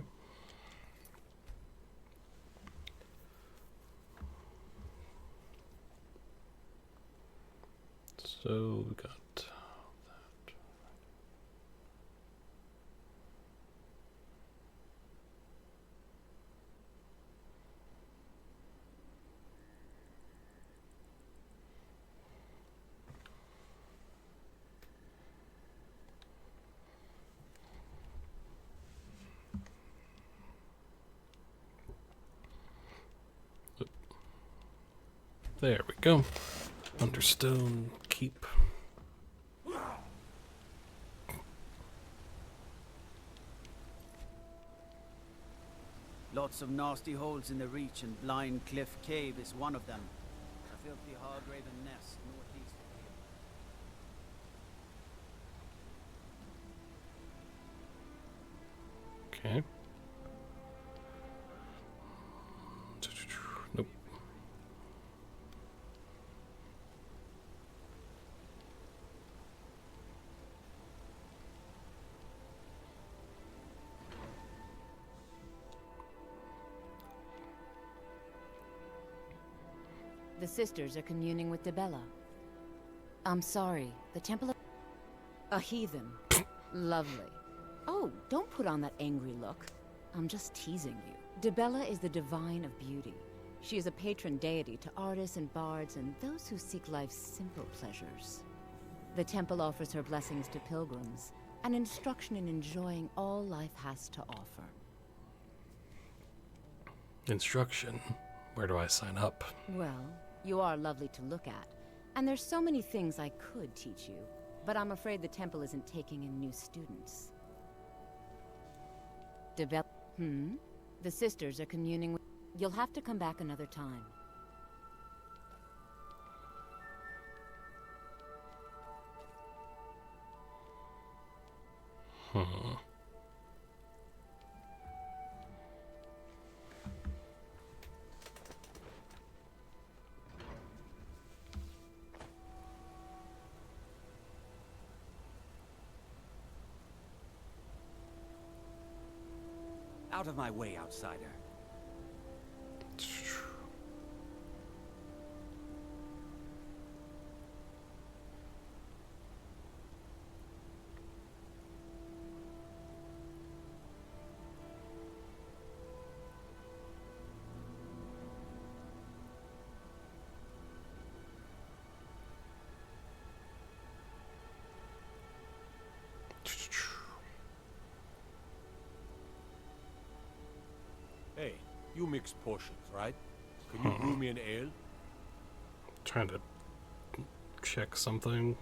So we got that. There we go. Understone keep. Lots of nasty holes in the Reach, and Blind Cliff Cave is one of them. A filthy Hargraven nest northeast of here. Okay. Nope. The sisters are communing with Dibella. I'm sorry, the Temple of... A heathen. Lovely. Oh, don't put on that angry look. I'm just teasing you. Dibella is the divine of beauty. She is a patron deity to artists and bards and those who seek life's simple pleasures. The temple offers her blessings to pilgrims, and instruction in enjoying all life has to offer. Instruction? Where do I sign up? Well, you are lovely to look at, and there's so many things I could teach you, but I'm afraid the temple isn't taking in new students. The sisters are communing with... You'll have to come back another time. Out of my way, outsider. Hey, you mix potions, right? Can you brew me an ale? Trying to check something.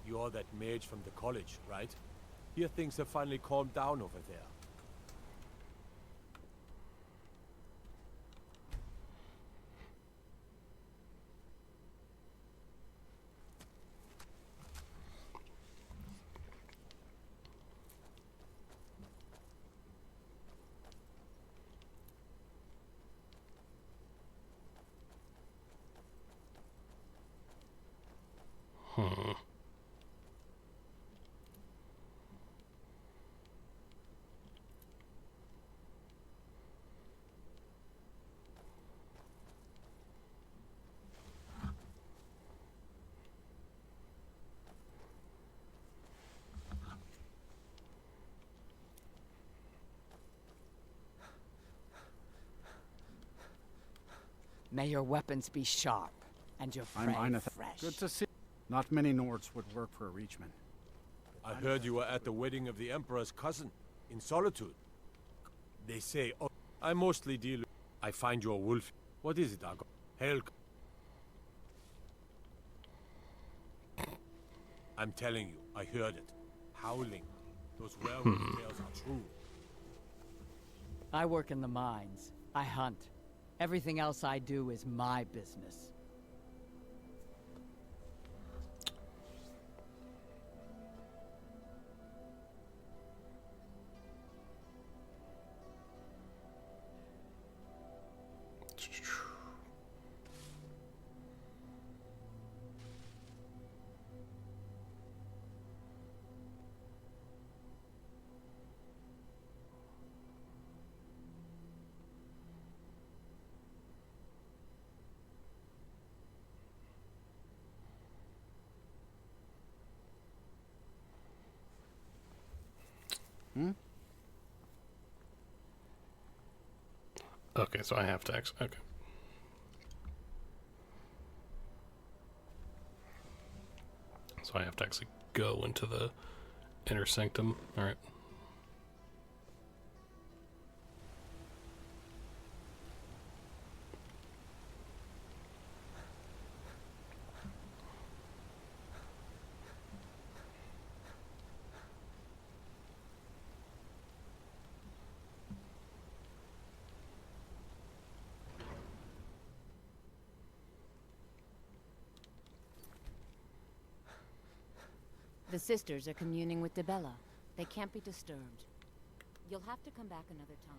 You're that mage from the college, right? Here things have finally calmed down over there. May your weapons be sharp, and your prey fresh. Good to see. Not many Nords would work for a Reachman. I heard you were at the wedding of the Emperor's cousin, in Solitude. They say, oh, I mostly deal... I find your wolf... What is it, Argo? Hell... I'm telling you, I heard it. Howling. Those werewolf tales are true. I work in the mines. I hunt. Everything else I do is my business. Okay, so I have to actually... Okay. So I have to actually go into the inner sanctum. Alright. The sisters are communing with Debella. They can't be disturbed. You'll have to come back another time.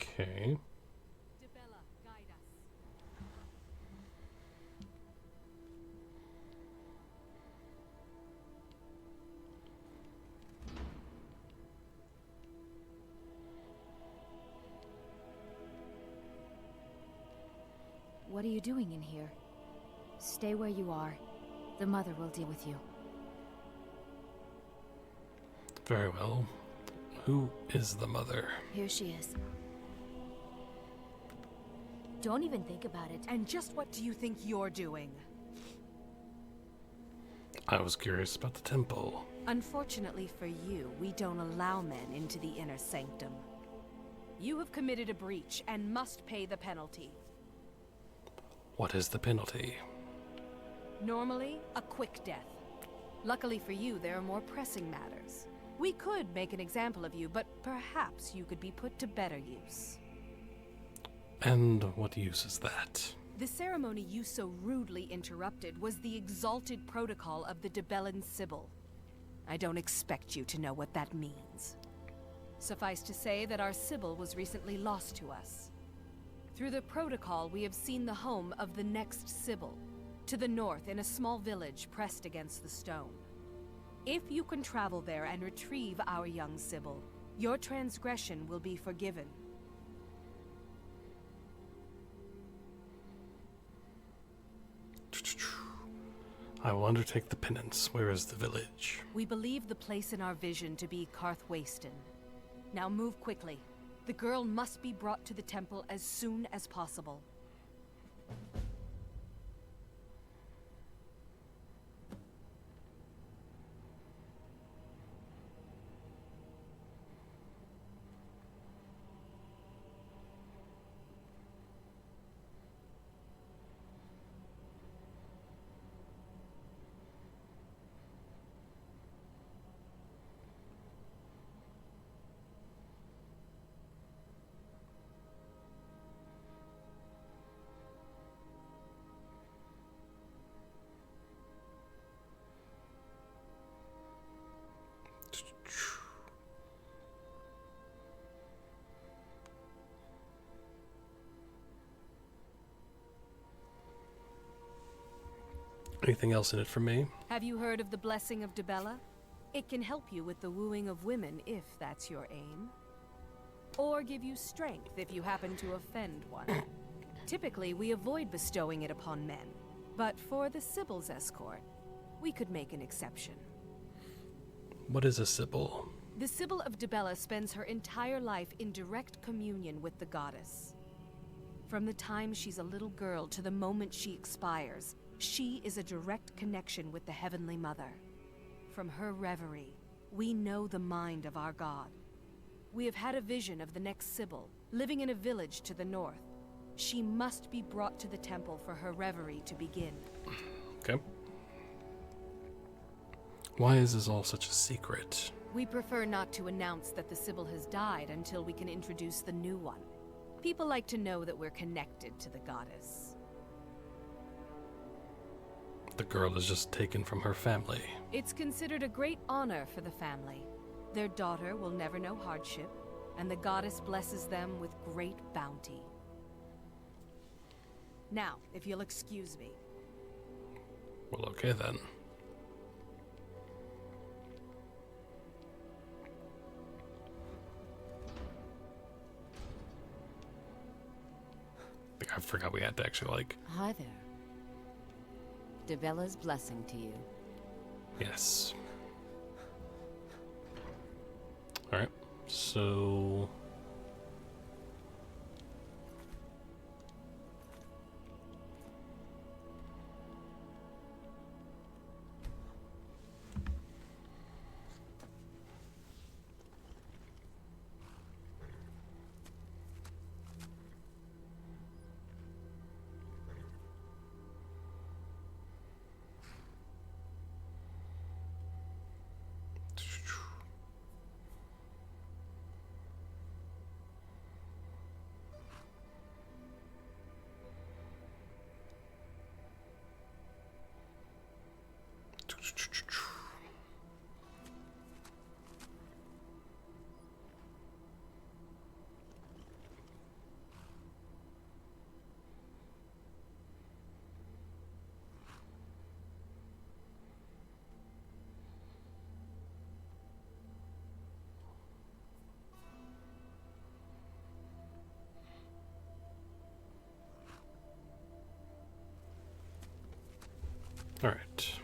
Okay. Debella, guide us. What are you doing in here? Stay where you are. The mother will deal with you. Very well. Who is the mother? Here she is. Don't even think about it. And just what do you think you're doing? I was curious about the temple. Unfortunately for you, we don't allow men into the inner sanctum. You have committed a breach and must pay the penalty. What is the penalty? Normally, a quick death. Luckily for you, there are more pressing matters. We could make an example of you, but perhaps you could be put to better use. And what use is that? The ceremony you so rudely interrupted was the exalted protocol of the Debellan Sibyl. I don't expect you to know what that means. Suffice to say that our Sibyl was recently lost to us. Through the protocol, we have seen the home of the next Sibyl, to the north in a small village pressed against the stone. If you can travel there and retrieve our young Sibyl, your transgression will be forgiven. I will undertake the penance. Where is the village? We believe the place in our vision to be Karthwasten. Now move quickly. The girl must be brought to the temple as soon as possible. Anything else in it for me? Have you heard of the Blessing of Debella? It can help you with the wooing of women if that's your aim. Or give you strength if you happen to offend one. Typically, we avoid bestowing it upon men. But for the Sibyl's escort, we could make an exception. What is a Sibyl? The Sibyl of Debella spends her entire life in direct communion with the goddess. From the time she's a little girl to the moment she expires, she is a direct connection with the Heavenly Mother. From her reverie, we know the mind of our God. We have had a vision of the next Sibyl, living in a village to the north. She must be brought to the temple for her reverie to begin. Okay. Why is this all such a secret? We prefer not to announce that the Sibyl has died until we can introduce the new one. People like to know that we're connected to the goddess. The girl is just taken from her family. It's considered a great honor for the family. Their daughter will never know hardship, and the goddess blesses them with great bounty. Now, if you'll excuse me. Well, okay then. I forgot we had to actually, like... Hi there. Debella's blessing to you. Yes. Alright, so... All right.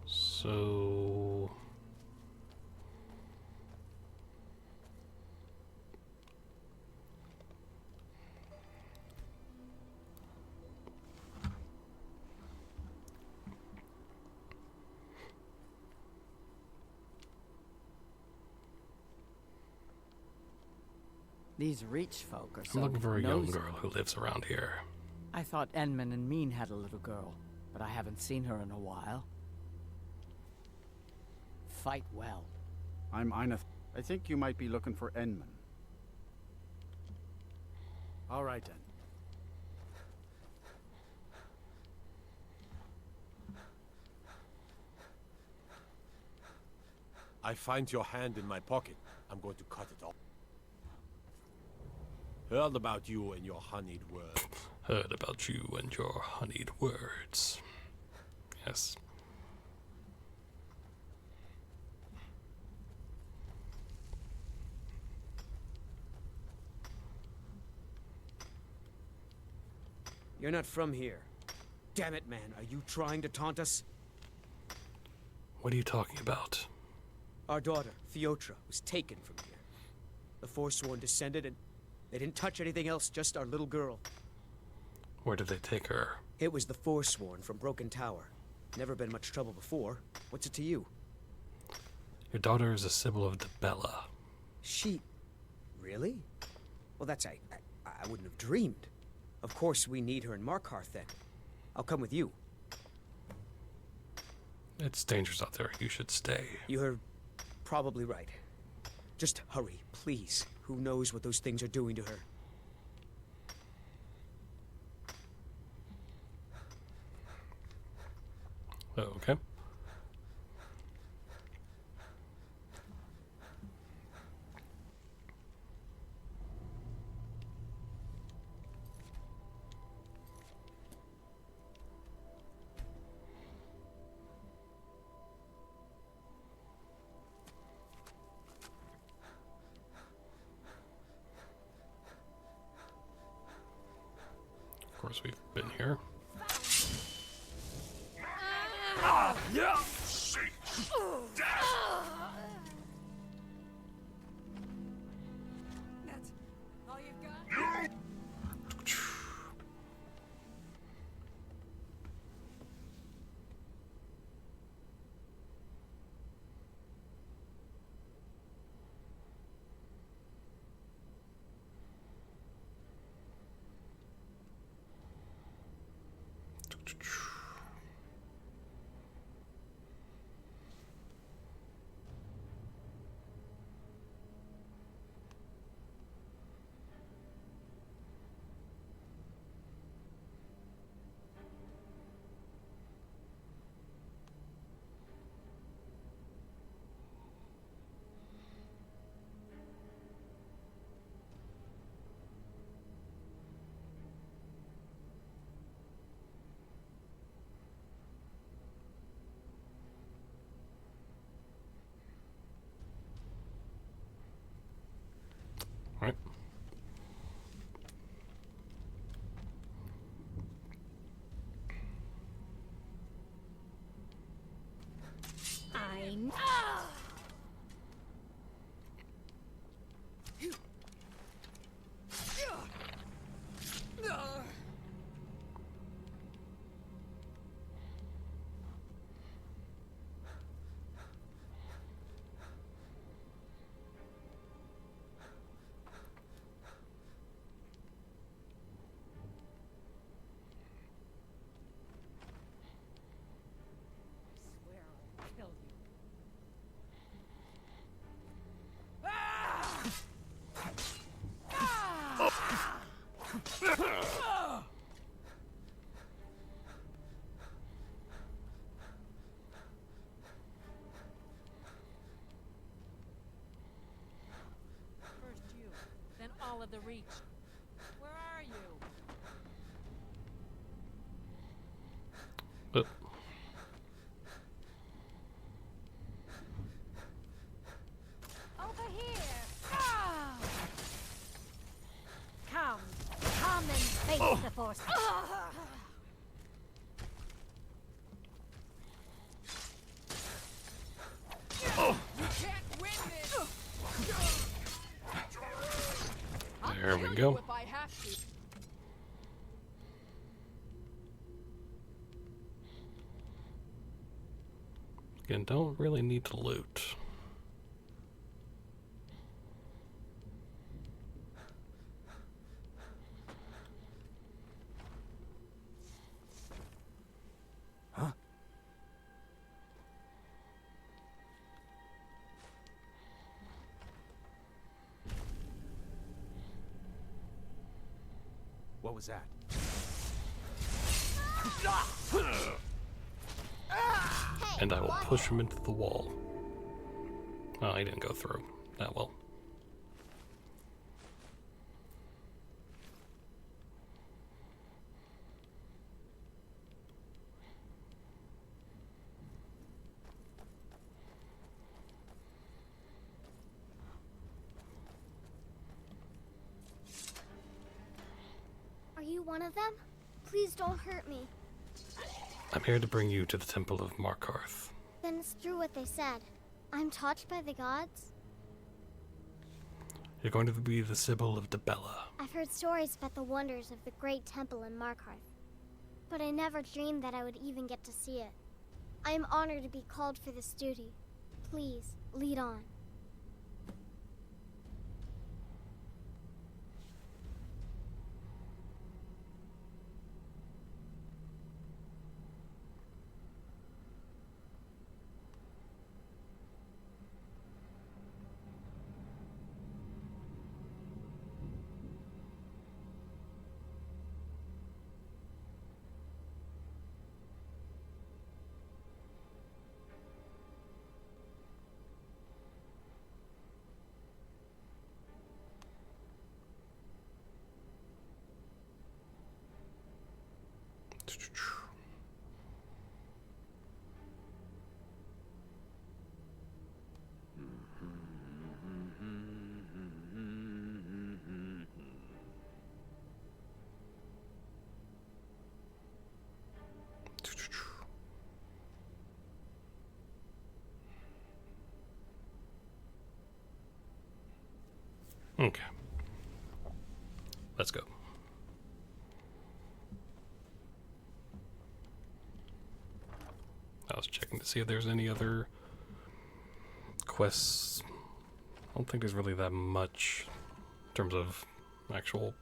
So These Reach folk are so I'm looking for a young nosy. girl who lives around here. I thought Enman and Mean had a little girl, but I haven't seen her in a while. Fight well. I'm Eineth. I think you might be looking for Enman. All right, then. I find your hand in my pocket. I'm going to cut it off. Heard about you and your honeyed words. Heard about you and your honeyed words. Yes. You're not from here. Damn it, man. Are you trying to taunt us? What are you talking about? Our daughter, Theotra, was taken from here. The Forsworn descended and they didn't touch anything else, just our little girl. Where did they take her? It was the Forsworn from Broken Tower. Never been much trouble before. What's it to you? Your daughter is a symbol of the Bella. She... Really? Well, that's... I wouldn't have dreamed. Of course, we need her in Markarth, then. I'll come with you. It's dangerous out there. You should stay. You're probably right. Just hurry, please. Who knows what those things are doing to her? Oh, okay. Of course, we've been here. Yeah. That's all you've got? of the Reach. Where are you? But Over here! Ah! Come and face the force. You can't win this! there we go. If I have to. Again, don't really need to loot. Huh? What was that? And I will push him into the wall. Oh, he didn't go through that well. Are you one of them? Please don't hurt me. I'm here to bring you to the Temple of Markarth. Then it's true what they said. I'm touched by the gods? You're going to be the Sibyl of Dibella. I've heard stories about the wonders of the great temple in Markarth, but I never dreamed that I would even get to see it. I am honored to be called for this duty. Please, lead on. Okay. Let's go. I was checking to see if there's any other quests. I don't think there's really that much in terms of actual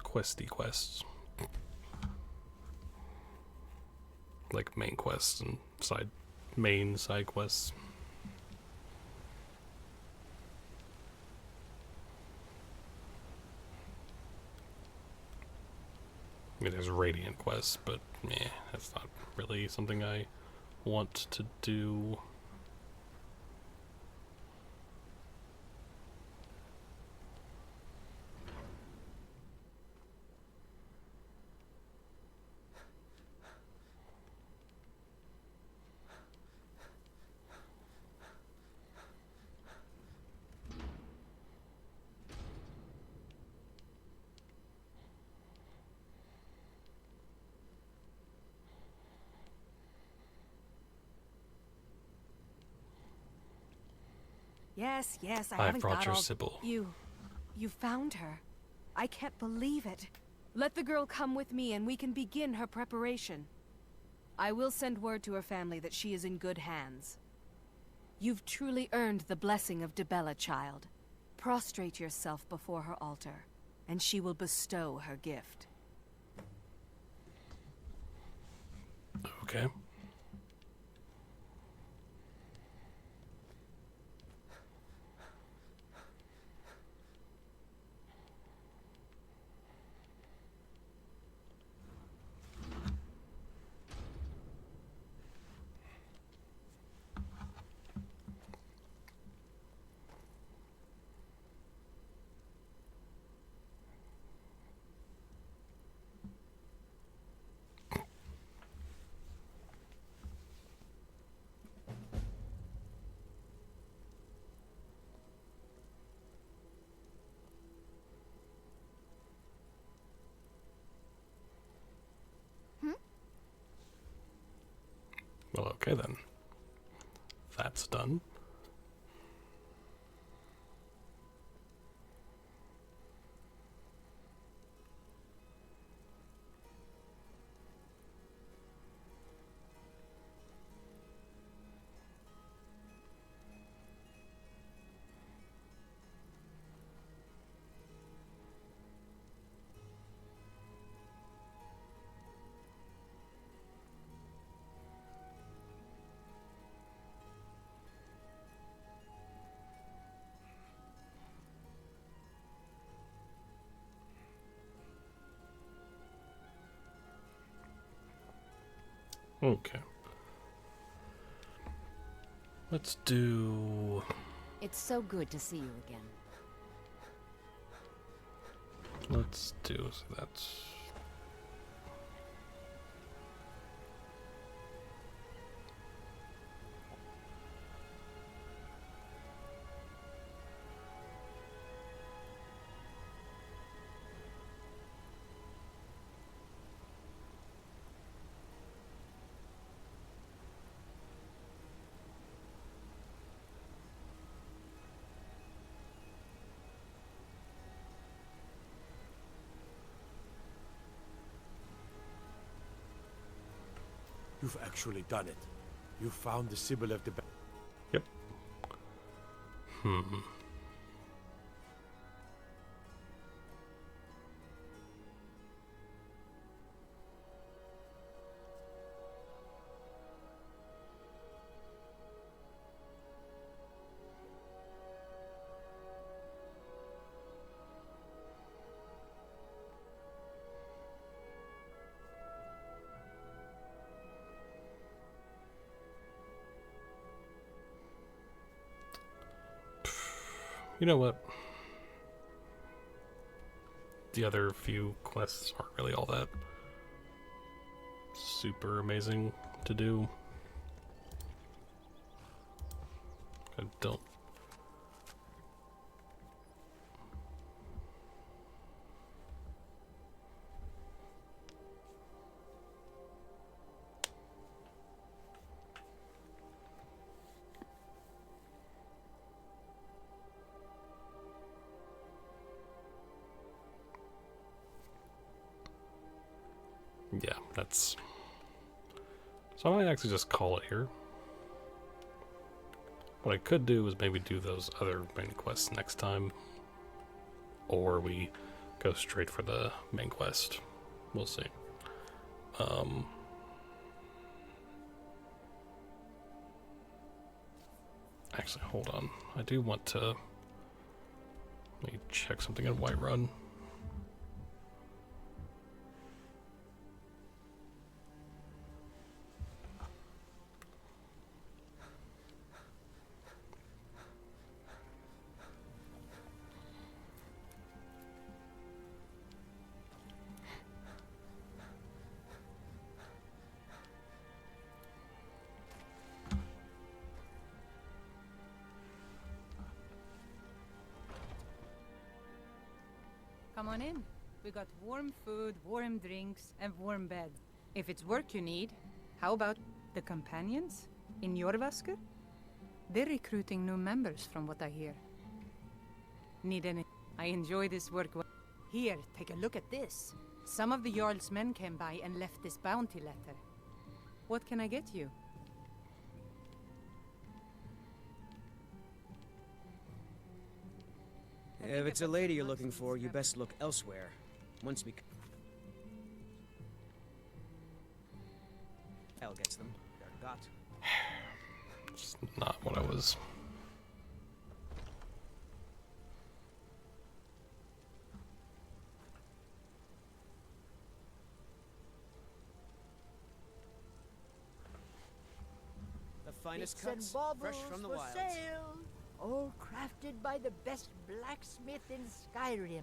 quests. Like main quests and side quests. I mean, there's Radiant quests, but that's not really something I want to do. Yes, I I haven't brought got your all... Sybil. You found her. I can't believe it. Let the girl come with me and we can begin her preparation. I will send word to her family that she is in good hands. You've truly earned the blessing of Dibella, child. Prostrate yourself before her altar, and she will bestow her gift. Okay. Okay then. That's done. Okay. Let's do... It's so good to see you again. Let's do... So that's... You've actually done it. You found the Sybil of the... Yep. You know what? The other few quests aren't really all that super amazing to do. I don't. Yeah, that's... So I might actually just call it here. What I could do is maybe do those other main quests next time. Or we go straight for the main quest. We'll see. Actually, hold on. I do want to... Let me check something in Whiterun. Come on in. We got warm food, warm drinks, and warm bed. If it's work you need, how about the companions in Jorvasker? They're recruiting new members from what I hear. Need any? I enjoy this work. Here, take a look at this. Some of the Jarl's men came by and left this bounty letter. What can I get you? If it's a lady you're looking for, you best look elsewhere. Once we... Hell gets them. Got. It's not what I was... The finest Bits and cuts, baubles fresh from the for wilds. sale. All crafted by the best blacksmith in Skyrim.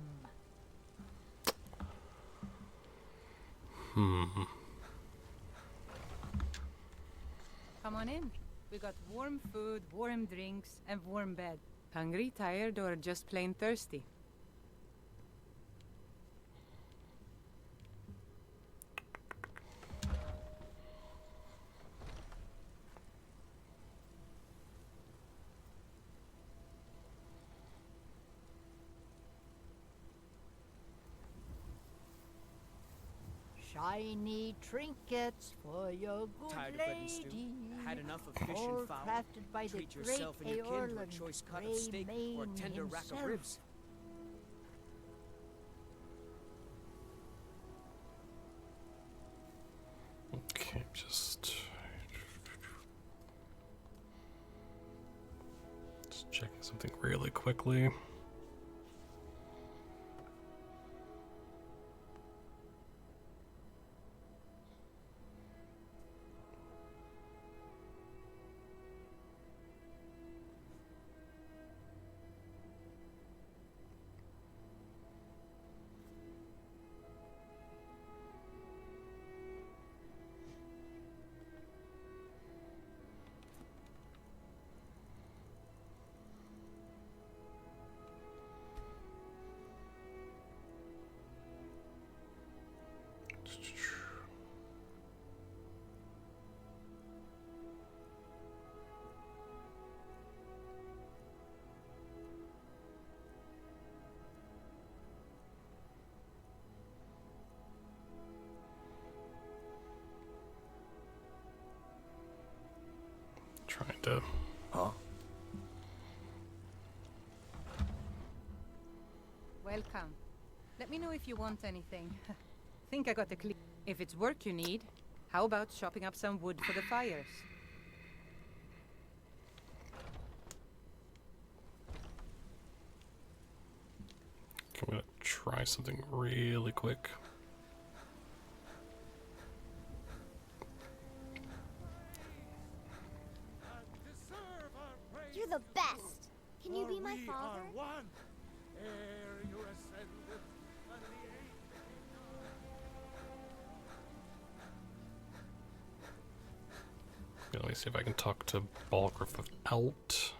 Come on in. We got warm food, warm drinks, and warm bed. Hungry, tired, or just plain thirsty? shiny trinkets for your good Tired of bread and stew? lady. Had enough of fish all and fowl? crafted by Treat the yourself great and your kin to a Aorlan choice cut of steak or a Greymane tender rack himself. of ribs. Okay, just checking something really quickly. Trying to. Huh? Welcome. Let me know if you want anything. Think I got a clean. If it's work you need, how about chopping up some wood for the fires? I'm gonna try something really quick. You're the best. Can you be my father? Let me see if I can talk to Balgriff without.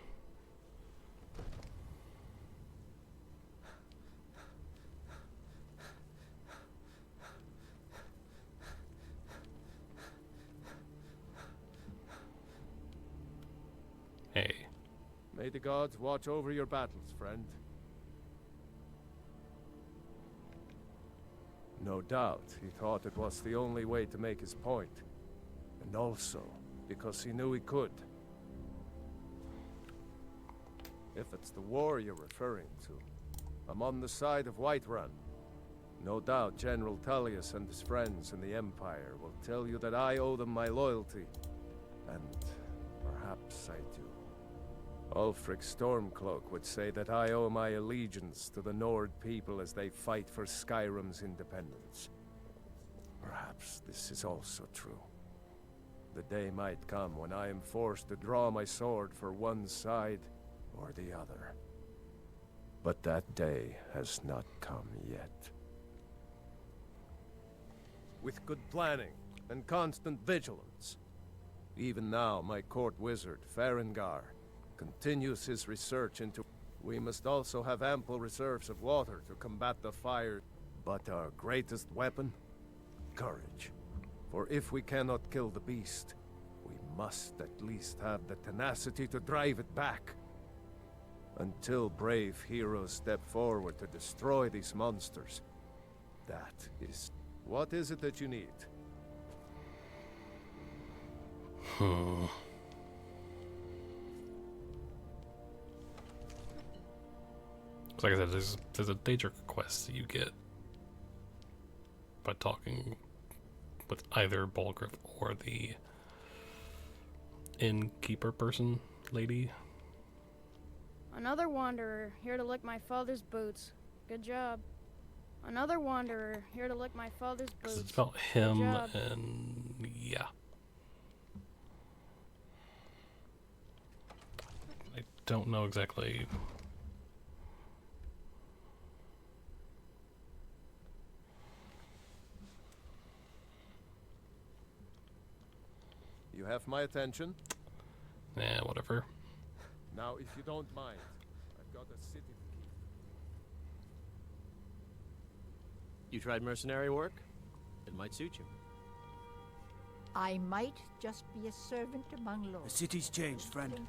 Hey. May the gods watch over your battles, friend. No doubt, he thought it was the only way to make his point. And also, because he knew he could. If it's the war you're referring to, I'm on the side of Whiterun. No doubt General Tullius and his friends in the Empire will tell you that I owe them my loyalty. And perhaps I do. Ulfric Stormcloak would say that I owe my allegiance to the Nord people as they fight for Skyrim's independence. Perhaps this is also true. The day might come when I am forced to draw my sword for one side or the other. But that day has not come yet. With good planning and constant vigilance. Even now, my court wizard, Farengar, continues his research into... We must also have ample reserves of water to combat the fire. But our greatest weapon? Courage. For if we cannot kill the beast, we must at least have the tenacity to drive it back. Until brave heroes step forward to destroy these monsters. That is... What is it that you need? Like I said, there's a danger quest that you get by talking with either Balgriff or the innkeeper person lady. Another wanderer, here to lick my father's boots. Good job. Another wanderer, here to lick my father's boots. 'Cause it's about him and... yeah. I don't know exactly... You have my attention? Nah, whatever. Now, if you don't mind, I've got a city to keep. You tried mercenary work? It might suit you. I might just be a servant among lords. The city's changed, friend.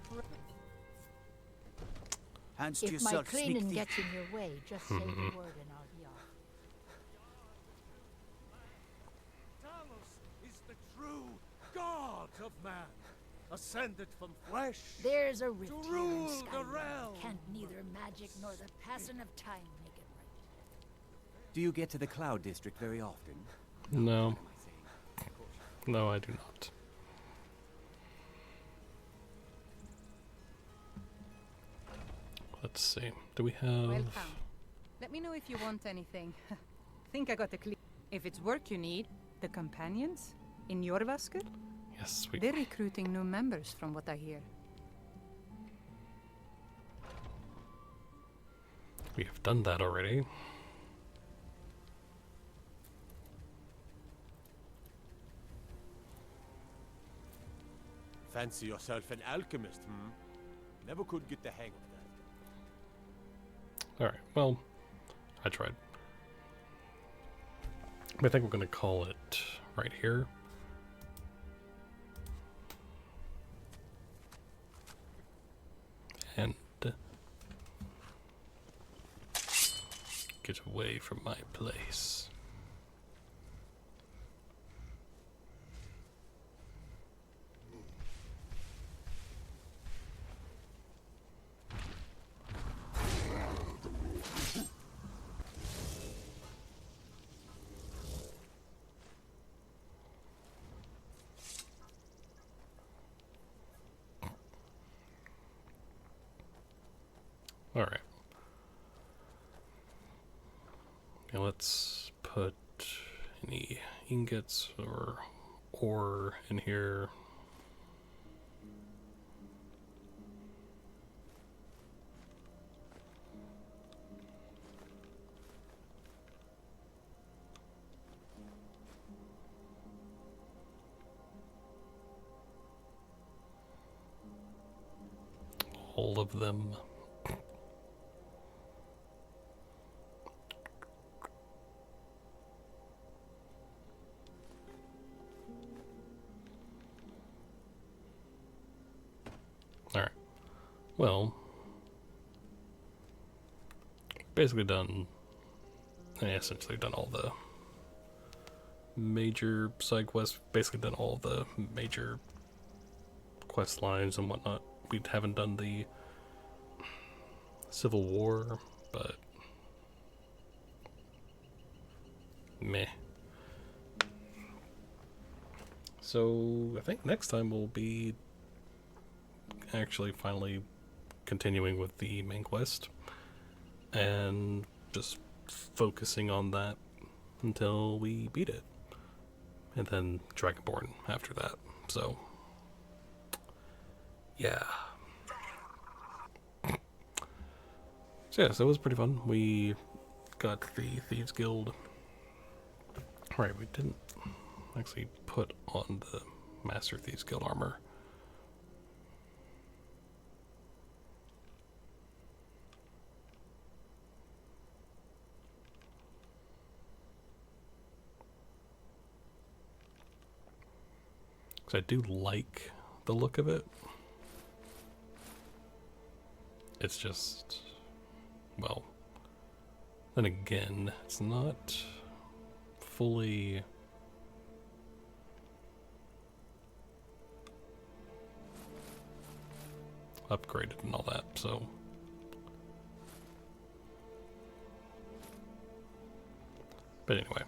Hands to If yourself, my sneak cleaning thief. gets in your way, just say the word and I'll be off. of man, ascended from flesh. There's a rift here in rule the Skyrim. realm. Can't neither magic nor the passing of time make it right. Do you get to the Cloud District very often? No. No, I do not. Let's see. Do we have... Welcome. Let me know if you want anything. Think I got a clue. If it's work you need, the companions in Jorvaskr? Yes, we... They're recruiting new members from what I hear. We have done that already. Fancy yourself an alchemist, hmm? Never could get the hang of that. Alright, well, I tried. I think we're going to call it right here. And get away from my place. All right. Now let's put any ingots or ore in here. All of them. Alright. Well, basically done, essentially done all the major side quests, basically done all the major quest lines and whatnot. We haven't done the Civil War, but meh. So I think next time we'll be actually finally continuing with the main quest and just focusing on that until we beat it, and then Dragonborn after that. So yeah. So yeah, so it was pretty fun. We got the Thieves Guild. Right, we didn't actually put on the Master Thieves Guild armor. I do like the look of it. It's just, well, then again, it's not fully upgraded and all that, so but anyway.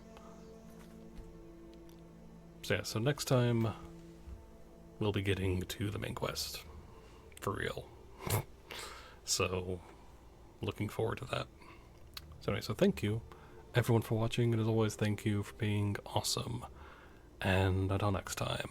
So yeah, so next time we'll be getting to the main quest for real. So looking forward to that. So anyway, so thank you everyone for watching, and as always, thank you for being awesome. And until next time.